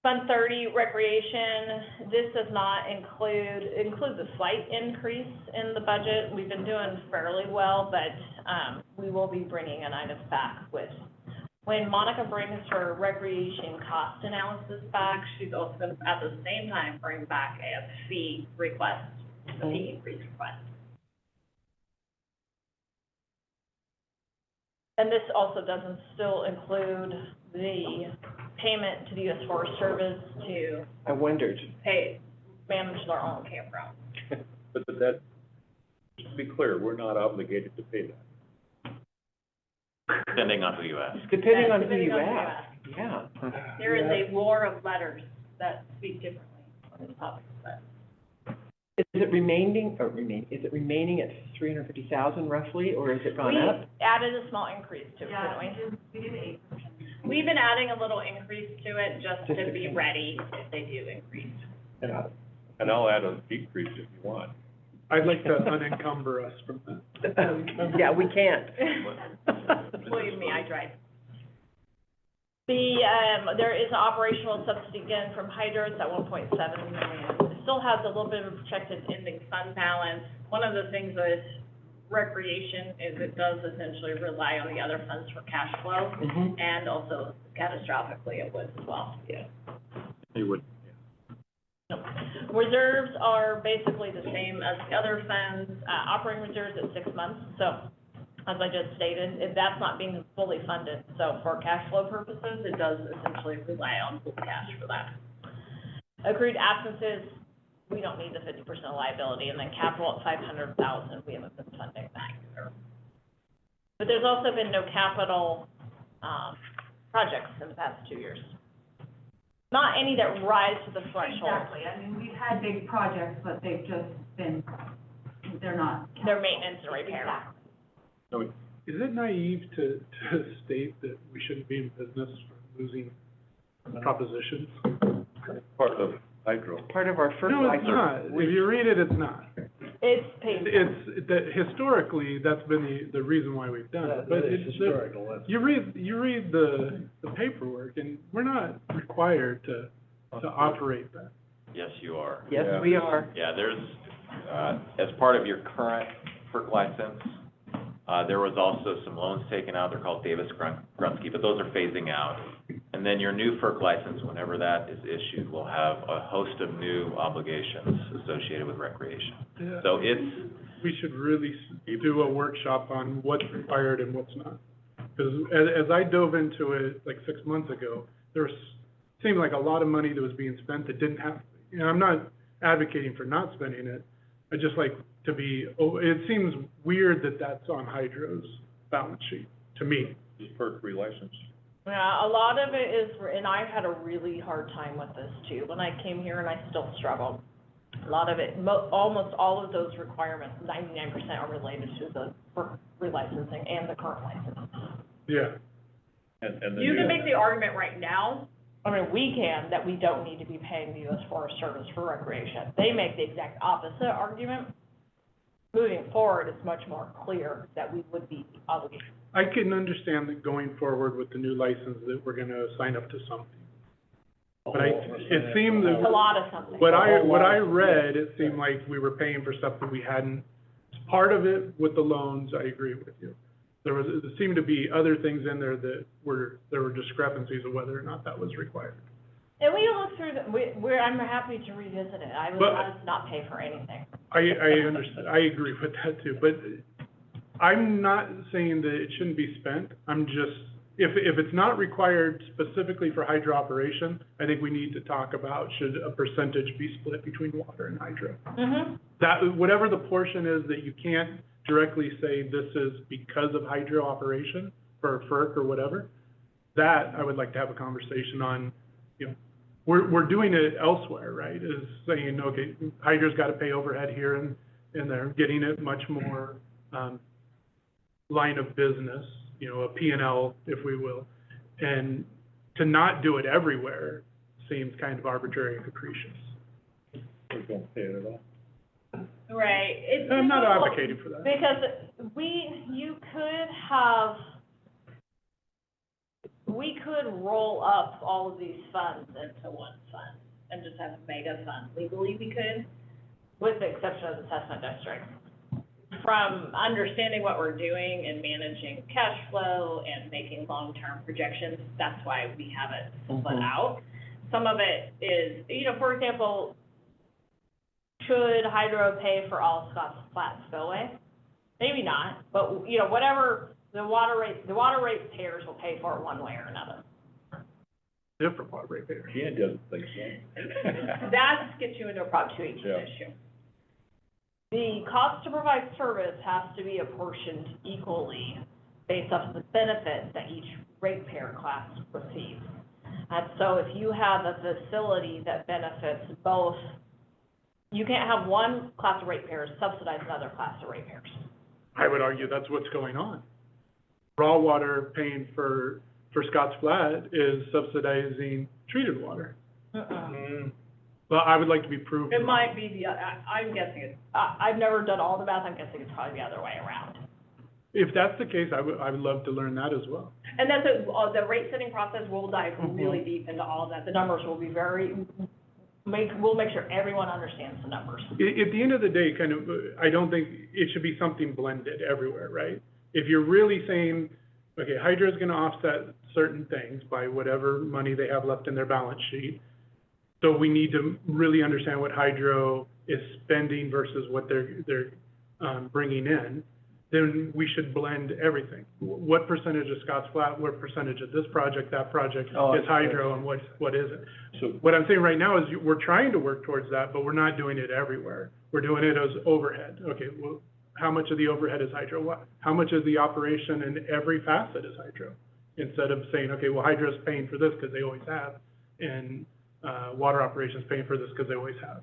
Fund 30, recreation, this does not includes a slight increase in the budget. We've been doing fairly well, but, we will be bringing an item back with, when Monica brings her recreation cost analysis back, she's also going to, at the same time, bring back a fee request, a fee increase request. And this also doesn't still include the payment to the U.S. Forest Service to I wondered. manage their own campground. But that, just to be clear, we're not obligated to pay that. Depending on who you ask. Depending on who Depending you on who you ask, yeah. There is a war of letters that speak differently on this topic, but. Is it remaining at 350,000 roughly, or has it gone up? We added a small increase to it, didn't we? We did 8%. We've been adding a little increase to it just Just to to be keep- ready if they do increase. Yeah. And I'll add a decrease if you want. I'd like to unencumber us from that. Yeah, we can't. Believe me, I tried. There is an operational subsidy again from Hydro, it's at 1.7 million. It still has a little bit of a projected ending fund balance. One of the things with recreation is it does essentially rely on the other funds for cash flow, and also catastrophically it would as well. Yeah. You would, Reserves are basically the same as the other funds, operating reserves at 6 months, so as I just stated, if that's not being fully funded, so for cash flow purposes, it does essentially rely on full cash for that. Accrued absences, we don't need the 50% liability, and then capital at 500,000, we haven't been funding that either. But there's also been no capital, projects in the past 2 years. Not any that rise to the threshold. Exactly, I mean, we've had big projects, but they've just been, they're not. They're maintenance and repair. no, Is it naive to state that we shouldn't be in business for losing propositions? part of hydro. Part of our No, fertilizer. it's not. If you read it, it's not. It's painful. It's, that historically, that's been the reason why we've done it. But That is it's, historical, that's. you read the paperwork, and we're not required to operate that. Yes, you are. Yes, Yeah. we are. Yeah, there's, as part of your current FERC license, there was also some loans taken out, they're called Davis-Grunsky, but those are phasing out. And then your new FERC license, whenever that is issued, will have a host of new obligations associated with recreation. Yeah. So it's, We should really do a workshop on what's required and what's not. Because as I dove into it like 6 months ago, seemed like a lot of money that was being spent that didn't have, you know, I'm not advocating for not spending it. I just like to be, it seems weird that that's on Hydro's balance sheet, to me. Just FERC relicense. Yeah, a lot of it is, and I've had a really hard time with this too, when I came here and I still struggled. A lot of it, almost all of those requirements, 99% are related to the relicensing and the current license. Yeah. And You can make the argument right now, I mean, we can, that we don't need to be paying the U.S. Forest Service for recreation. They make the exact opposite argument. Moving forward, it's much more clear that we would be obligated. I can understand that going forward with the new license that we're gonna sign up to something. But it seemed that. It's a lot of something. What I read, it seemed like we were paying for stuff that we hadn't. Part of it with the loans, I agree with you. There seemed to be other things in there that there were discrepancies of whether or not that was required. And we look through I'm happy to revisit it. I would rather not pay for anything. I understand, I agree with that too, but I'm not saying that it shouldn't be spent. I'm just, if it's not required specifically for hydro operation, I think we need to talk about should a percentage be split between water and hydro. Mm-hmm. That, whatever the portion is that you can't directly say this is because of hydro operation for FERC or whatever, that I would like to have a conversation on. You know, we're doing it elsewhere, right? Is saying, okay, hydro's got to pay overhead here and they're getting it much more line of business, you know, a P&L, if we will. And to not do it everywhere seems kind of arbitrary and capricious. We don't pay it at all. Right. I'm not advocating for that. Because we could roll up all of these funds into one fund and just have a mega fund. Legally, we could, with the exception of the assessment district. From understanding what we're doing and managing cash flow and making long-term projections, that's why we have it split out. Some of it is, you know, for example, should hydro pay for all Scotts Flat spillway? Maybe not, but, you know, whatever the water rate payers will pay for it one way or another. Different water rate payers. Ken doesn't think so. That gets you into a Prop 218 issue. The cost to provide service has to be apportioned equally based off the benefits that each ratepayer class receives. And so if you have a facility that benefits both, you can't have one class of ratepayers subsidize another class of ratepayers. I would argue that's what's going on. Raw water paying for Scotts Flat is subsidizing treated water. Well, I would like to be proved It wrong. might be I'm guessing it, I've never done all the math, I'm guessing it's probably the other way around. If that's the case, I would love to learn that as well. And that's the rate setting process, we'll dive really deep into all of that. The numbers will be we'll make sure everyone understands the numbers. At the end of the day, kind of, I don't think it should be something blended everywhere, right? If you're really saying, okay, hydro is gonna offset certain things by whatever money they have left in their balance sheet, so we need to really understand what hydro is spending versus what they're bringing in, then we should blend everything. What percentage of Scotts Flat, what percentage of this project, that project is hydro, and what isn't? So what I'm saying right now is we're trying to work towards that, but we're not doing it everywhere. We're doing it as overhead. Okay, well, how much of the overhead is hydro? How much of the operation in every facet is hydro? Instead of saying, okay, well, hydro's paying for this because they always have, and water operations paying for this because they always have.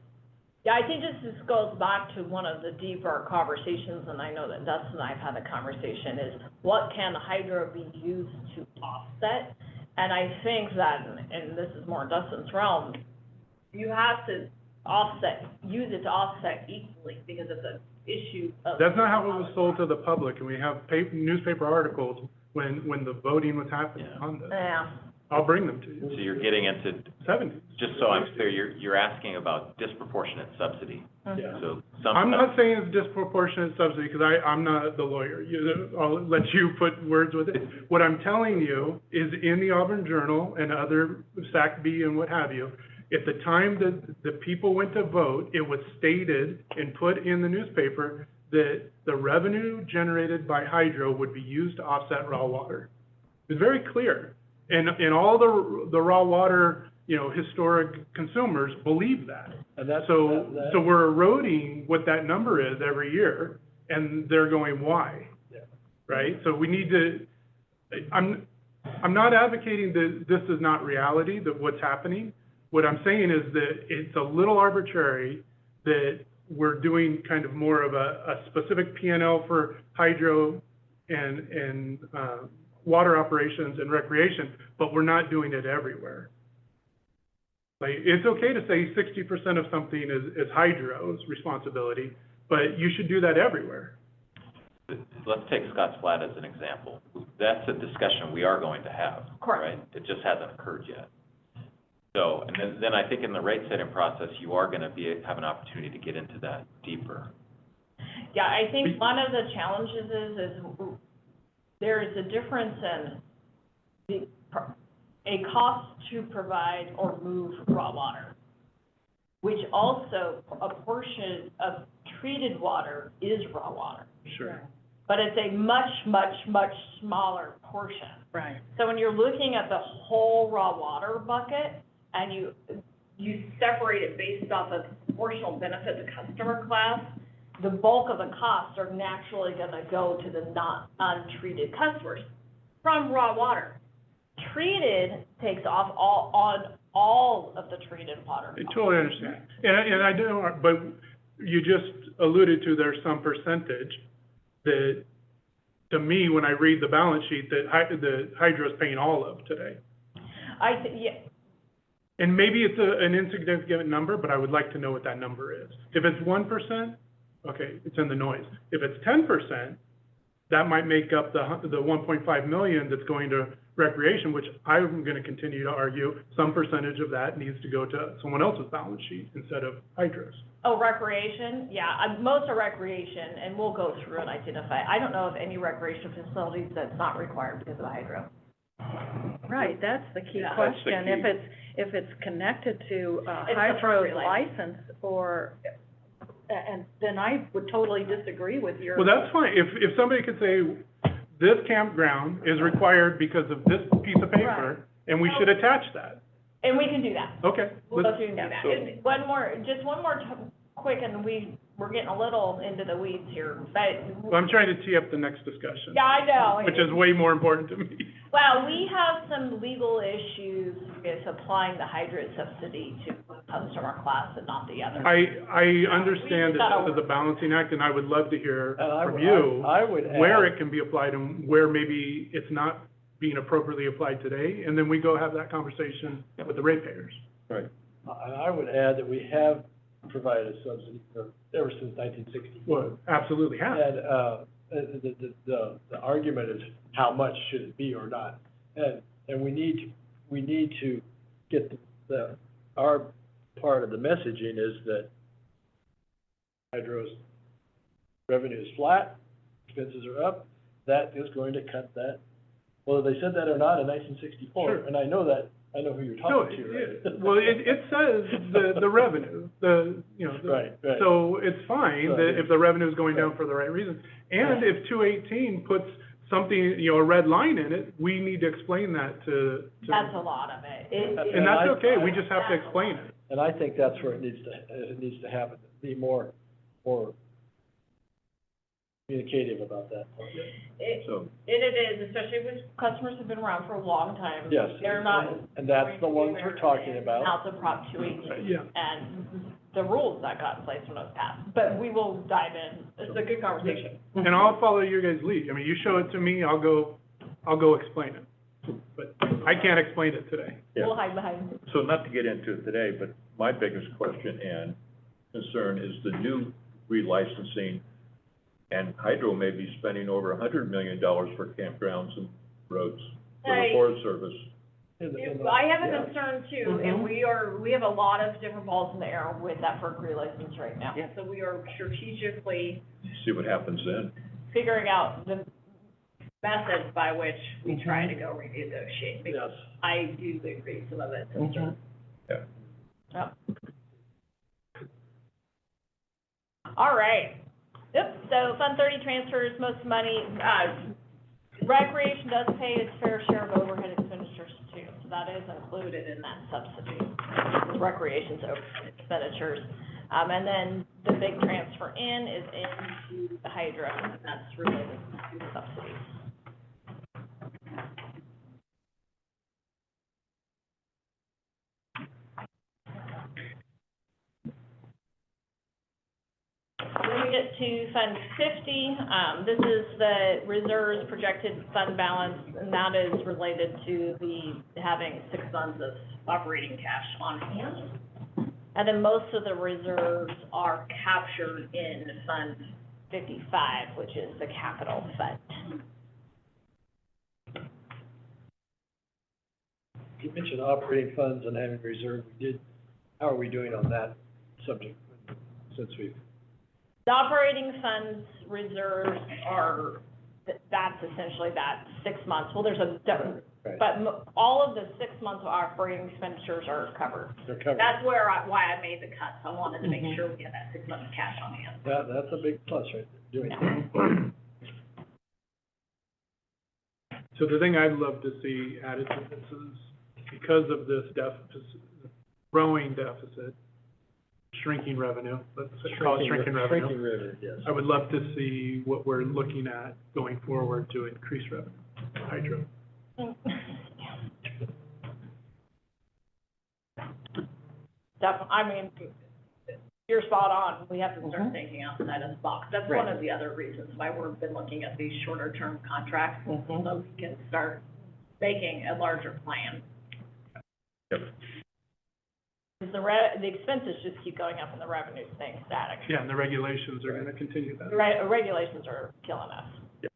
Yeah, I think this goes back to one of the deeper conversations, and I know that Dustin and I have had a conversation, is what can hydro be used to offset? And I think that, and this is more Dustin's realm, you have to use it to offset equally, because it's an issue of... That's not how it was sold to the public, and we have newspaper articles when the voting was happening on this. Yeah. I'll bring them to you. So you're getting into, 70. just so I'm clear, you're asking about disproportionate subsidy. Yeah. So I'm not saying it's disproportionate subsidy, because I'm not the lawyer. I'll let you put words with it. What I'm telling you is in the Auburn Journal and other SACB and what have you, at the time that the people went to vote, it was stated and put in the newspaper that the revenue generated by hydro would be used to offset raw water. It's very clear. And all the raw water, you know, historic consumers believe that. And that's, so we're eroding what that number is every year, and they're going, why? Yeah. Right? So we need to, I'm not advocating that this is not reality, that what's happening. What I'm saying is that it's a little arbitrary that we're doing kind of more of a specific P&L for hydro and water operations and recreation, but we're not doing it everywhere. Like, it's okay to say 60% of something is hydro's responsibility, but you should do that everywhere. Let's take Scotts Flat as an example. That's a discussion we are going to have, right? It just hasn't occurred yet. So, and then I think in the rate setting process, you are gonna have an opportunity to get into that deeper. Yeah, I think one of the challenges is there is a difference in a cost to provide or move raw water, which also a portion of treated water is raw water. Sure. But it's a much, much, much smaller portion. Right. So when you're looking at the whole raw water bucket and you separate it based off of proportional benefit to customer class, the bulk of the costs are naturally gonna go to the untreated customers from raw water. Treated takes off all of the treated water. I totally understand. And I do, but you just alluded to there's some percentage that, to me, when I read the balance sheet, that hydro's paying all of today. Yeah. And maybe it's an insignificant number, but I would like to know what that number is. If it's 1%, okay, it's in the noise. If it's 10%, that might make up the 1.5 million that's going to recreation, which I'm gonna continue to argue some percentage of that needs to go to someone else's balance sheet instead of hydro's. Oh, recreation, yeah, most are recreation, and we'll go through and identify. I don't know of any recreation facilities that's not required because of hydro. Right, that's the key Yeah. question. That's the key. If it's connected to It's hydro's appropriate license. license or, and then I would totally disagree with your. Well, that's fine. If somebody could say, this campground is required because of this piece of paper, and we should attach that. And we can do that. Okay. We'll let's- go through and do that. So- And one more quick, and we're getting a little into the weeds here, but. Well, I'm trying to tee up the next discussion. Yeah, I know. Which is way more important to me. Well, we have some legal issues with applying the hydro subsidy to one customer class and not the other. I understand that this is a balancing act, and I would love to hear from you I would add. where it can be applied and where maybe it's not being appropriately applied today, and then we go have that conversation with the ratepayers. Right. And I would add that we have provided a subsidy ever since 1964. Well, absolutely have. And, the argument is how much should it be or not? And we need to get our part of the messaging is that hydro's revenue is flat, expenses are up, that is going to cut that. Whether they said that or not in 1964, Sure. and I know who you're No, talking to, right? well, it says the revenue, Right. So it's fine Right. that if the revenue is going down for the right reason. And if 218 puts something, a red line in it, we need to explain that to. That's a lot of it. And that's okay, we just have to explain it. And I think that's where it needs to happen, be more communicative about that. So, It is, especially with customers who've been around for a long time. Yes. They're not. And that's the ones we're talking about. Out the Prop 218. Yeah. And the rules that got in place when it was passed. But we will dive in. It's a good conversation. And I'll follow your guys' lead. I mean, you show it to me, I'll go explain it. But I can't explain it today. yeah. We'll hide behind. So not to get into it today, but my biggest question and concern is the new relicensing, and Hydro may be spending over $100 million for campgrounds and roads for the Right. Forest Service. I have a concern too, and we have a lot of different balls in the air with that FERC relicense right now. Yeah. So we are strategically See what happens then. figuring out the method by which we try to go renegotiate, because Yes. I do agree some of it. Yeah. Yep. All right. Yep, so Fund 30 transfers most money, recreation does pay its fair share of overhead expenditures too, so that is included in that subsidy, recreation's overhead expenditures. And then the big transfer in is into the hydro, and that's related to the subsidies. When we get to Fund 50. This is the reserves projected fund balance, and that is related to having 6 months of operating cash on hand. And then most of the reserves are captured in Fund 55, which is the capital fund. You mentioned operating funds and having reserve. How are we doing on that subject since we've? The operating funds reserves are, that's essentially that 6 months. Well, there's Right. but all of the 6 months of operating expenditures are covered. They're covered. That's why I made the cuts. I wanted to make sure we had that 6 months cash on hand. That's a big plus right there, doing that. So the thing I'd love to see added to this is, because of this deficit, growing deficit, shrinking revenue, let's call it shrinking revenue. Shrinking revenue, yes. I would love to see what we're looking at going forward to increase revenue, hydro. I mean, you're spot on. We have to start thinking outside of the box. That's one of the other reasons why we've been looking at these shorter term contracts, so we can start making a larger plan. Yep. The expenses just keep going up and the revenue's staying static. Yeah, and the regulations are gonna continue that. Regulations are killing us. Yep.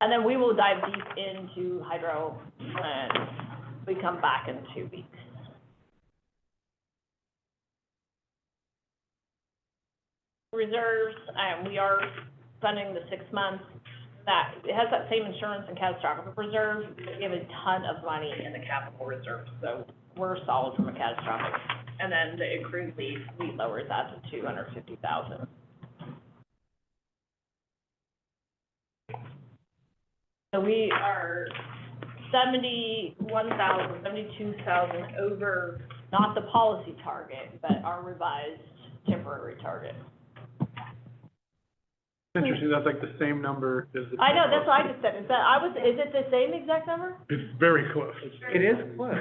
And then we will dive deep into hydro when we come back in 2 weeks. Reserves, we are funding the 6 months. That, it has that same insurance and catastrophic reserve. We have a ton of money in the capital reserve, so we're solid from a catastrophic. And then the accrued leave, we lowered that to $250,000. So we are 72,000 over, not the policy target, but our revised temporary target. Interesting, that's like the same number as the. I know, that's what I just said. Is it the same exact number? It's very close. It is close.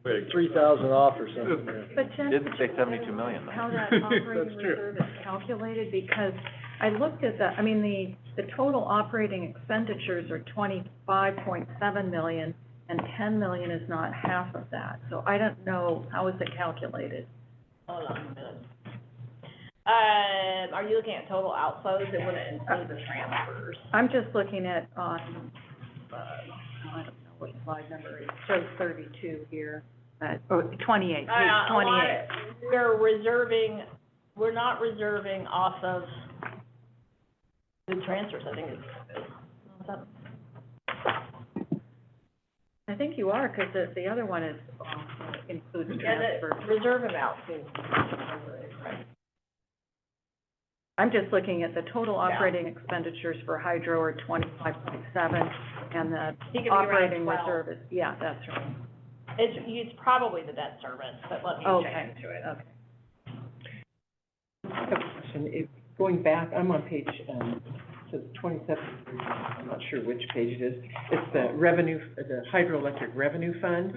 Like 3,000 off or something. But Jen, Didn't say 72 million, though. how that operating That's true. reserve is calculated, because I looked at the total operating expenditures are 25.7 million, and 10 million is not half of that. So I don't know, how is it calculated? Hold on a minute. Are you looking at total outflows? It wouldn't include the transfers. I'm just looking at, I don't know what slide number it is, it shows 32 here, 28, page 28. We're not reserving off of the transfers, I think I think you are, because the other one is, includes transfers. the reserve amount seems right. I'm just looking at the total operating expenditures for hydro are 25.7, and the It could be operating around 12. reserve is, yeah, that's right. It's probably the debt service, but let me check into it. Okay. I have a question. Going back, I'm on page, says 27, I'm not sure which page it is. It's the revenue, the hydroelectric revenue fund.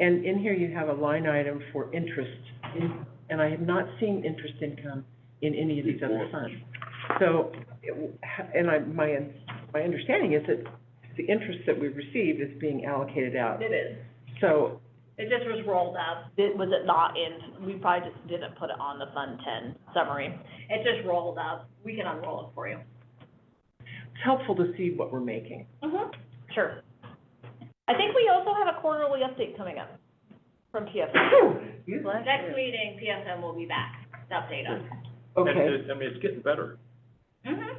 And in here you have a line item for interest, and I have not seen interest income in any of these other funds. So, my understanding is that the interest that we received is being allocated out. It is. So, It just was rolled up. Was it not in, we probably just didn't put it on the Fund 10 summary. It just rolled up. We can unroll it for you. it's helpful to see what we're making. Sure. I think we also have a quarterly update coming up from PFM. Next meeting, PFM will be back to update us. Okay. It's getting better.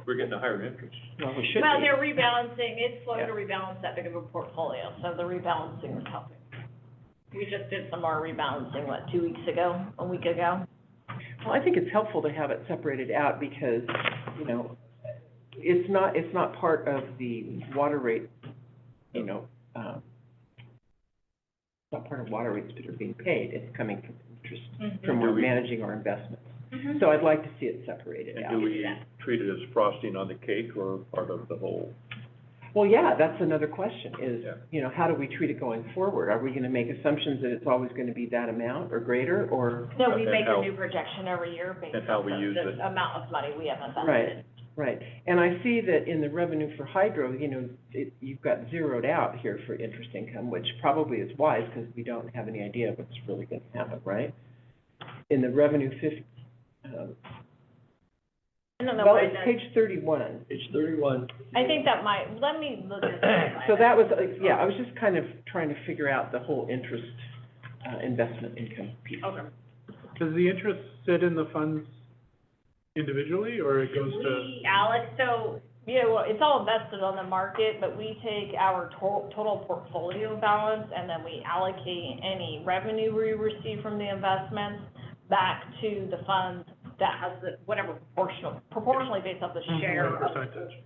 We're getting a higher interest. Well, we should Well, be. they're rebalancing. It's slow to rebalance that big of a portfolio, so the rebalancing is helping. We just did some more rebalancing, a week ago? Well, I think it's helpful to have it separated out because, it's not part of the water rate, not part of water rates that are being paid. It's coming from interest, from Do we- managing our investments. So I'd like to see it separated And out. do we treat it as frosting on the cake or part of the whole? Well, yeah, that's another question, is, Yeah. you know, how do we treat it going forward? Are we gonna make assumptions that it's always gonna be that amount or greater, or? No, we And make how- a new projection every year based and how on we use it. the amount of money we have invested. Right, right. And I see that in the revenue for hydro, you know, you've got zeroed out here for interest income, which probably is wise, because we don't have any idea what's really gonna happen, right? In the revenue I don't know well, why it's that- page 31. Page 31. I think that might, let me look at that. So that was, yeah, I was just kind of trying to figure out the whole interest, investment income piece. Okay. Does the interest sit in the funds individually, or it goes to? Alex, so, you know, it's all invested on the market, but we take our total portfolio balance, and then we allocate any revenue we receive from the investments back to the fund that has the, whatever proportionally based off the share. of- Percentage.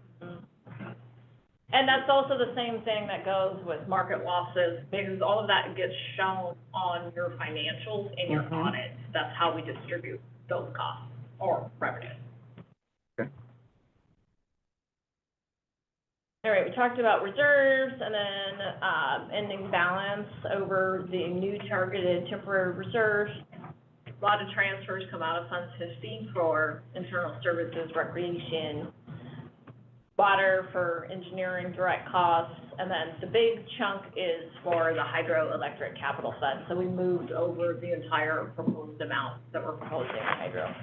And that's also the same thing that goes with market losses, because all of that gets shown on your financials in your audit. That's how we distribute those costs or revenues. Okay. All right, we talked about reserves and then, ending balance over the new targeted temporary reserves. A lot of transfers come out of Fund 50 for internal services, recreation, water for engineering direct costs, and then the big chunk is for the hydroelectric capital fund. So we moved over the entire proposed amount that we're proposing in hydro.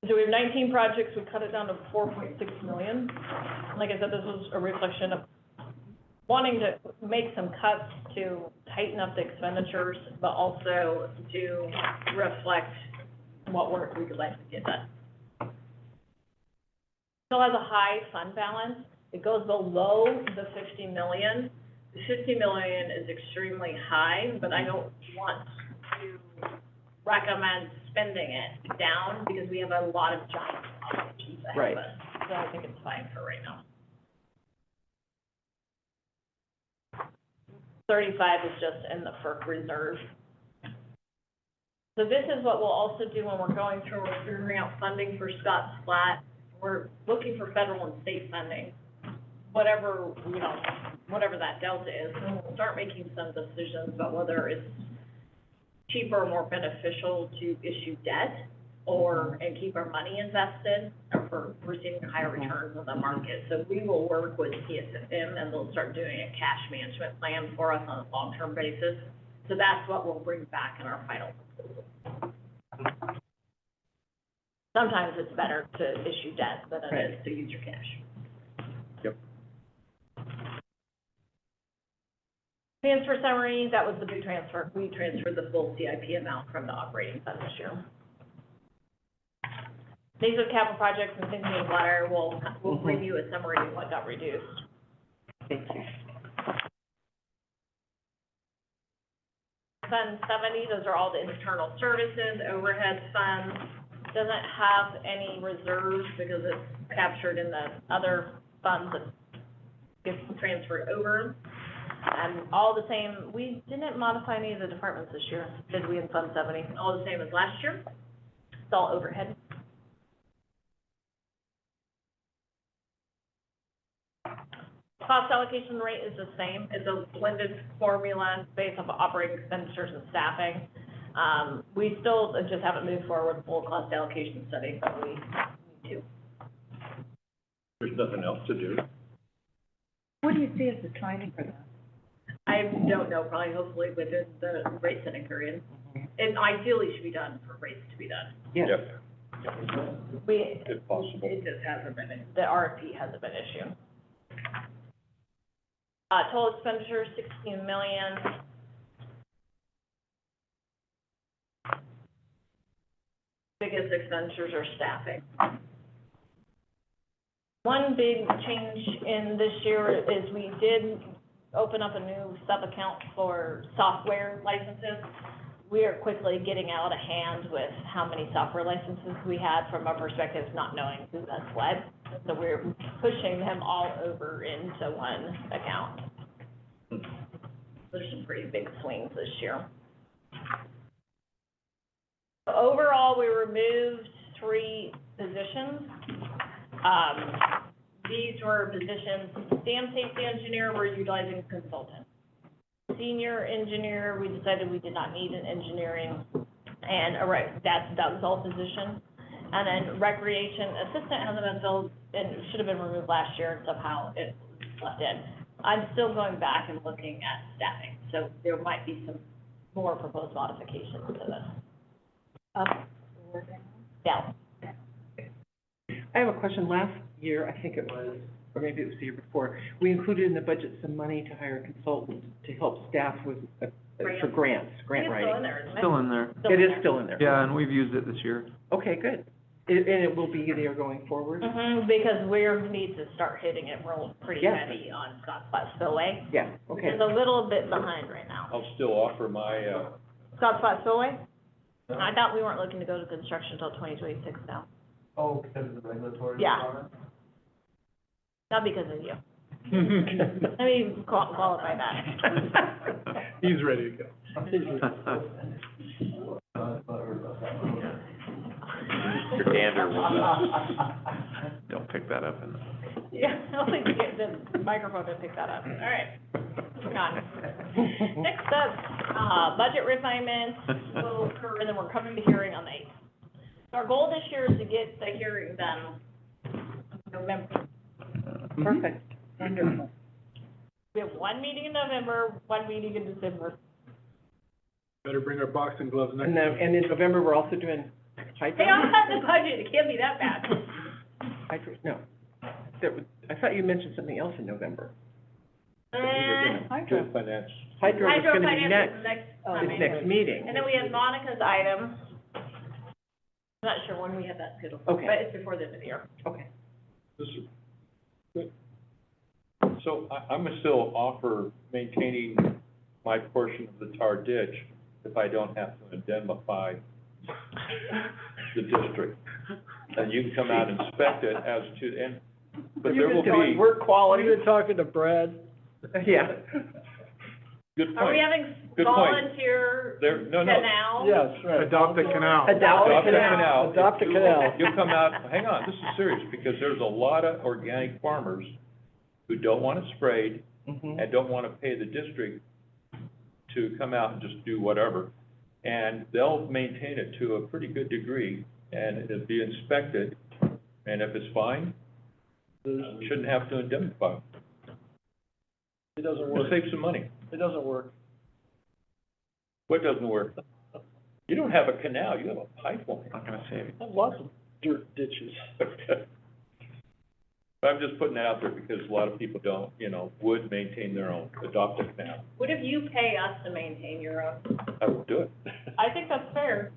So we have 19 projects, we cut it down to 4.6 million. Like I said, this was a reflection of wanting to make some cuts to tighten up the expenditures, but also to reflect what work we would like to get done. Still has a high fund balance. It goes below the 50 million. The 50 million is extremely high, but I don't want to recommend spending it down because we have a lot of giant obligations ahead of us. So I think it's fine for right now. 35 is just in the FERC reserve. So this is what we'll also do when we're going through, we're figuring out funding for Scott's Flat. We're looking for federal and state funding, whatever, you know, whatever that delta is. And we'll start making some decisions about whether it's cheaper or more beneficial to issue debt and keep our money invested, or for receiving higher returns on the market. So we will work with PSFM, and they'll start doing a cash management plan for us on a long-term basis. So that's what we'll bring back in our final proposal. Sometimes it's better to issue debt than it is to use your cash. Yep. Transfer summary, that was the big transfer. We transferred the full CIP amount from the operating fund this year. These are capital projects and things in water. We'll bring you a summary of what got reduced. Thank you. Fund 70, those are all the internal services, overhead funds. Doesn't have any reserves because it's captured in the other funds that gets transferred over. And all the same, we didn't modify any of the departments this year, did we, in Fund 70? All the same as last year. It's all overhead. Cost allocation rate is the same. It's a blended formula based off of operating expenditures and staffing. We still just haven't moved forward with full cost allocation study, but we need to. There's nothing else to do. What do you see as the timing for that? I don't know, probably hopefully within the rate setting period. And ideally should be done for rates to be done. Yes. Yep. If possible. It just hasn't been, the RFP hasn't been issued. Total expenditure, 16 million. Biggest expenditures are staffing. One big change in this year is we did open up a new sub-account for software licenses. We are quickly getting out of hand with how many software licenses we had from our perspective, not knowing who that's what. So we're pushing them all over into one account. There's some pretty big swings this year. Overall, we removed 3 positions. these were positions, dam safety engineer, we're utilizing consultants. Senior engineer, we decided we did not need an engineering, and that's Doug's old position. And then recreation assistant hasn't been filled, and it should have been removed last year, and somehow it was left in. I'm still going back and looking at staffing, so there might be some more proposed modifications to this. Yeah. I have a question. Last year, I think it was, or maybe it was the year before, we included in the budget some money to hire consultants to help staff with, for grant It's writing. still in there, isn't it? Still in there. It is still in there? Yeah, and we've used it this year. Okay, good. And it will be there going forward? Mm-hmm, because we need to start hitting it pretty Yeah. heavy on Scott Spot Spillway. Yeah, okay. It's a little bit behind right now. I'll still offer my, Scott Spot Spillway? I thought we weren't looking to go to construction until 2026 now. Oh, because of the regulatory Yeah. requirement? Not because of you. Let me qualify that. He's ready to go. Your dander will, Don't pick that up in Yeah, I don't think the microphone didn't pick that up. All right, moving on. Next up, budget refinements will occur, and then we're coming to hearing on the 8th. So our goal this year is to get the hearing done in November. Perfect, wonderful. We have one meeting in November, one meeting in December. Better bring our boxing gloves next And time. then, and in November, we're also doing hydro? They all have the budget, it can't be that bad. Hydro, no. I thought you mentioned something else in November. Hydro. finance. Hydro is Hydro gonna be finance next, is next. it's next meeting. And then we have Monica's item. I'm not sure when we have that scheduled, Okay. but it's before the end of the year. Okay. So I'm gonna still offer maintaining my portion of the tar ditch if I don't have to indemnify the district. And you can come out and inspect it as to, but there will be, Work quality. You've been talking to Brad. Yeah. good Are we point. having Good point. volunteer There, no, canal? Yes, right. Adopt a canal. Adopt a Adopt a canal. canal. Adopt a canal. You'll come out, hang on, this is serious, because there's a lot of organic farmers who don't want it sprayed Mhm. and don't want to pay the district to come out and just do whatever. And they'll maintain it to a pretty good degree, and it'll be inspected, and if it's fine, we shouldn't have to indemnify. It doesn't We'll work. save some money. It doesn't work. What doesn't work? You don't have a canal, you have a pipeline. Not gonna save it. I have lots of dirt ditches. But I'm just putting that out there because a lot of people don't, would maintain their own, adopt a canal. What if you pay us to maintain your own? I will do it. I think that's fair.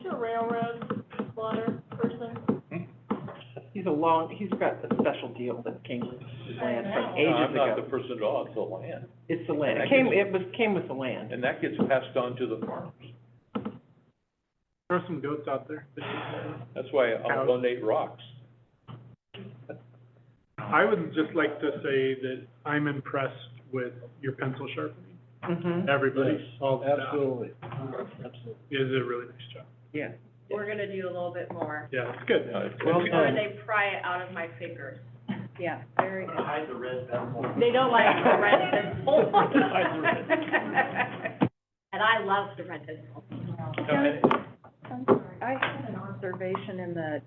You're a railroad water person. He's got a special deal that came with his land from know. ages I'm not the ago. person at all, it's the land. It's the land. And It came with the land. And that gets passed on to the farmers. Throw some goats out there. That's why I'll donate rocks. I would just like to say that I'm impressed with your pencil sharpening. Mm-hmm. Everybody, Yes, all the staff. Absolutely. Absolutely. You did a really nice job. Yeah. We're gonna do a little bit more. Yeah, it's good. Well Before done. they pry it out of my fingers. Yeah, very good. Hide the red pencil. They don't like the red pencil. Hide the red. And I love the red pencil. I'm sorry, I had an observation in the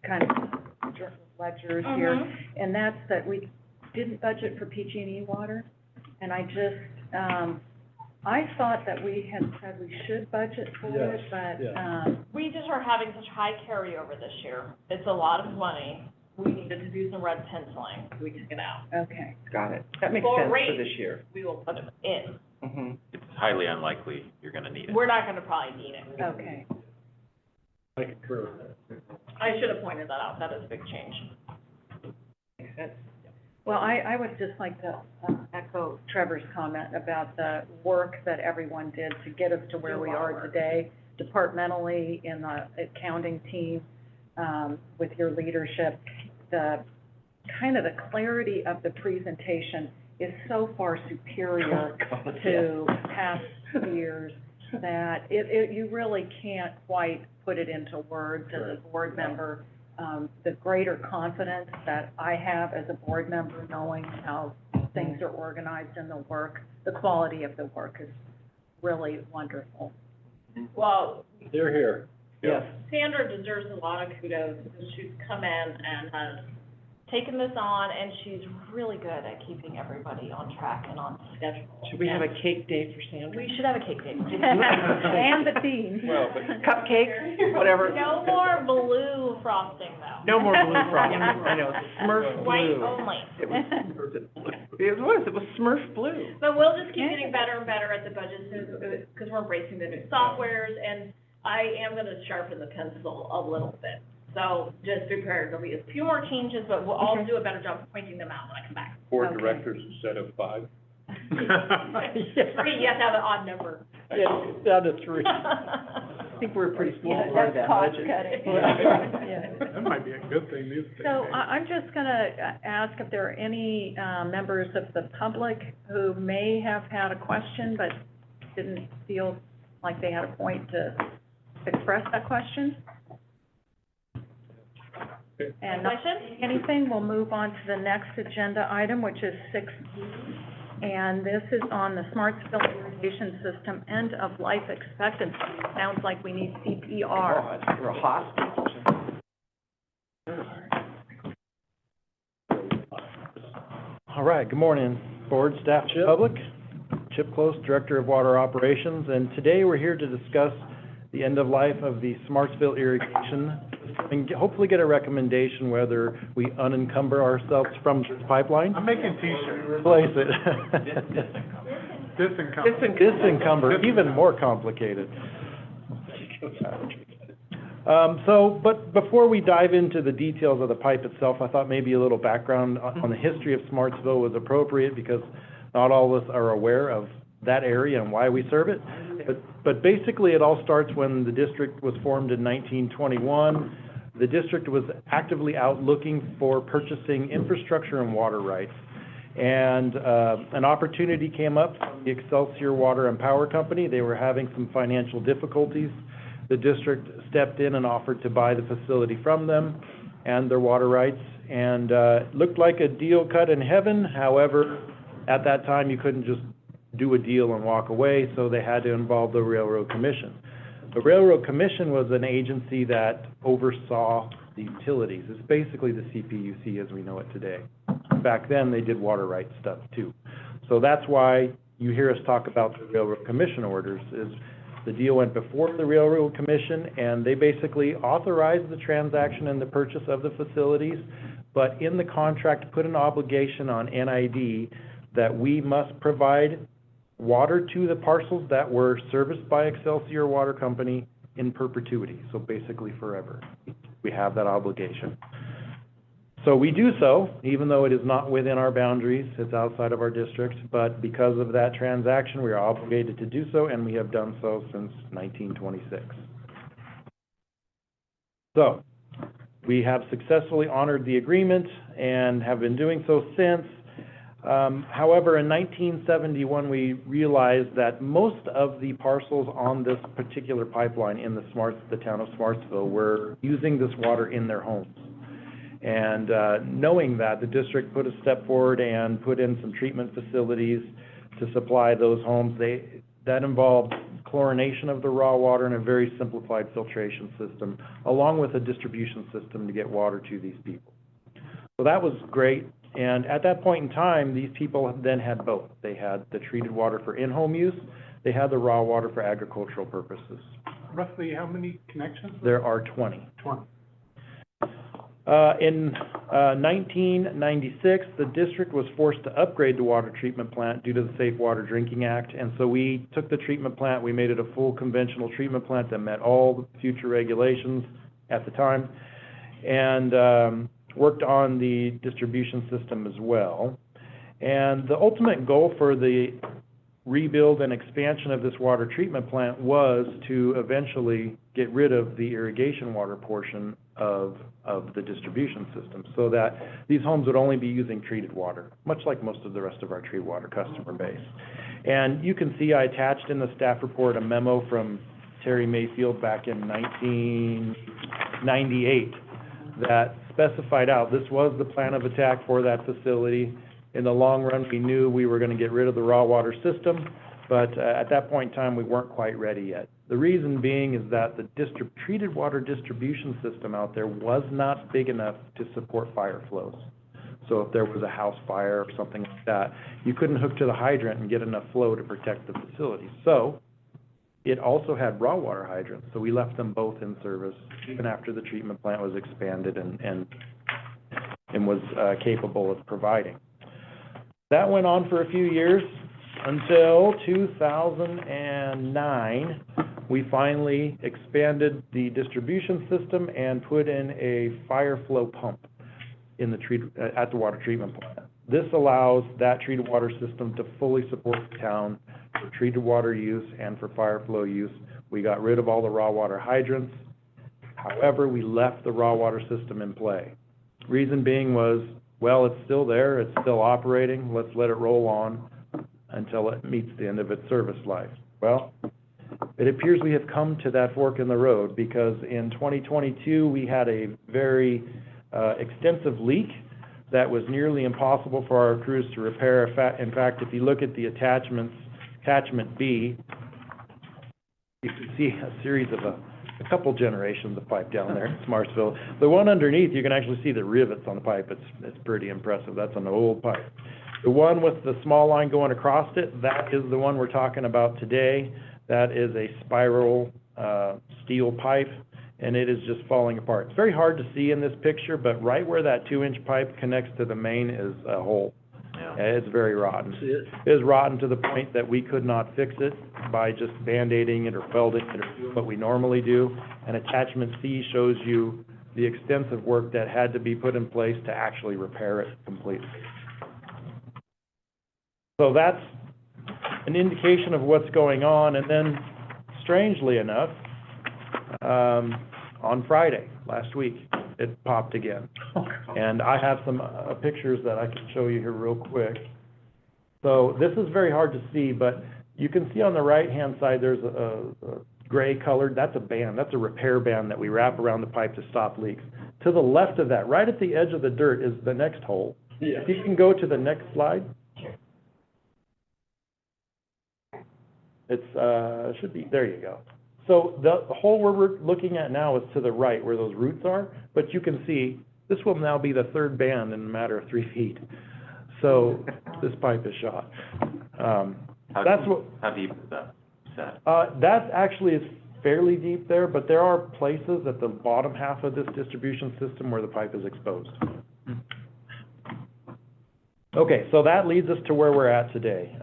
kind of journal ledgers here, and that's that we didn't budget for PG&E water, and I just, I thought that we had said we should budget for it, Yes, but, yeah. We just are having such high carryover this year. It's a lot of money. We needed to do some red penciling. We took it out. okay. Got it. That makes For sense for rate. this year. We will put them in. Mm-hmm. it's highly unlikely you're gonna need it. We're not gonna probably need it. Okay. I concur with that. I should have pointed that out. That is a big change. Makes sense. Well, I would just like to echo Trevor's comment about the work that everyone did to get us to where we are today, departmentally in the accounting team, with your leadership. The kind of the clarity of the presentation is so far superior to past years that you really can't quite put it into words as a board member. the greater confidence that I have as a board member, knowing how things are organized in the work. The quality of the work is really wonderful. Well, They're here. yes, Sandra deserves a lot of kudos because she's come in and has taken this on, and she's really good at keeping everybody on track and on schedule. Should we have a cake day for Sandra? We should have a cake day. And the team. Well, but Cupcake, whatever. No more blue frosting, though. No more blue frosting. I know, Smurf White blue. only. It was Smurf blue. But we'll just keep getting better and better at the budget, because we're embracing the new softwares, and I am gonna sharpen the pencil a little bit. So just prepare, there'll be a few more changes, but we'll all do a better job of pointing them out when I come back. board directors instead of 5. Three, you have to have an odd number. Yeah, down to 3. I think we're a pretty small Yeah, part of that's that cost budget. cutting. Yeah. That might be a good thing these days. So I'm just gonna ask if there are any, members of the public who may have had a question, but didn't feel like they had a point to express that question. And not seeing anything, we'll move on to the next agenda item, which is 6B. And this is on the Smartsville Irrigation System end of life expectancy. Sounds like we need CPR. Oh, we're a hostage. All right, good morning, board, staff, public. Chip Close, Director of Water Operations, and today we're here to discuss the end of life of the Smartsville Irrigation and hopefully get a recommendation whether we unencumber ourselves from this pipeline. I'm making T-shirts. Replace it. Disencumber, even more complicated. But before we dive into the details of the pipe itself, I thought maybe a little background on the history of Smartsville was appropriate because not all of us are aware of that area and why we serve it. But basically, it all starts when the district was formed in 1921. The district was actively out looking for purchasing infrastructure and water rights. And an opportunity came up from the Excelsior Water and Power Company. They were having some financial difficulties. The district stepped in and offered to buy the facility from them and their water rights. And it looked like a deal cut in heaven. However, at that time, you couldn't just do a deal and walk away, so they had to involve the Railroad Commission. The Railroad Commission was an agency that oversaw the utilities. It's basically the CPUC as we know it today. Back then, they did water rights stuff too. So that's why you hear us talk about the Railroad Commission orders, is the deal went before the Railroad Commission, and they basically authorized the transaction and the purchase of the facilities, but in the contract put an obligation on NID that we must provide water to the parcels that were serviced by Excelsior Water Company in perpetuity, so basically forever. We have that obligation. So we do so, even though it is not within our boundaries, it's outside of our district, but because of that transaction, we are obligated to do so, and we have done so since 1926. So, we have successfully honored the agreement and have been doing so since. However, in 1971, we realized that most of the parcels on this particular pipeline in the town of Smartsville were using this water in their homes. And knowing that, the district put a step forward and put in some treatment facilities to supply those homes. That involved chlorination of the raw water and a very simplified filtration system, along with a distribution system to get water to these people. So that was great. And at that point in time, these people then had both. They had the treated water for in-home use. They had the raw water for agricultural purposes. Roughly how many connections? There are 20. 20. In 1996, the district was forced to upgrade the water treatment plant due to the Safe Water Drinking Act. And so we took the treatment plant, we made it a full conventional treatment plant that met all the future regulations at the time, and worked on the distribution system as well. And the ultimate goal for the rebuild and expansion of this water treatment plant was to eventually get rid of the irrigation water portion of the distribution system, so that these homes would only be using treated water, much like most of the rest of our treated water customer base. And you can see I attached in the staff report a memo from Terry Mayfield back in 1998 that specified out, this was the plan of attack for that facility. In the long run, we knew we were gonna get rid of the raw water system, but at that point in time, we weren't quite ready yet. The reason being is that the treated water distribution system out there was not big enough to support fire flows. So if there was a house fire or something like that, you couldn't hook to the hydrant and get enough flow to protect the facility. So it also had raw water hydrants, so we left them both in service even after the treatment plant was expanded and was capable of providing. That went on for a few years until 2009. We finally expanded the distribution system and put in a fire flow pump in the at the water treatment plant. This allows that treated water system to fully support the town for treated water use and for fire flow use. We got rid of all the raw water hydrants. However, we left the raw water system in play. Reason being was, well, it's still there, it's still operating, let's let it roll on until it meets the end of its service life. Well, it appears we have come to that fork in the road, because in 2022, we had a very extensive leak that was nearly impossible for our crews to repair. In fact, if you look at the attachments, attachment B, you can see a series of a couple generations of pipe down there in Smartsville. The one underneath, you can actually see the rivets on the pipe. It's pretty impressive. That's an old pipe. The one with the small line going across it, that is the one we're talking about today. That is a spiral steel pipe, and it is just falling apart. It's very hard to see in this picture, but right where that 2-inch pipe connects to the main is a hole. Yeah. It's very rotten. It is rotten to the point that we could not fix it by just Band-Aiding it or welding it or doing what we normally do. And attachment C shows you the extensive work that had to be put in place to actually repair it completely. So that's an indication of what's going on. And then, strangely enough, on Friday, last week, it popped again. And I have some pictures that I can show you here real quick. So this is very hard to see, but you can see on the right-hand side, there's a gray colored, that's a band, that's a repair band that we wrap around the pipe to stop leaks. To the left of that, right at the edge of the dirt, is the next hole. Yeah. If you can go to the next slide. It's, should be, there you go. So the hole we're looking at now is to the right where those roots are, but you can see this will now be the third band in a matter of 3 feet. So this pipe is shot. How deep is that set? That actually is fairly deep there, but there are places at the bottom half of this distribution system where the pipe is exposed. Okay, so that leads us to where we're at today.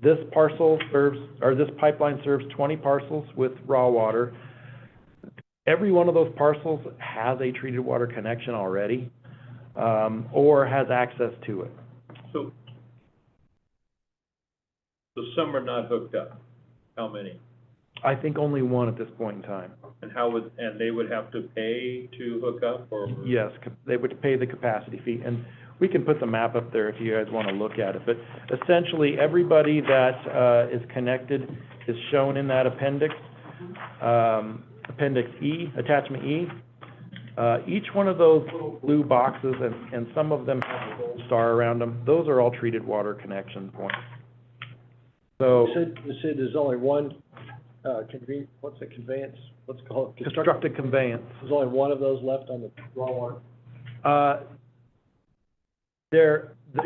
This pipeline serves 20 parcels with raw water. Every one of those parcels has a treated water connection already, or has access to it. So some are not hooked up. How many? I think only one at this point in time. And they would have to pay to hook up, or? Yes, they would pay the capacity fee. And we can put the map up there if you guys want to look at it. But essentially, everybody that is connected is shown in that appendix, Appendix E, Attachment E. Each one of those little blue boxes, and some of them have a gold star around them, those are all treated water connection points. So You said there's only one conveyance? What's it called? Constructed conveyance. There's only one of those left on the raw water?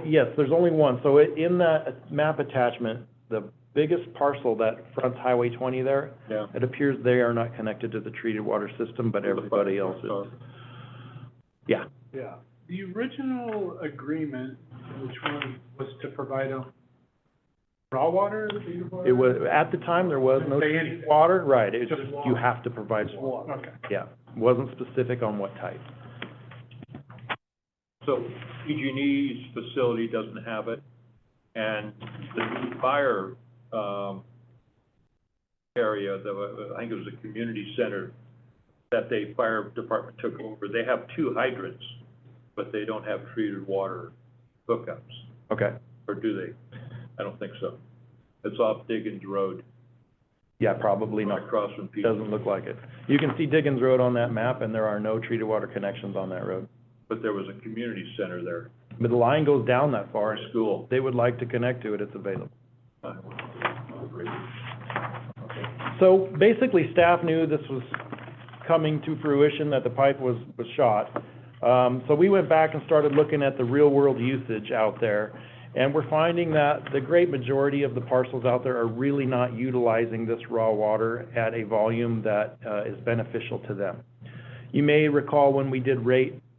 Yes, there's only one. So in that map attachment, the biggest parcel that fronts Highway 20 there, yeah, it appears they are not connected to the treated water system, but everybody else is. Yeah. Yeah. The original agreement, which one was to provide them raw water, treated water? It was, at the time, there was no treated water, right, it's just, you have to provide water. Okay. Yeah, wasn't specific on what type. So PG&E's facility doesn't have it, and the new fire area, I think it was a community center that the fire department took over, they have 2 hydrants, but they don't have treated water hookups. Okay. Or do they? I don't think so. It's off Diggins Road. Yeah, probably not. Across from Pete. Doesn't look like it. You can see Diggins Road on that map, and there are no treated water connections on that road. But there was a community center there, But the line goes down that far. a school. They would like to connect to it, it's available. Great. So basically, staff knew this was coming to fruition, that the pipe was shot. So we went back and started looking at the real-world usage out there, and we're finding that the great majority of the parcels out there are really not utilizing this raw water at a volume that is beneficial to them. You may recall when we did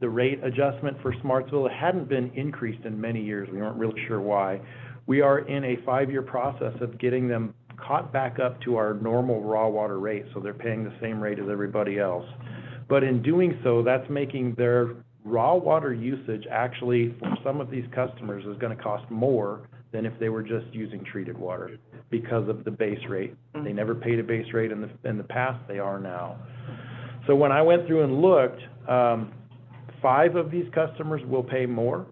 the rate adjustment for Smartsville, it hadn't been increased in many years. We weren't really sure why. We are in a 5-year process of getting them caught back up to our normal raw water rate, so they're paying the same rate as everybody else. But in doing so, that's making their raw water usage actually, for some of these customers, is gonna cost more than if they were just using treated water because of the base rate. They never paid a base rate in the past, they are now. So when I went through and looked, 5 of these customers will pay more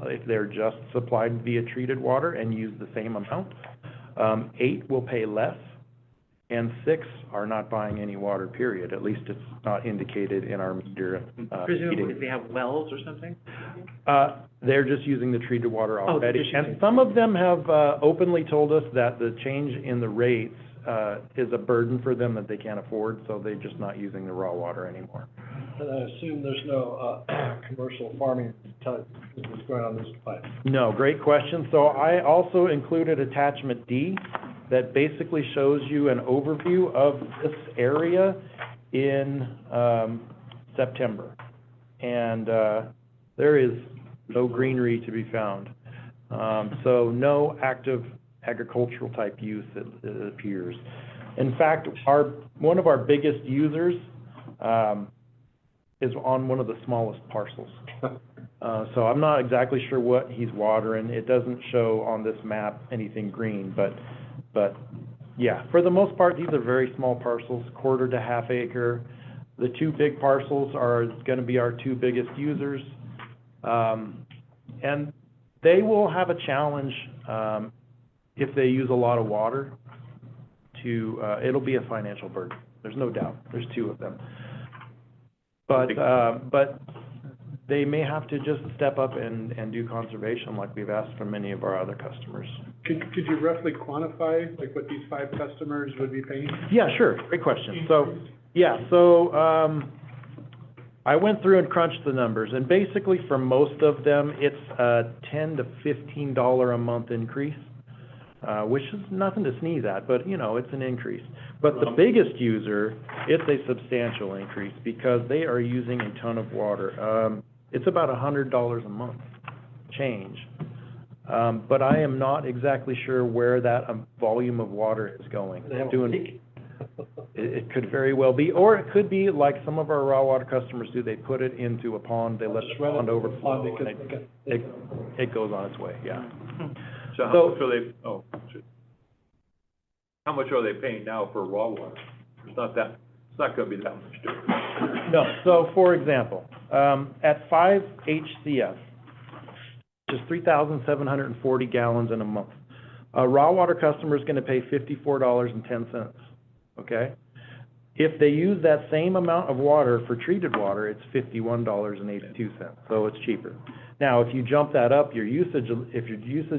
if they're just supplied via treated water and use the same amount. 8 will pay less, and 6 are not buying any water, period. At least it's not indicated in our meter. Presumably they have wells or something? They're just using the treated water Oh, already. they're just using- And some of them have openly told us that the change in the rates is a burden for them that they can't afford, so they're just not using the raw water anymore. And I assume there's no, commercial farming type business going on this pipe? No, great question. So I also included attachment D that basically shows you an overview of this area in September. And there is no greenery to be found. So no active agricultural type use, it appears. In fact, one of our biggest users is on one of the smallest parcels. So I'm not exactly sure what he's watering. It doesn't show on this map anything green, but yeah, for the most part, these are very small parcels, 1/4 to 1/2 acre. The 2 big parcels are gonna be our 2 biggest users. And they will have a challenge, if they use a lot of water it'll be a financial burden. There's no doubt. There's 2 of them. But they may have to just step up and do conservation like we've asked from many of our other customers. Could you roughly quantify, like, what these 5 customers would be paying? Yeah, sure. Great question. I went through and crunched the numbers, and basically for most of them, it's a $10 to $15 a month increase, which is nothing to sneeze at, but, it's an increase. But the biggest user, it's a substantial increase because they are using a ton of water. It's about $100 a month change. But I am not exactly sure where that volume of water is going. They have a leak? It could very well be, or it could be like some of our raw water customers do. They put it into a pond, they let the pond overflow, and it goes on its way, yeah. So how much are they, how much are they paying now for raw water? It's not gonna be that much different. No, so for example, at 5 HCF, which is 3,740 gallons in a month, a raw water customer is gonna pay $54.10, okay? If they use that same amount of water for treated water, it's $51.82, so it's cheaper. Now, if you jump that up, if your usage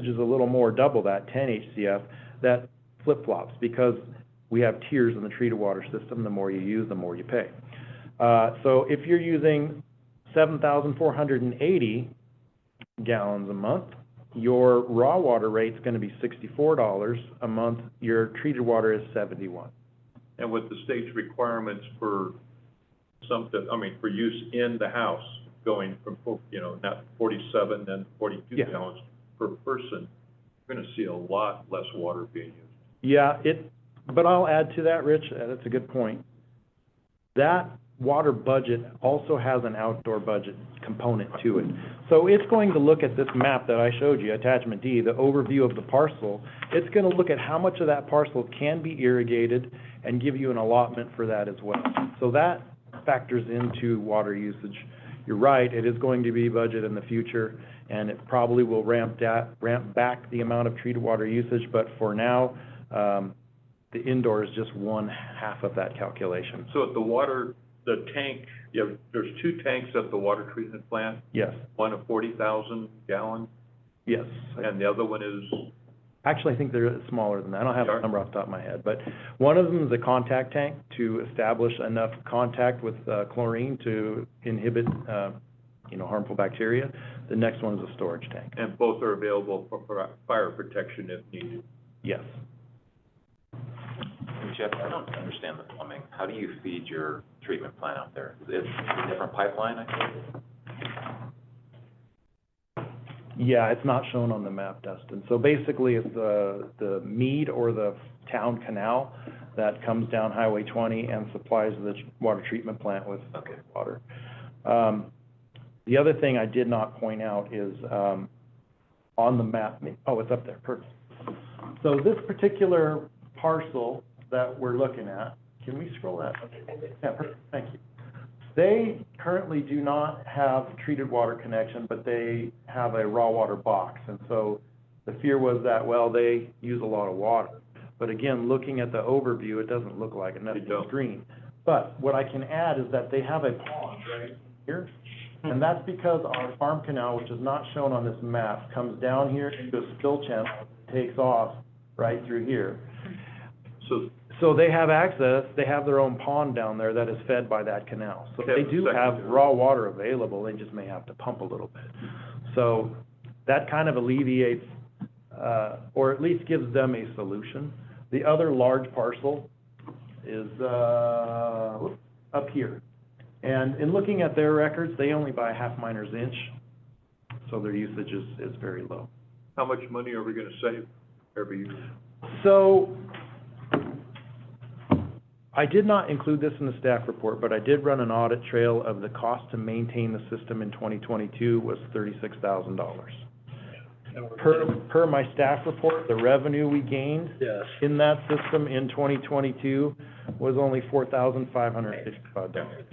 is a little more, double that, 10 HCF, that flip-flops, because we have tiers in the treated water system. The more you use, the more you pay. So if you're using 7,480 gallons a month, your raw water rate's gonna be $64 a month, your treated water is $71. And with the state's requirements for for use in the house, going from, not 47, then 42 gallons per person, you're gonna see a lot less water being used. Yeah, but I'll add to that, Rich, that's a good point. That water budget also has an outdoor budget component to it. So it's going to look at this map that I showed you, attachment D, the overview of the parcel. It's gonna look at how much of that parcel can be irrigated and give you an allotment for that as well. So that factors into water usage. You're right, it is going to be budget in the future, and it probably will ramp back the amount of treated water usage, but for now, the indoor is just one half of that calculation. So at the tank, there's 2 tanks at the water treatment plant, Yes, one of 40,000 gallons, yes. and the other one is, Actually, I think they're smaller than that. I don't have the number off the top of my head, but one of them is a contact tank to establish enough contact with chlorine to inhibit, harmful bacteria. The next one is a storage tank. and both are available for fire protection if needed. Yes. And Jeff, I don't understand the plumbing. How do you feed your treatment plant out there? It's a different pipeline, I think? Yeah, it's not shown on the map, Dustin. So basically, it's the Mead or the town canal that comes down Highway 20 and supplies the water treatment plant with water. The other thing I did not point out is, on the map, it's up there, perfect. So this particular parcel that we're looking at, can we scroll that? Yeah, perfect, thank you. They currently do not have treated water connection, but they have a raw water box. And so the fear was that, they use a lot of water. But again, looking at the overview, it doesn't look like it, nothing's green. But what I can add is that they have a pond right here. And that's because our farm canal, which is not shown on this map, comes down here into a spill channel, takes off right through here. So they have access, they have their own pond down there that is fed by that canal. So they do have raw water available, they just may have to pump a little bit. So that kind of alleviates, or at least gives them a solution. The other large parcel is, up here. And in looking at their records, they only buy half miner's inch, so their usage is very low. How much money are we gonna save every year? So, I did not include this in the staff report, but I did run an audit trail of the cost to maintain the system in 2022 was $36,000. Per my staff report, the revenue we gained in that system in 2022 was only $4,555.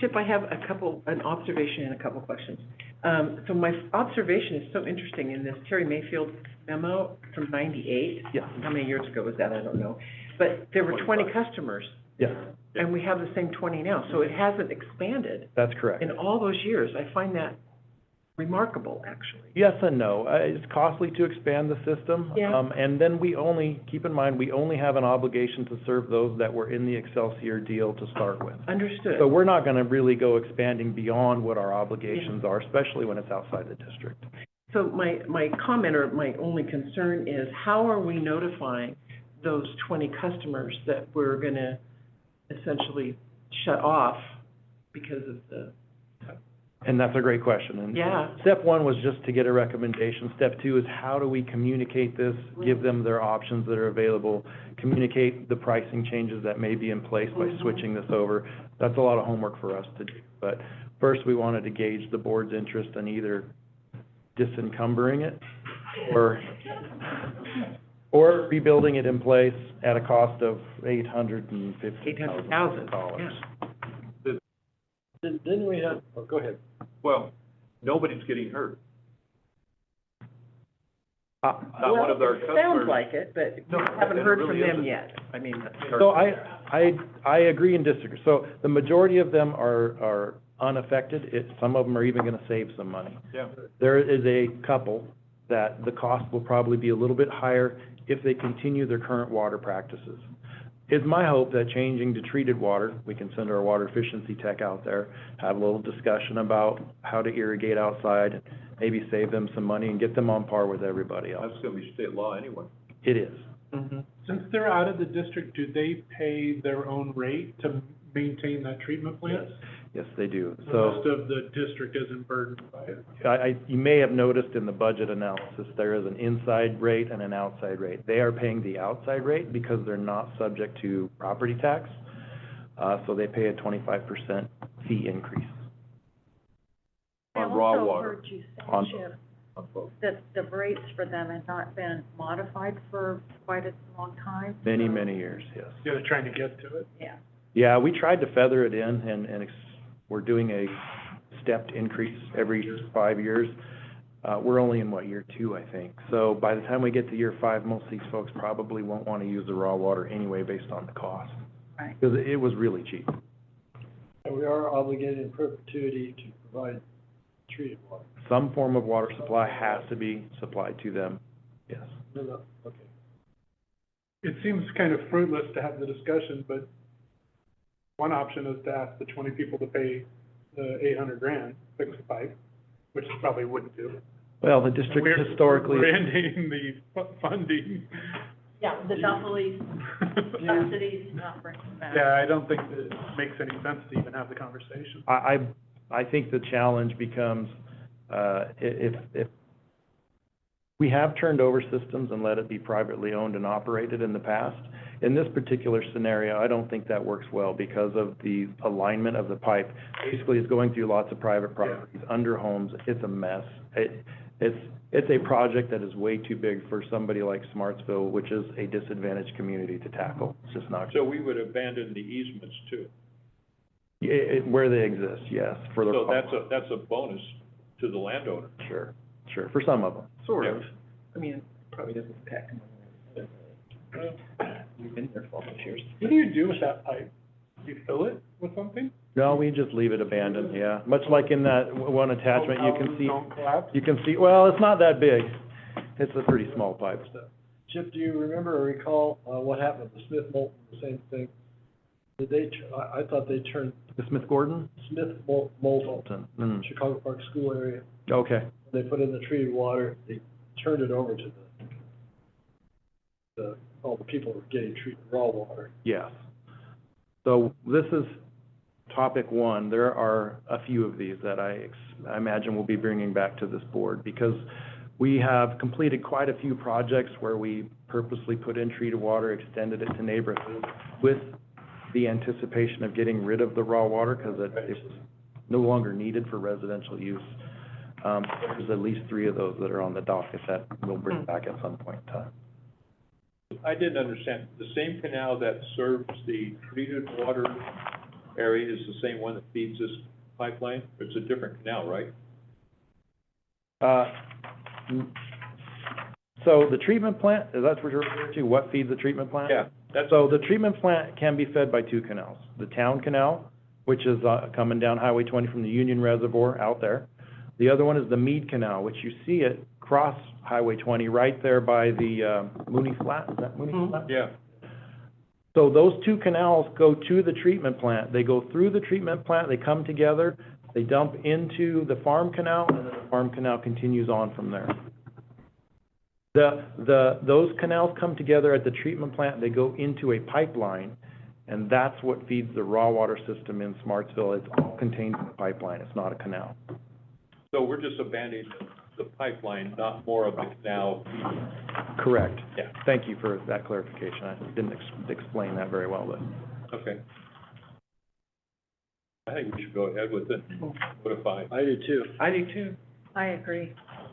Chip, I have an observation and a couple questions. So my observation is so interesting in this Terry Mayfield memo from 98. Yeah. How many years ago was that? I don't know. But there were 20 customers. Yes. And we have the same 20 now, so it hasn't expanded. That's correct. In all those years. I find that remarkable, actually. Yes and no. It's costly to expand the system. Yeah. And then keep in mind, we only have an obligation to serve those that were in the Excelsior deal to start with. Understood. So we're not gonna really go expanding beyond what our obligations are, especially when it's outside the district. So my comment or my only concern is, how are we notifying those 20 customers that we're gonna essentially shut off because of the... And that's a great question. And Yeah. Step one was just to get a recommendation. Step two is how do we communicate this, give them their options that are available, communicate the pricing changes that may be in place by switching this over. That's a lot of homework for us to do. But first, we wanted to gauge the board's interest in either disencumbering it or rebuilding it in place at a cost of $850,000. Yeah. Didn't we have, go ahead. Well, nobody's getting hurt. Not one of our It customers. sounds like it, but we haven't it heard really from them isn't. yet. I mean, So I agree and disagree. So the majority of them are unaffected. Some of them are even gonna save some money. Yeah. There is a couple that the cost will probably be a little bit higher if they continue their current water practices. It's my hope that changing to treated water, we can send our water efficiency tech out there, have a little discussion about how to irrigate outside, maybe save them some money and get them on par with everybody else. That's gonna be state law anyway. It is. Since they're out of the district, do they pay their own rate to maintain that treatment plant? Yes, they do. The So rest of the district isn't burdened by it. you may have noticed in the budget analysis, there is an inside rate and an outside rate. They are paying the outside rate because they're not subject to property tax. So they pay a 25% fee increase. On raw I also water. heard you say, On- Chip, that the rates for them had not been modified for quite a long time. Many, many years, yes. They're trying to get to it. Yeah. Yeah, we tried to feather it in, and we're doing a stepped increase every 5 years. We're only in, year 2, I think. So by the time we get to year 5, most of these folks probably won't want to use the raw water anyway based on the cost. Right. Because it was really cheap. And we are obligated in perpetuity to provide treated water. Some form of water supply has to be supplied to them, yes. No, okay. It seems kind of fruitless to have the discussion, but one option is to ask the 20 people to pay the $800,000, fix the pipe, which they probably wouldn't do. Well, the district historically. We're mandating the funding. Yeah, the Duffley's subsidies, not bringing back. Yeah, I don't think that it makes any sense to even have the conversation. I think the challenge becomes, if we have turned over systems and let it be privately owned and operated in the past. In this particular scenario, I don't think that works well because of the alignment of the pipe. Basically, it's going through lots of private properties, under homes. It's a mess. It's a project that is way too big for somebody like Smartsville, which is a disadvantaged community to tackle. It's just not. So we would abandon the easements too. Where they exist, yes, for the. So that's a bonus to the landowner. Sure, for some of them. Sort of. I mean, it probably doesn't impact them. We've been there for all those years. What do you do with that pipe? Do you fill it with something? No, we just leave it abandoned, yeah. Much like in that one attachment, Don't collapse? you can see, well, it's not that big. It's a pretty small pipe. Chip, do you remember or recall, what happened with the Smith Molten, the same thing? Did they, I thought they turned. The Smith Gordon? Smith Molten, Chicago Park School area. Okay. They put in the treated water, they turned it over to all the people who were getting treated raw water. Yes. So this is topic 1. There are a few of these that I imagine we'll be bringing back to this board because we have completed quite a few projects where we purposely put in treated water, extended it to neighborhoods with the anticipation of getting rid of the raw water because it was no longer needed for residential use. There's at least 3 of those that are on the docket that we'll bring back at some point in time. I didn't understand. The same canal that serves the treated water area is the same one that feeds this pipeline? It's a different canal, right? So the treatment plant, is that what you're referring to? What feeds the treatment plant? Yeah. So the treatment plant can be fed by 2 canals. The town canal, which is coming down Highway 20 from the Union Reservoir out there. The other one is the Meade Canal, which you see it cross Highway 20 right there by the Mooney Flat. Is that Mooney Flat? Yeah. So those 2 canals go to the treatment plant. They go through the treatment plant, they come together, they dump into the farm canal, and then the farm canal continues on from there. Those canals come together at the treatment plant, they go into a pipeline, and that's what feeds the raw water system in Smartsville. It's all contained in the pipeline, it's not a canal. So we're just abandoning the pipeline, not more of the canal. Correct. Yeah. Thank you for that clarification. I didn't explain that very well, but. Okay. I think we should go ahead with it. What if I do too. I do too. I agree.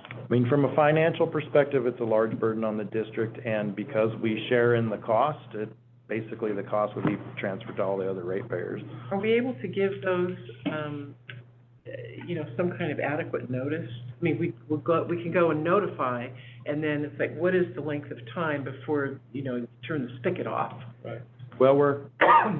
I mean, from a financial perspective, it's a large burden on the district, and because we share in the cost, basically the cost would be transferred to all the other ratepayers. Are we able to give those, some kind of adequate notice? I mean, we can go and notify, and then it's like, what is the length of time before, you turn the spigot off? Right. Well, we're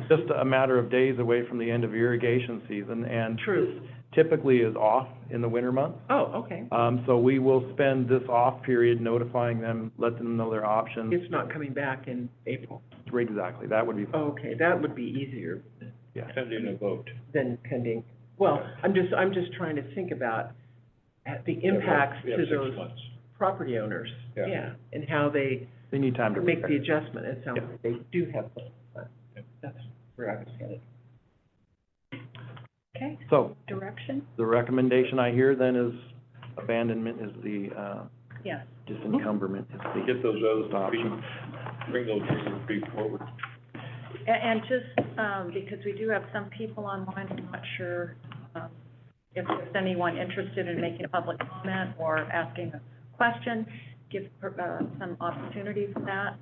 just a matter of days away from the end of irrigation season, and True. typically is off in the winter months. Oh, okay. So we will spend this off period notifying them, let them know their options. It's not coming back in April. Exactly, that would be. Oh, okay, that would be easier. Yeah. pending a vote? Than pending. Well, I'm just trying to think about the impacts We have to 6 those months. property owners. Yeah. And how they need time to make prepare. the adjustment. It sounds like they do have plenty of time. Yeah. That's where I was headed. Okay, So direction? the recommendation I hear then is abandonment is the, Yes. disencumberment is the. Get those other option. bring those other feet forward. And just, because we do have some people online, I'm not sure, if there's anyone interested in making a public comment or asking a question, give, some opportunity for that.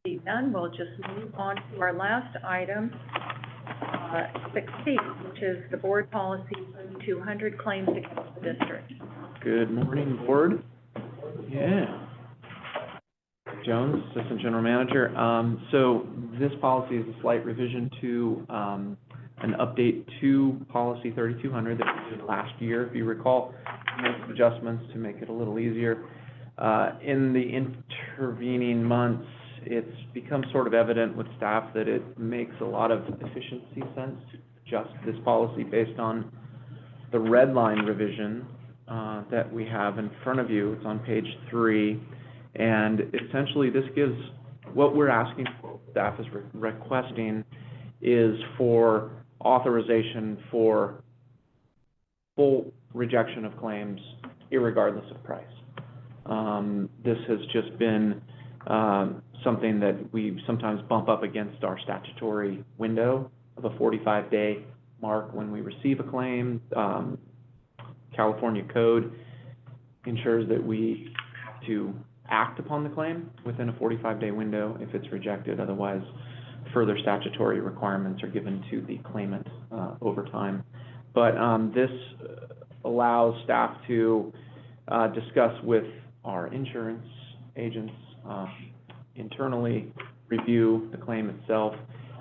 See none, we'll just move on to our last item, 6C, which is the board policy 3,200 claims against the district. Good morning, Board. Yeah. Jones, Assistant General Manager. So this policy is a slight revision to, an update to Policy 3200 that we did last year, if you recall. Made some adjustments to make it a little easier. In the intervening months, it's become sort of evident with staff that it makes a lot of efficiency sense to adjust this policy based on the red line revision that we have in front of you. It's on page 3. And essentially, this gives, what we're asking for, staff is requesting, is for authorization for full rejection of claims, irregardless of price. This has just been something that we sometimes bump up against our statutory window of a 45-day mark when we receive a claim. California code ensures that we have to act upon the claim within a 45-day window if it's rejected. Otherwise, further statutory requirements are given to the claimant over time. But this allows staff to discuss with our insurance agents, internally review the claim itself.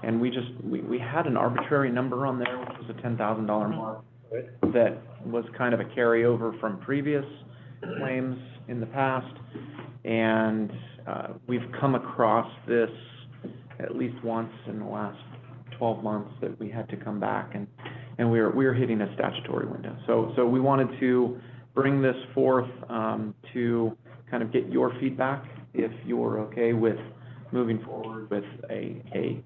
And we had an arbitrary number on there, which was a $10,000 mark, that was kind of a carryover from previous claims in the past. And we've come across this at least once in the last 12 months that we had to come back, and we're hitting a statutory window. So we wanted to bring this forth to kind of get your feedback if you're okay with moving forward with a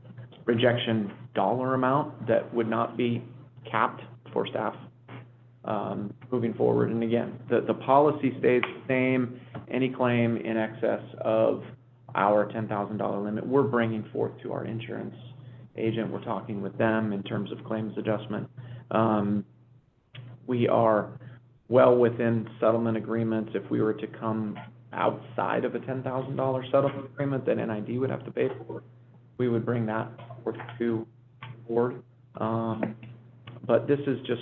rejection dollar amount that would not be capped for staff moving forward. And again, the policy stays the same. Any claim in excess of our $10,000 limit, we're bringing forth to our insurance agent. We're talking with them in terms of claims adjustment. We are well within settlement agreements. If we were to come outside of a $10,000 settlement agreement that NID would have to pay for, we would bring that forth to the board. But this is just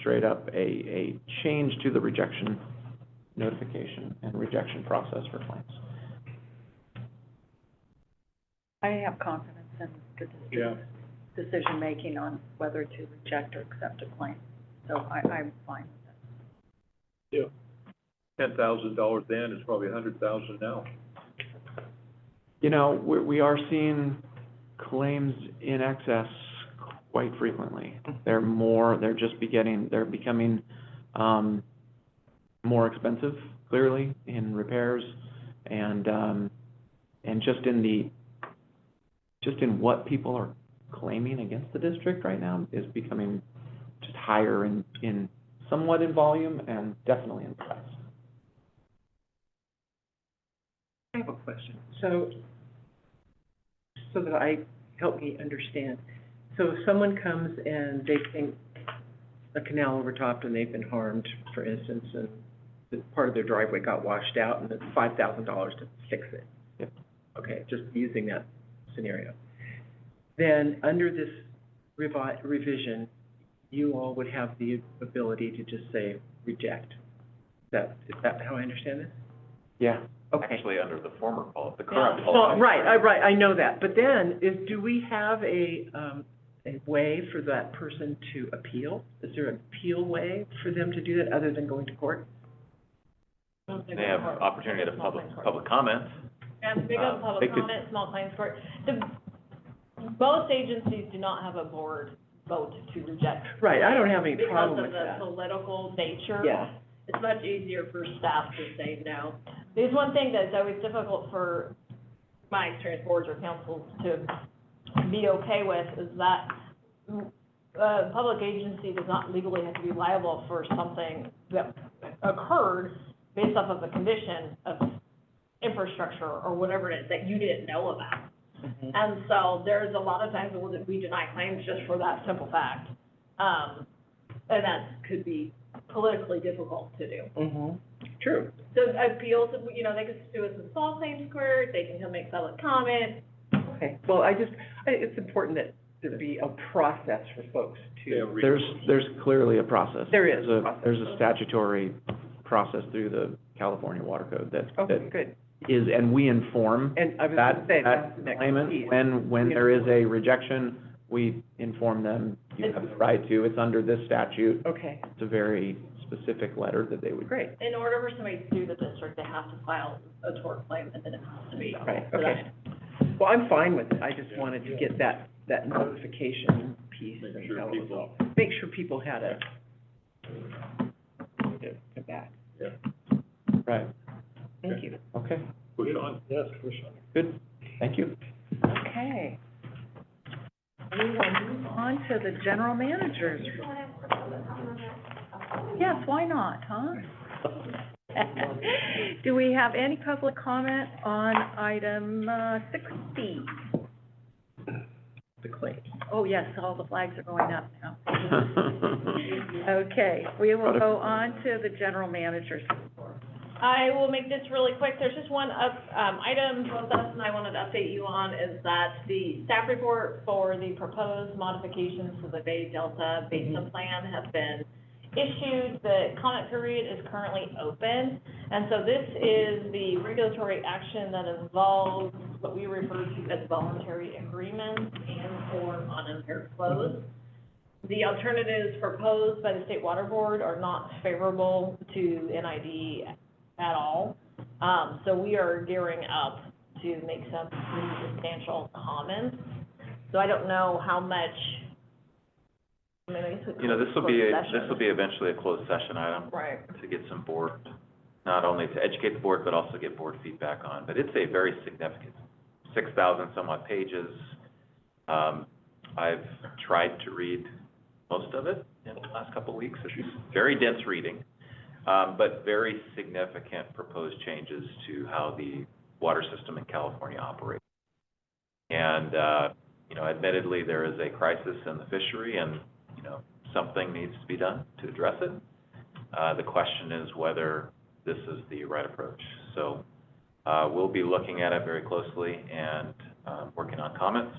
straight up a change to the rejection notification and rejection process for claims. I have confidence in the district's decision-making on whether to reject or accept a claim. So I'm fine with it. Yeah. $10,000 then is probably $100,000 now. You know, we are seeing claims in excess quite frequently. They're becoming more expensive, clearly, in repairs, and just in what people are claiming against the district right now is becoming just higher in somewhat in volume and definitely in price. I have a question. So that help me understand. So if someone comes and they think a canal overtopped and they've been harmed, for instance, and the part of their driveway got washed out and it's $5,000 to fix it. Yep. Okay, just using that scenario. Then under this revision, you all would have the ability to just say reject. Is that how I understand this? Yeah. Okay. Actually, under the former policy, the current Well, policy. right, I know that. But then, do we have a way for that person to appeal? Is there an appeal way for them to do that other than going to court? They have opportunity to public comment. And big on public comment, small claims court. Most agencies do not have a board vote to reject. Right, I don't have any problem with Because that. of the political nature. Yeah. It's much easier for staff to say no. There's one thing that's always difficult for my experience, boards or councils to be okay with is that a public agency does not legally have to be liable for something that occurred based off of a condition of infrastructure or whatever it is that you didn't know about. Mm-hmm. And so there's a lot of times where we deny claims just for that simple fact. And that could be politically difficult to do. Mm-hmm. True. So appeals, they can sue us in small claims court, they can come make public comment. Okay, well, it's important that there be a process for folks to? There's clearly a process. There is a There's process. There's a statutory process through the California Water Code that Okay, good. is, and we inform And I was that, gonna say, that's the that next claimant, piece. when there is a rejection, we inform them, you have the right to, it's under this statute. Okay, It's a very specific letter that they would. great. In order for somebody to sue the district, they have to file a tort claim, and then it has to be. Right, So okay. Well, I'm fine with it. I just wanted to get that notification piece. Make and sure how it was people- all- Make sure people had a, to back. Yeah. Right, Thank you. okay, Push on. Yes, push on. good, thank you. Okay. We will move on to the general managers. Yes, why not, huh? Do we have any public comment on item 6B? The claims. Oh, yes, all the flags are going up now. Okay, we will go on to the general managers. I will make this really quick. There's just one item both us and I wanted to update you on, is that the staff report for the proposed modifications to the Bay Delta Basin Plan has been issued. The comment period is currently open, and so this is the regulatory action that involves what we refer to as voluntary agreements and or unimpaired flows. The alternatives proposed by the State Water Board are not favorable to NID at all. So we are gearing up to make some pretty substantial comments. So I don't know how much, I mean, I guess we You know, this will closed be eventually a closed session item. Right. To get some board, not only to educate the board, but also get board feedback on. But it's a very significant, 6,000 some odd pages. I've tried to read most of it in the last couple of weeks. It's very dense reading, but very significant proposed changes to how the water system in California operates. And, you know, admittedly, there is a crisis in the fishery and, you know, something needs to be done to address it. The question is whether this is the right approach. So, we'll be looking at it very closely and, working on comments.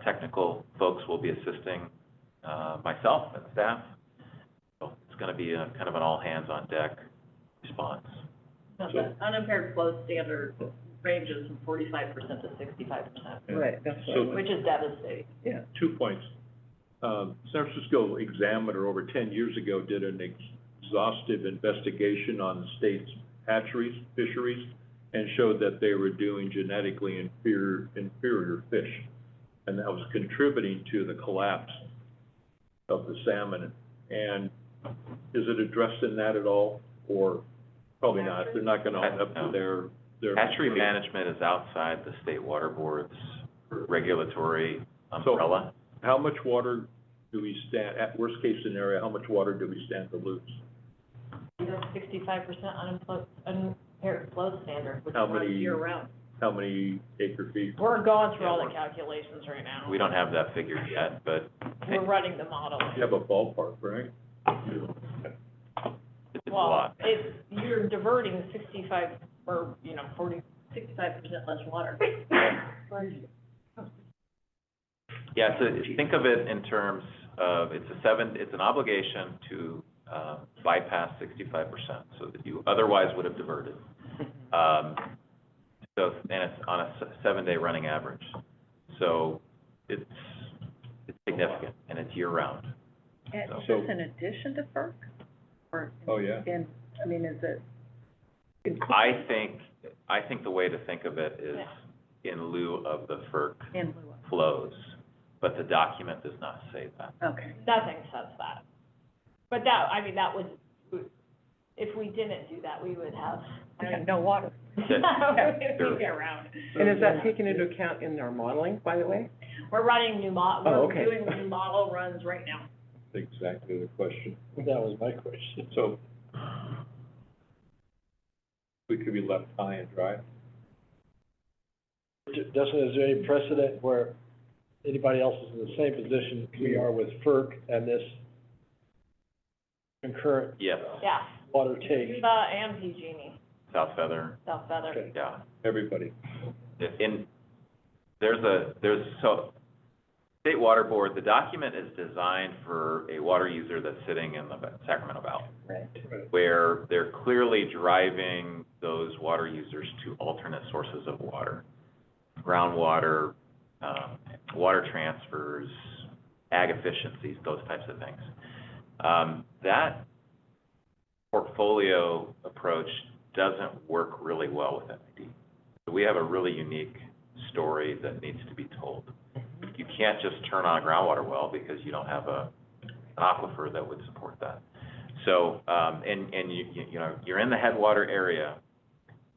Technical folks will be assisting, myself and staff. So it's gonna be a kind of an all-hands-on-deck response. The unimpaired flow standard ranges from 45% to 65%. Right, that's So- right. Which is devastating. Yeah. 2 points. San Francisco Examiner over 10 years ago did an exhaustive investigation on the state's hatcheries, fisheries, and showed that they were doing genetically inferior fish. And that was contributing to the collapse of the salmon. And is it addressed in that at all? Or probably not, they're not gonna own up to their. Hatchery management is outside the State Water Board's regulatory umbrella. So how much water do we stand, at worst case scenario, how much water do we stand to lose? You have 65% unimpaired flow standard, which How runs many- year round. How many acre feet? We're going through Yeah, all the we're- calculations right now. We don't have that figured yet, but We're running the model. You have a ballpark, right? it's a Well, lot. you're diverting 65, or, 65% less water. Yeah, so think of it in terms of, it's an obligation to, bypass 65%, so that you otherwise would have diverted. So, and it's on a 7-day running average. So it's significant, and it's year-round. And is So- this in addition to FERC? Or Oh, yeah. is it? I think the way to think of it is in lieu of the FERC In lieu of, flows, but the document does not say that. okay. Nothing says that. But that would, if we didn't do that, we would have. No water. Year round. And is that taken into account in our modeling, by the way? We're running Oh, we're okay. doing new model runs right now. Exactly the question. That was my question. So we could be left high and dry. Dustin, is there any precedent where anybody else is in the same position we are with FERC and this concurrent Yes, Yeah. water take? Uchida and PG&E, South Feather, South Feather. Okay. yeah. Everybody. So State Water Board, the document is designed for a water user that's sitting in the Sacramento Valley, Right. where they're clearly driving those water users to alternate sources of water, groundwater, water transfers, ag efficiencies, those types of things. That portfolio approach doesn't work really well with NID. So we have a really unique story that needs to be told. You can't just turn on a groundwater well because you don't have an aquifer that would support that. So, and you know, you're in the headwater area.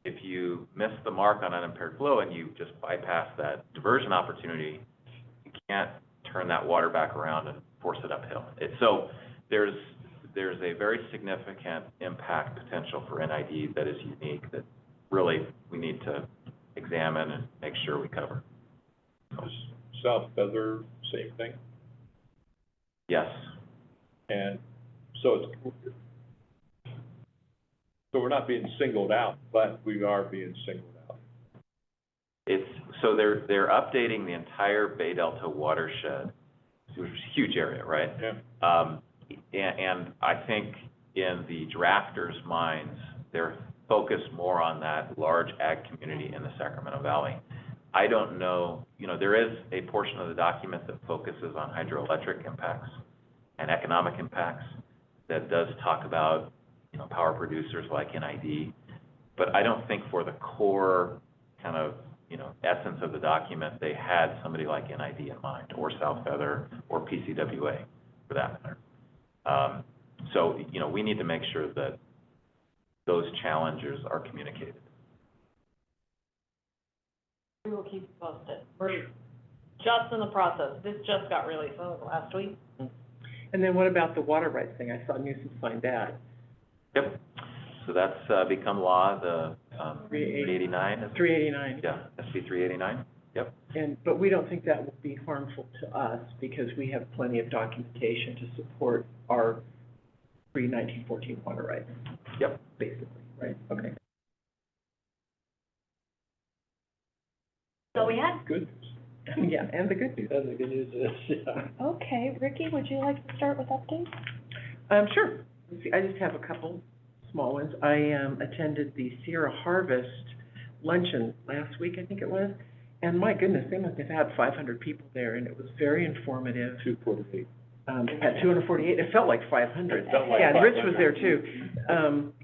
If you miss the mark on unimpaired flow and you just bypass that diversion opportunity, you can't turn that water back around and force it uphill. So there's a very significant impact potential for NID that is unique that really we need to examine and make sure we cover. South Feather, same thing? Yes. And so we're not being singled out, but we are being singled out. So they're updating the entire Bay Delta watershed, which is a huge area, right? Yeah. And I think in the drafters' minds, they're focused more on that large ag community in the Sacramento Valley. I don't know, you know, there is a portion of the document that focuses on hydroelectric impacts and economic impacts that does talk about, you know, power producers like NID. But I don't think for the core kind of, you know, essence of the document, they had somebody like NID in mind, or South Feather, or PCWA, for that matter. So, you know, we need to make sure that those challenges are communicated. We will keep you posted. We're just in the process. This just got released last week. And then what about the water rights thing? I saw Newsom signed that. Yep. So that's become law, the 389. 389. Yeah, SB 389. Yep. But we don't think that will be harmful to us because we have plenty of documentation to support our pre-1914 water rights. Yep. Basically, right? Okay. So we had. Good. Yeah, and the good news. And the good news is, yeah. Okay, Ricky, would you like to start with updates? Sure. Let's see, I just have a couple small ones. I attended the Sierra Harvest luncheon last week, I think it was, and my goodness, they must have had 500 people there, and it was very informative. 248. At 248, it felt like 500. It felt like Yeah, and Rich 500. was there too.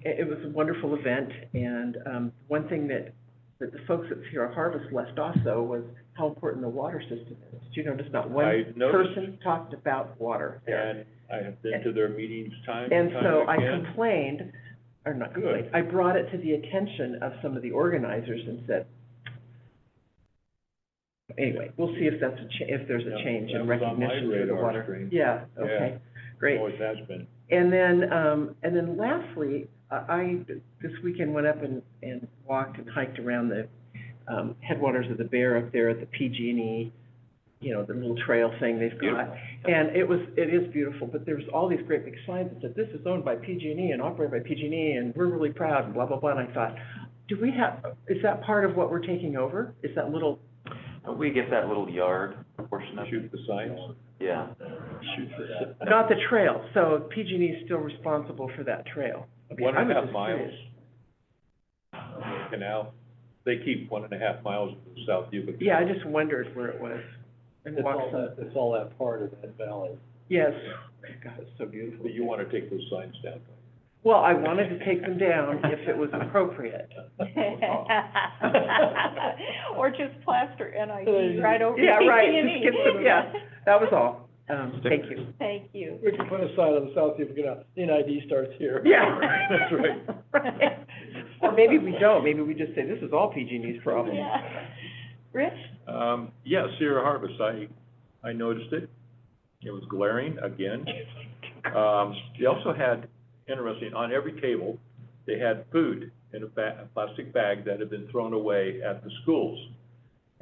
It was a wonderful event, and one thing that the folks at Sierra Harvest left off, though, was how important the water system is. Did you notice not one I noticed. person talked about water there? And I have been to their meetings time And and so time I again. complained, or not complained, I brought it to the attention of some of the organizers and said, anyway, we'll see if that's if there's a Yeah, change that in was on my recognition for the radar water. screen. Yeah, okay, great. Always has been. And then lastly, I this weekend went up and walked and hiked around the headwaters of the Bear up there at the PG&E, you know, the little trail thing they've got. Beautiful. And it is beautiful, but there's all these great big signs that said, this is owned by PG&E and operated by PG&E, and we're really proud, and blah, blah, blah. And I thought, is that part of what we're taking over? Is that little? We get that little yard portion of it. Shoot the signs. Yeah. Shoot the. Not the trail, so PG&E is still responsible for that trail. Okay, I was 1.5 just miles. curious. Canal, they keep 1.5 miles of the South Yuba. Yeah, I just wondered where it was. And It's walked some. it's all that part of that valley. Yes, God, it's so beautiful. But you want to take those signs down. Well, I wanted to take them down if it was appropriate. Or just plaster NID right over Yeah, right, PG&E. just get some, yeah, that was all. Thank you. Thank you. We can put a sign on the south, you can, NID starts here. Yeah. That's right. Right. Or maybe we don't, maybe we just say, this is all PG&E's problem. Yeah. Rich? Yeah, Sierra Harvest, I noticed it. It was glaring again. They also had, interesting, on every table, they had food in a plastic bag that had been thrown away at the schools.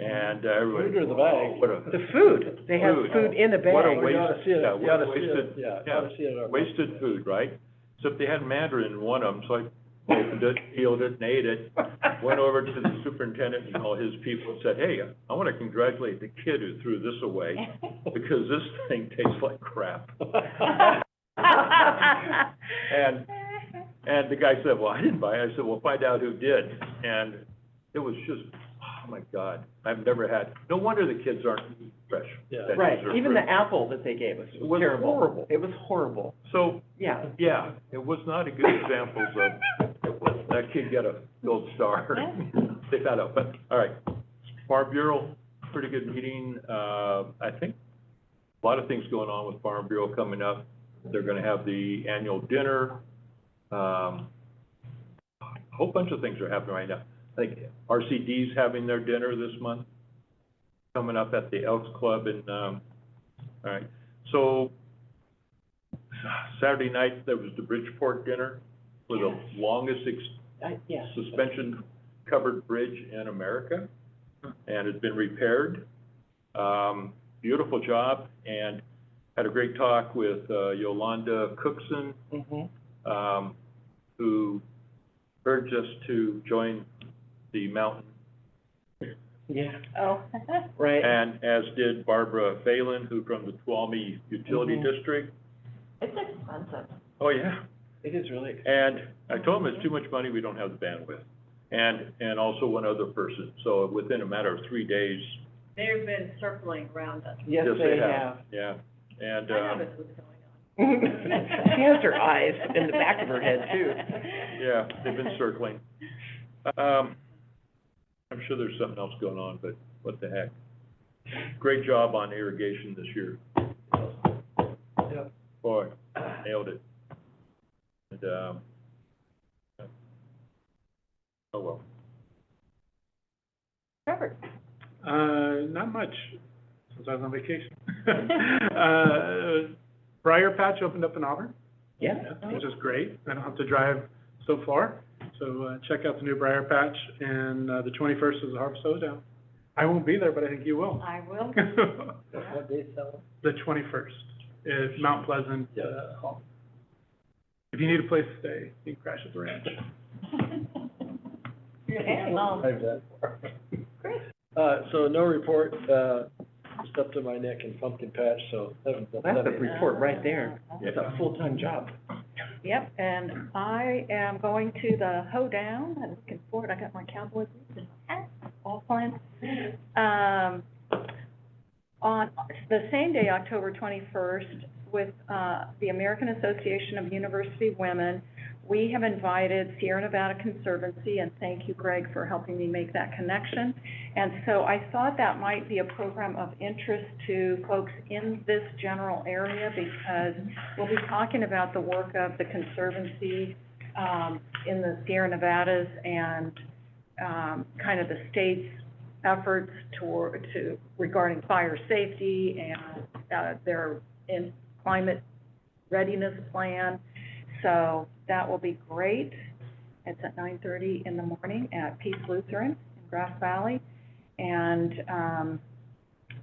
And everybody. Food or the bag? What a. The food, they had food in a bag. What a You ought to see it, yeah, you ought to what see wasted, it, yeah, you ought to see it. wasted food, right? So if they had Mandarin in one of them, so I opened it, peeled it, and ate it. Went over to the superintendent and all his people and said, hey, I want to congratulate the kid who threw this away because this thing tastes like crap. And the guy said, well, I didn't buy it. I said, well, find out who did. And it was just, oh my God, I've never had, no wonder the kids aren't eating fresh. Yeah. Right, even the apple that they gave us was terrible. Horrible. It was horrible. So, yeah, it was not a good example of, that kid got a gold star. They found out, but, all right. Farm Bureau, pretty good meeting. I think a lot of things going on with Farm Bureau coming up. They're gonna have the annual dinner. A whole bunch of things are happening right now. I think RCD's having their dinner this month, coming up at the Elks Club, and, all right. So, Saturday night, there was the Bridgeport dinner for the longest suspension-covered bridge in America, and it's been repaired. Beautiful job, and had a great talk with Yolanda Cookson, who urged us to join the mountain. Yeah. Oh. Right. And as did Barbara Phelan, who from the Tuolumne Utility District. It's expensive. Oh, yeah. It is really expensive. And I told them it's too much money, we don't have the bandwidth. And also one other person. So within a matter of 3 days. They've been circling around us. Yes, they have. Yeah. And, I noticed what's going on. She has her eyes in the back of her head, too. Yeah, they've been circling. I'm sure there's something else going on, but what the heck. Great job on irrigation this year. Yep. Boy, nailed it. And, oh, well. Trevor? Not much, since I was on vacation. Briar Patch opened up in Auburn. Yeah. Which is great. I don't have to drive so far. So, check out the new Briar Patch, and, the 21st is the Harvest Hoedown. I won't be there, but I think you will. I will. What day is that one? The 21st is Mount Pleasant, Hall. If you need a place to stay, you can crash at the ranch. Drive that far. Great. So no report, just up to my neck in pumpkin patch, so. That's a report right there. It's a full-time job. Yep, and I am going to the hoedown, and looking forward, I got my cowboy boots and hat, all planned. On the same day, October 21st, with the American Association of University Women, we have invited Sierra Nevada Conservancy, and thank you, Greg, for helping me make that connection. And so I thought that might be a program of interest to folks in this general area, because we'll be talking about the work of the Conservancy in the Sierra Nevadas and kind of the state's efforts regarding fire safety and their climate readiness plan. So that will be great. It's at 9:30 in the morning at Peace Lutheran in Grass Valley. And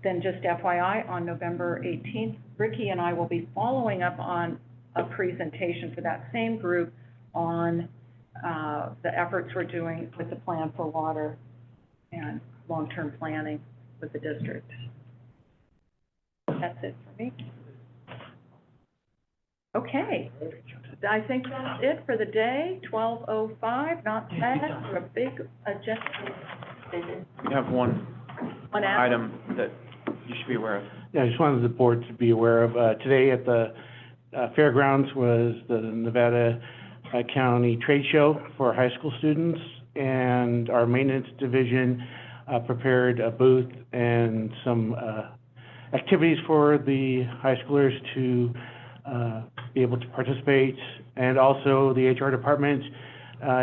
then just FYI, on November 18th, Ricky and I will be following up on a presentation for that same group on the efforts we're doing with the plan for water and long-term planning with the district. That's it for me. Okay, I think that's it for the day, 12:05, not bad, for a big agenda. We have one item that you should be aware of. Yeah, I just wanted the board to be aware of, today at the fairgrounds was the Nevada County Trade Show for high school students, and our maintenance division prepared a booth and some activities for the high schoolers to be able to participate, and also the HR department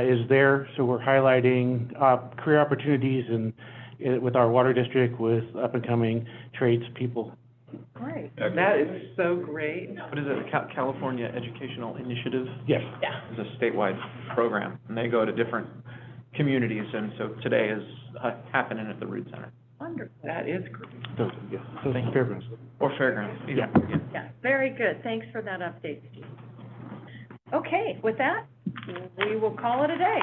is there, so we're highlighting career opportunities and with our water district with up-and-coming tradespeople. Great. That is so great. What is it, the California Educational Initiative? Yes. Yeah. It's a statewide program, and they go to different communities, and so today is happening at the Root Center. Wonderful. That is great. So, yeah, so fairgrounds. Or fairgrounds. Yeah. Yeah, very good. Thanks for that update, Steve. Okay, with that, we will call it a day.